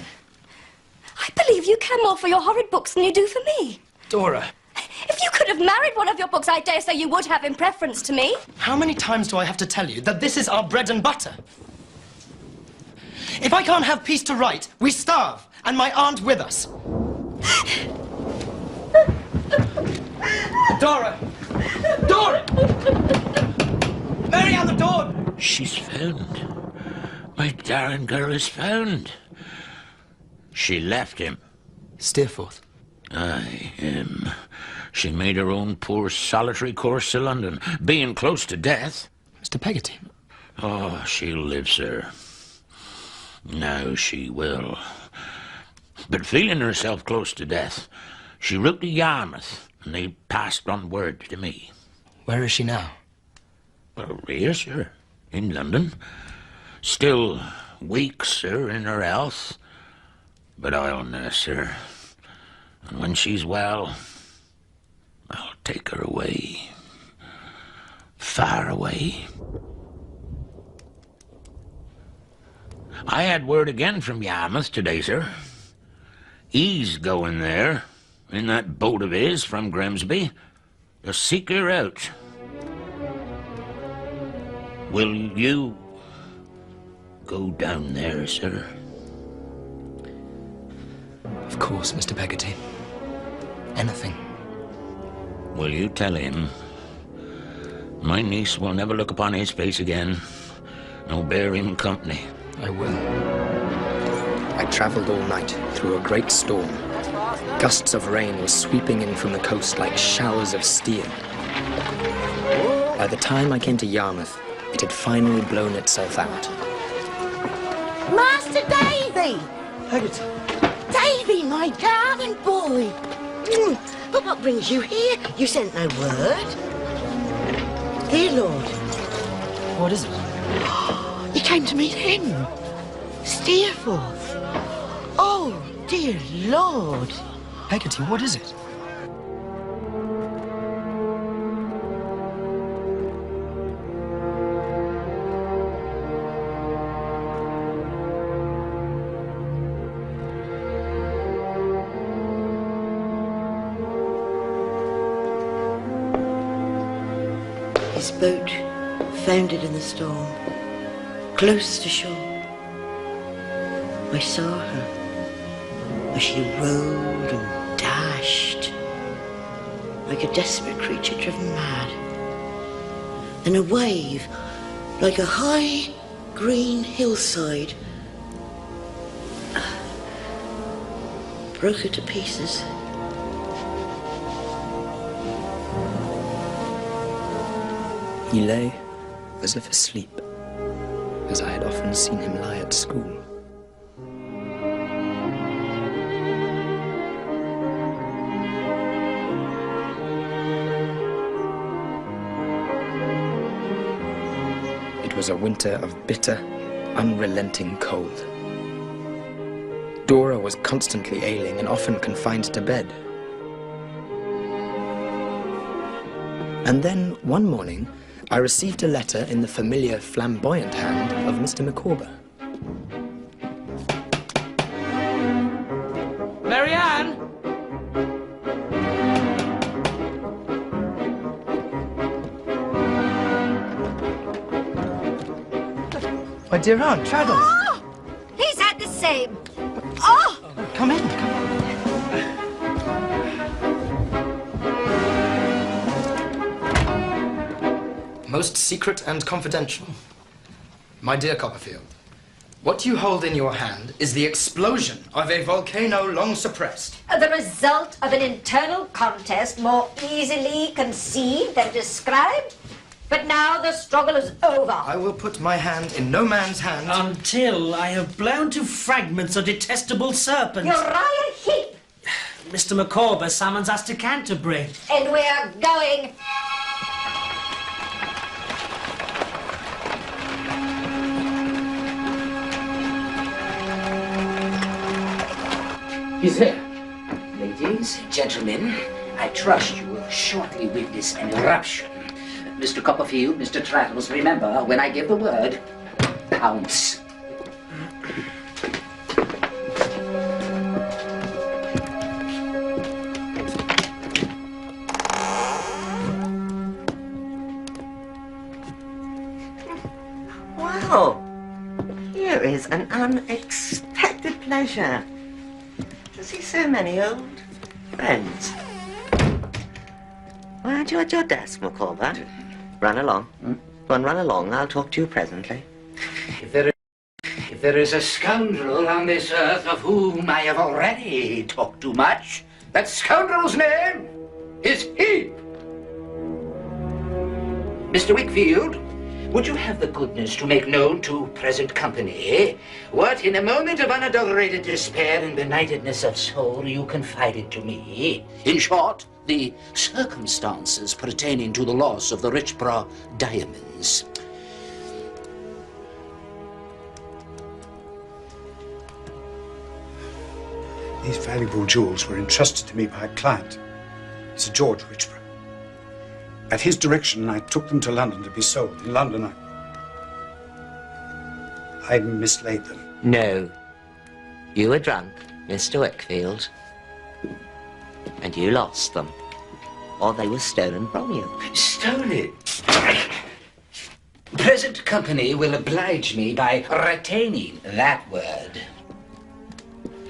I believe you care more for your horrid books than you do for me. Dora. If you could have married one of your books, I dare say you would have in preference to me. How many times do I have to tell you that this is our bread and butter? If I can't have peace to write, we starve, and my aunt with us. Dora! Dora! Mary, on the door! She's found. My darling girl is found. She left him. Steerforth? Aye, she made her own poor solitary course to London, being close to death. Mr. Peggotty? Oh, she'll live, sir. Now she will. But feeling herself close to death, she wrote to Yarmouth, and they passed on word to me. Where is she now? Well, here, sir, in London. Still weak, sir, in her health. But I'll nurse her. And when she's well, I'll take her away. Far away. I had word again from Yarmouth today, sir. He's going there, in that boat of his from Grimsby, to seek her out. Will you go down there, sir? Of course, Mr. Peggotty. Anything. Will you tell him my niece will never look upon his face again, nor bear him company? I will. I travelled all night through a great storm. Gusts of rain were sweeping in from the coast like showers of steel. By the time I came to Yarmouth, it had finally blown itself out. Master Davy! Peggotty. Davy, my darling boy! But what brings you here? You sent no word. Dear Lord, What is it? He came to meet him. Steerforth. Oh, dear Lord. Peggotty, what is it? His boat foundered in the storm, close to shore. I saw her as she rowed and dashed like a desperate creature driven mad. Then a wave, like a high green hillside, broke her to pieces. He lay as if asleep, as I had often seen him lie at school. It was a winter of bitter, unrelenting cold. Dora was constantly ailing and often confined to bed. And then, one morning, I received a letter in the familiar flamboyant hand of Mr. Micawber. Marianne! My dear Aunt, Traddles! Oh, he's had the same. Oh! Come in, come in. Most secret and confidential. My dear Copperfield, what you hold in your hand is the explosion of a volcano long suppressed. The result of an internal contest more easily conceived than described. But now the struggle is over. I will put my hand in no man's hand. Until I have blown to fragments a detestable serpent. Uriah Heep! Mr. Micawber summons us to Canterbury. And we're going. He's here. Ladies, gentlemen, I trust you will shortly witness an eruption. Mr. Copperfield, Mr. Traddles, remember, when I give the word, pounce. Well, here is an unexpected pleasure to see so many old friends. Why aren't you at your desk, Micawber? Run along. Go on, run along. I'll talk to you presently. If there is a scoundrel on this earth of whom I have already talked too much, that scoundrel's name is Heep. Mr. Wickfield, would you have the goodness to make known to present company what, in a moment of unadulterated despair and benightedness of soul, you confided to me? In short, the circumstances pertaining to the loss of the Richborough diamonds. These valuable jewels were entrusted to me by a client, Sir George Richborough. At his direction, I took them to London to be sold. In London, I mislaid them. No. You were drunk, Mr. Wickfield. And you lost them. Or they were stolen from you. Stolen? Present company will oblige me by retaining that word.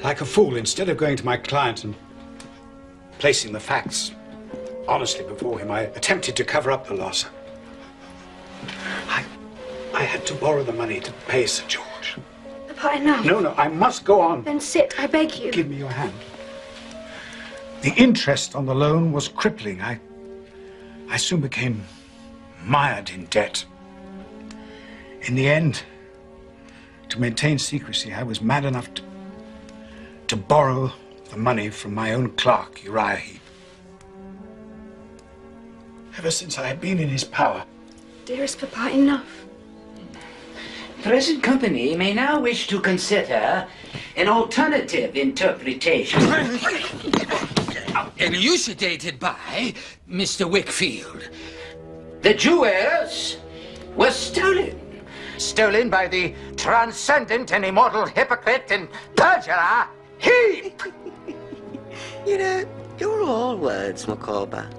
Like a fool, instead of going to my client and placing the facts honestly before him, I attempted to cover up the loss. I had to borrow the money to pay Sir George. Papa, enough. No, I must go on. Then sit, I beg you. Give me your hand. The interest on the loan was crippling. I soon became mired in debt. In the end, to maintain secrecy, I was mad enough to borrow the money from my own clerk, Uriah Heep. Ever since I had been in his power. Dearest Papa, enough. present company may now wish to consider an alternative interpretation. Elucidated by Mr. Wickfield. The jewels were stolen. Stolen by the transcendent and immortal hypocrite and perjurer, he! You know, you're all words, Micawber.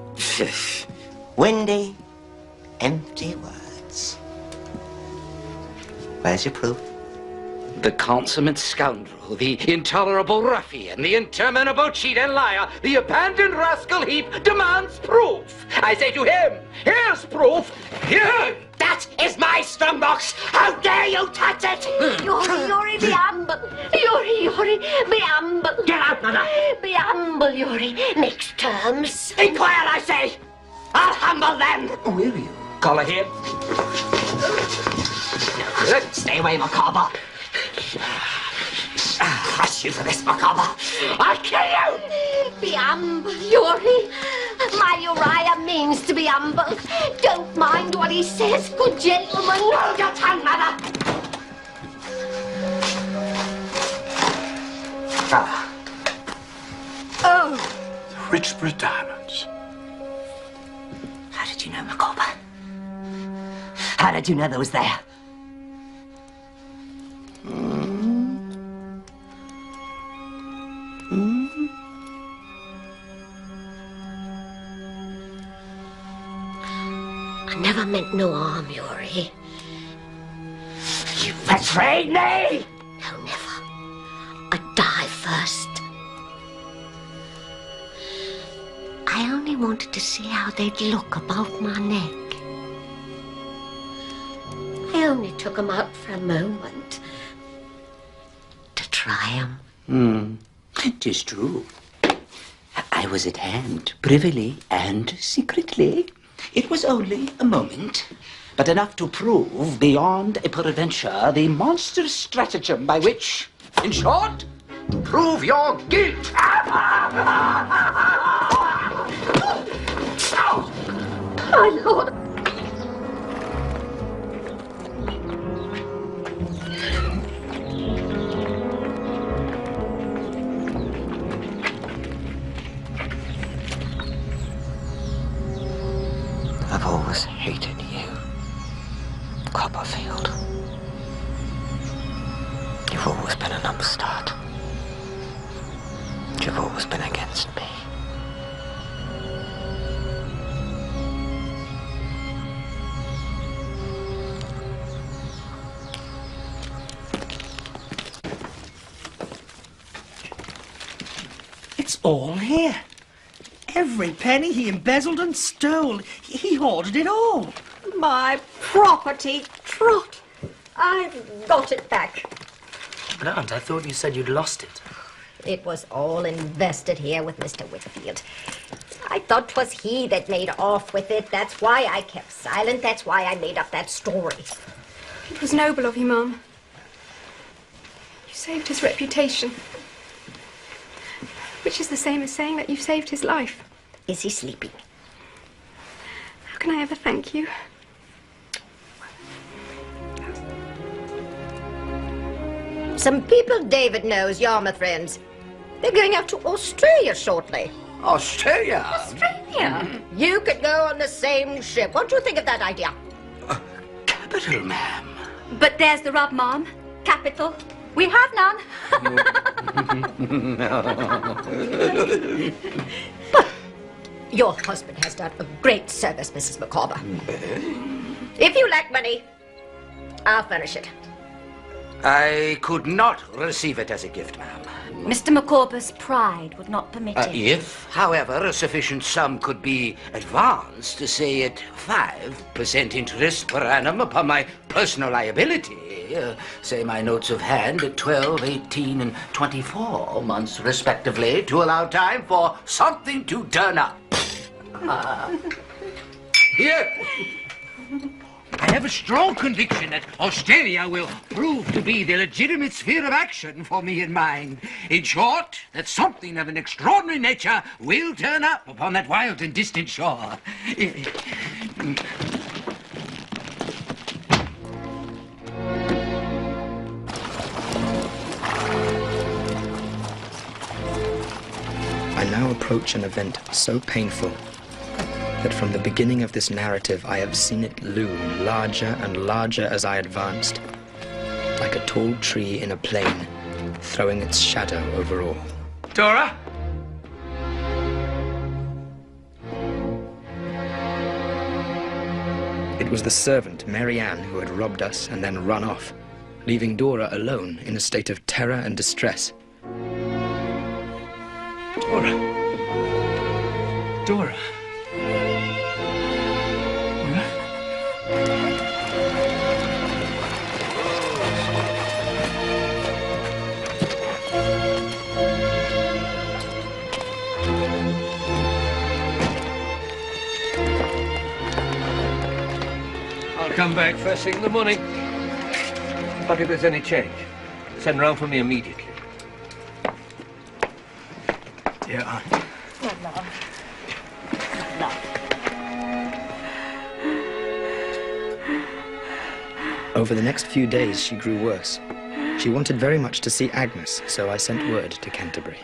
Windy, empty words. Where's your proof? The consummate scoundrel, the intolerable ruffian, the interminable cheat and liar, the abandoned rascal Heap demands proof. I say to him, here's proof. Here! That is my strumbox! How dare you touch it! Yori, be humble. Yori, be humble. Get out, Mother! Be humble, Yori. Make terms. Be quiet, I say! I'll humble them! Will you? Collar him. Stay away, Micawber. Hush you for this, Micawber. I'll kill you! Be humble, Yori. My Uriah means to be humble. Don't mind what he says, good gentleman. Hold your tongue, Mother! Oh. Richborough diamonds. How did you know, Micawber? How did you know they was there? I never meant no harm, Yori. You betrayed me! No, never. I'd die first. I only wanted to see how they'd look about my neck. I only took 'em out for a moment. To try 'em. 'Tis true. I was at hand, privily and secretly. It was only a moment, but enough to prove beyond a peradventure the monstrous stratagem by which, in short, to prove your guilt. My lord. I've always hated you, Copperfield. You've always been an upstart. You've always been against me. It's all here. Every penny he embezzled and stole. He hoarded it all. My property, Trot. I've got it back. But Aunt, I thought you said you'd lost it. It was all invested here with Mr. Whitfield. I thought 'twas he that made off with it. That's why I kept silent. That's why I made up that story. It was noble of you, Mum. You saved his reputation. Which is the same as saying that you've saved his life. Is he sleeping? How can I ever thank you? Some people David knows, Yarmouth friends. They're going out to Australia shortly. Australia? Australia? You could go on the same ship. What do you think of that idea? Capital, ma'am. But there's the rub, Mom. Capital. We have none. Your husband has done a great service, Mrs. Micawber. If you lack money, I'll furnish it. I could not receive it as a gift, ma'am. Mr. Micawber's pride would not permit it. If, however, a sufficient sum could be advanced, say at 5% interest per annum upon my personal liability, say my notes of hand at 12, 18, and 24 months respectively, to allow time for something to turn up. Here. I have a strong conviction that Australia will prove to be the legitimate sphere of action for me and mine. In short, that something of an extraordinary nature will turn up upon that wild and distant shore. I now approach an event so painful that from the beginning of this narrative I have seen it loom larger and larger as I advanced, like a tall tree in a plain, throwing its shadow over all. Dora? It was the servant, Mary Ann, who had robbed us and then run off, leaving Dora alone in a state of terror and distress. Dora. Dora. I'll come back first thing in the morning. But if there's any change, send round for me immediately. Dear Aunt. Good love. Good love. Over the next few days, she grew worse. She wanted very much to see Agnes, so I sent word to Canterbury.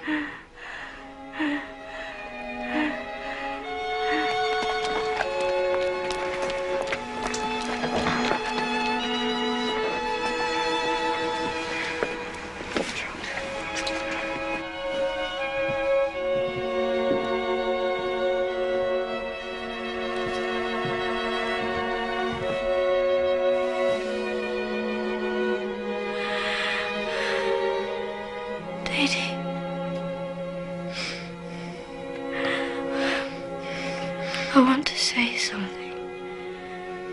I want to say something.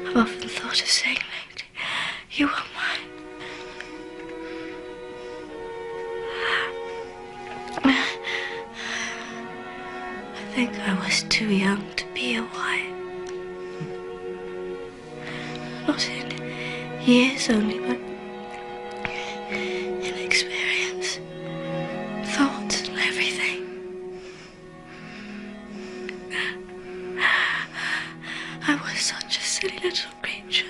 I've often thought of saying lately. You are mine. I think I was too young to be a wife. Not in years only, but in experience, thoughts and everything. I was such a silly little creature.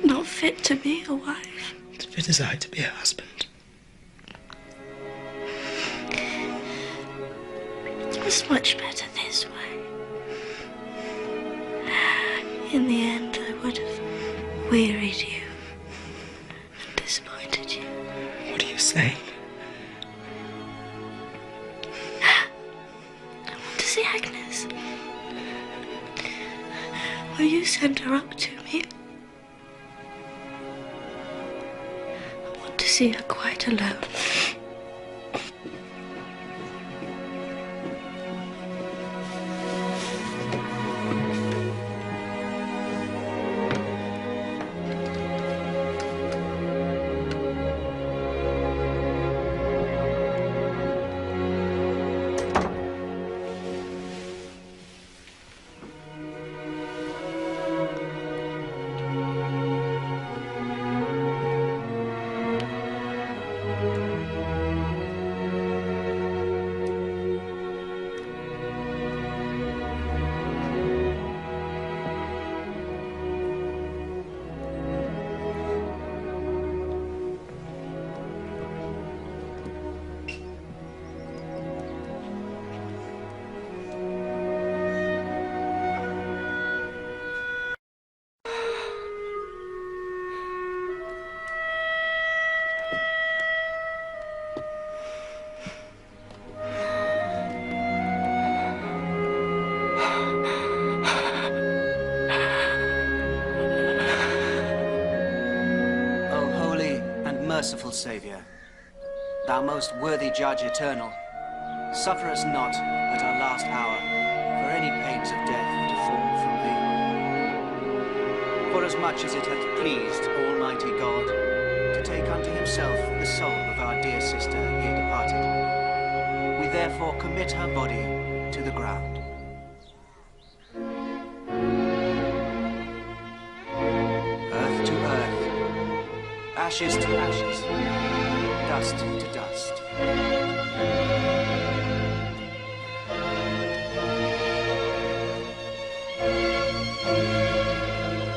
Not fit to be a wife. As fit as I to be a husband. It's much better this way. In the end, I would have wearied you and disappointed you. What are you saying? I want to see Agnes. Will you send her up to me? I want to see her quite alone. Merciful Saviour, thou most worthy Judge eternal, suffer us not at our last hour for any pains of death to fall from thee. Forasmuch as it hath pleased Almighty God to take unto himself the soul of our dear sister here departed, we therefore commit her body to the ground. Earth to earth, ashes to ashes, dust to dust.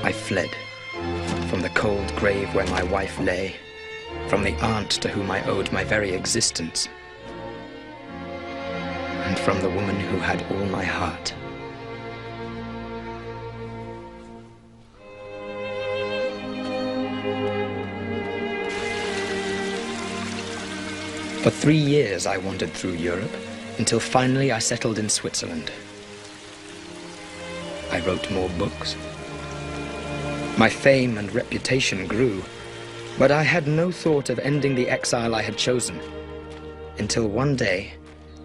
I fled from the cold grave where my wife lay, from the aunt to whom I owed my very existence. and from the woman who had all my heart. For 3 years I wandered through Europe, until finally I settled in Switzerland. I wrote more books. My fame and reputation grew, but I had no thought of ending the exile I had chosen, until one day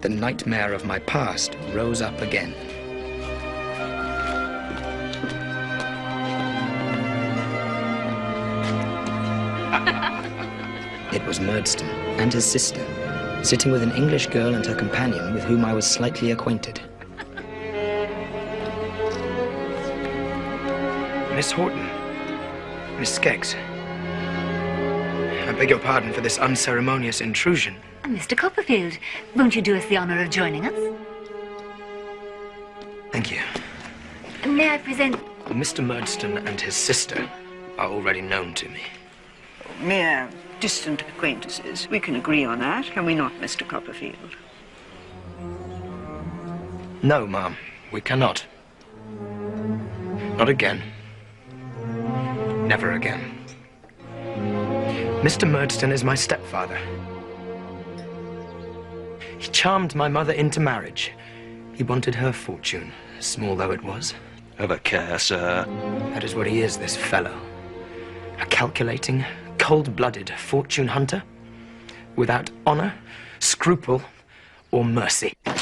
the nightmare of my past rose up again. It was Murdstone and his sister, sitting with an English girl and her companion with whom I was slightly acquainted. Miss Horton, Miss Skeggs, I beg your pardon for this unceremonious intrusion. Mr. Copperfield, won't you do us the honor of joining us? Thank you. May I present... Mr. Murdstone and his sister are already known to me. Mere distant acquaintances. We can agree on that, can we not, Mr. Copperfield? No, ma'am, we cannot. Not again. Never again. Mr. Murdstone is my stepfather. He charmed my mother into marriage. He wanted her fortune, small though it was. Have a care, sir. That is what he is, this fellow. A calculating, cold-blooded fortune hunter, without honor, scruple, or mercy. Be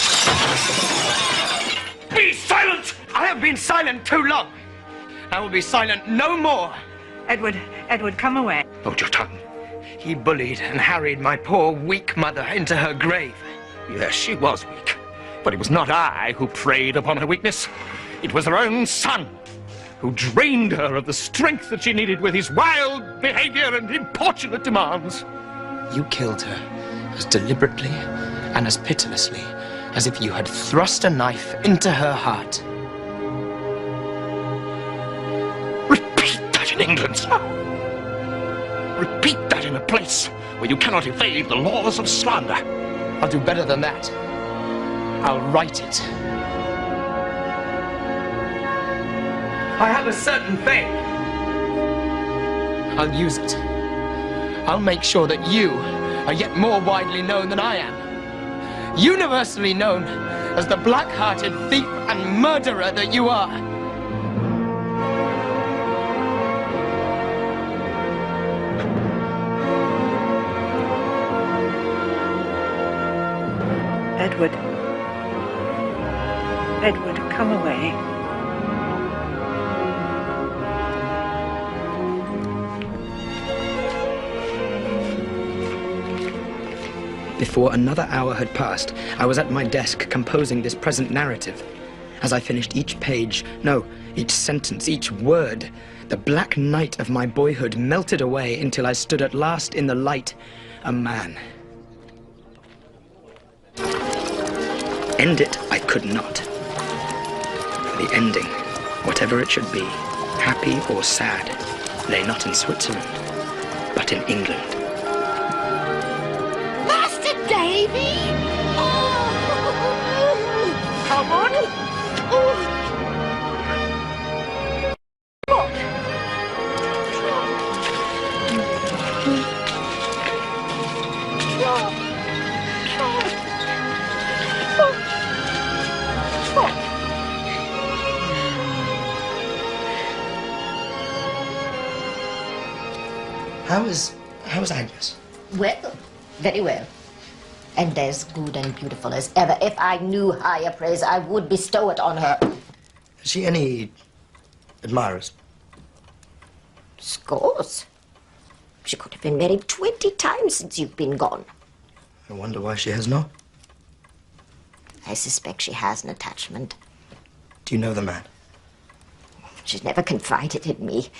silent! I have been silent too long. I will be silent no more. Edward, come away. Hold your tongue. He bullied and harried my poor, weak mother into her grave. Yes, she was weak. But it was not I who preyed upon her weakness. It was her own son, who drained her of the strength that she needed with his wild behavior and importunate demands. You killed her as deliberately and as pitilessly as if you had thrust a knife into her heart. Repeat that in England, sir. Repeat that in a place where you cannot evade the laws of slander. I'll do better than that. I'll write it. I have a certain fame. I'll use it. I'll make sure that you are yet more widely known than I am. Universally known as the black-hearted thief and murderer that you are. Edward, come away. Before another hour had passed, I was at my desk composing this present narrative. As I finished each page, no, each sentence, each word, the black night of my boyhood melted away until I stood at last in the light, a man. End it I could not. For the ending, whatever it should be, happy or sad, lay not in Switzerland, but in England. Master Davy! Oh! Come on! Oh. How is Agnes? Well, very well. And as good and beautiful as ever. If I knew higher praise, I would bestow it on her. Has she any admirers? Scores. She could have been married 20 times since you've been gone. I wonder why she has not. I suspect she has an attachment. Do you know the man? She's never confided in me.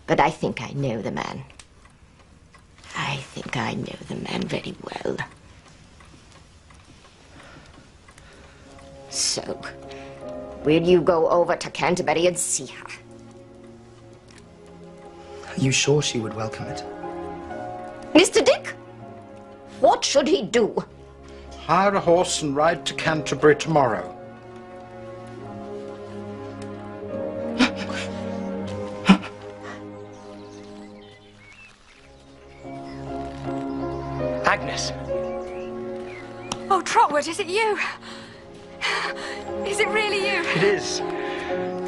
But I think I know the man. I think I know the man very well. So, will you go over to Canterbury and see her? Are you sure she would welcome it? Mr. Dick? What should he do? hire a horse and ride to Canterbury tomorrow. Agnes! Oh, Trotwood, is it you? Is it really you? It is.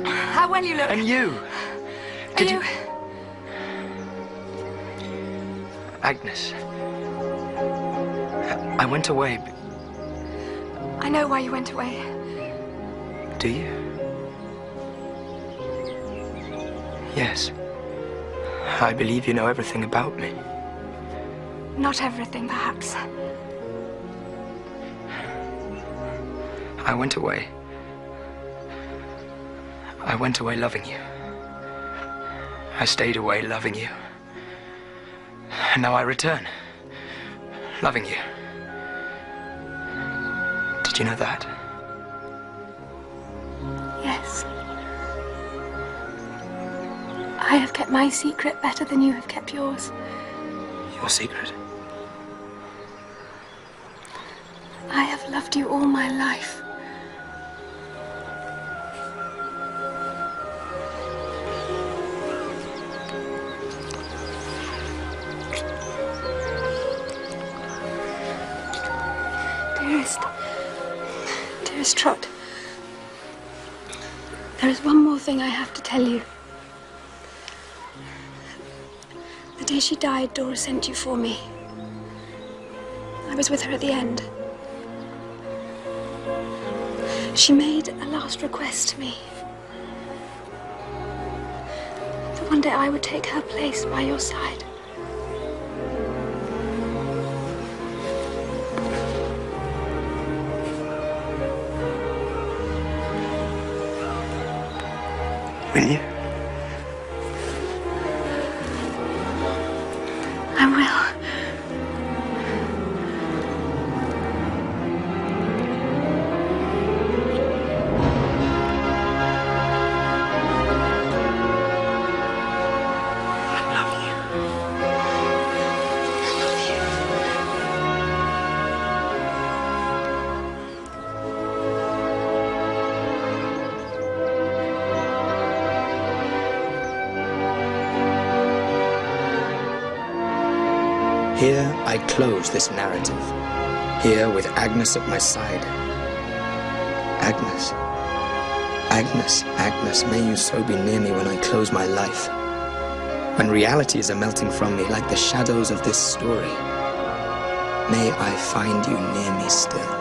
How well you look. And you. Are you... Agnes. I went away. I know why you went away. Do you? Yes. I believe you know everything about me. Not everything, perhaps. I went away. I went away loving you. I stayed away loving you. And now I return, loving you. Did you know that? Yes. I have kept my secret better than you have kept yours. Your secret? I have loved you all my life. Dearest Trot, there is one more thing I have to tell you. The day she died, Dora sent you for me. I was with her at the end. She made a last request to me. That one day I would take her place by your side. Will you? I will. Here I close this narrative, here with Agnes at my side. Agnes, Agnes, Agnes, may you so be near me when I close my life, when realities are melting from me like the shadows of this story. May I find you near me still.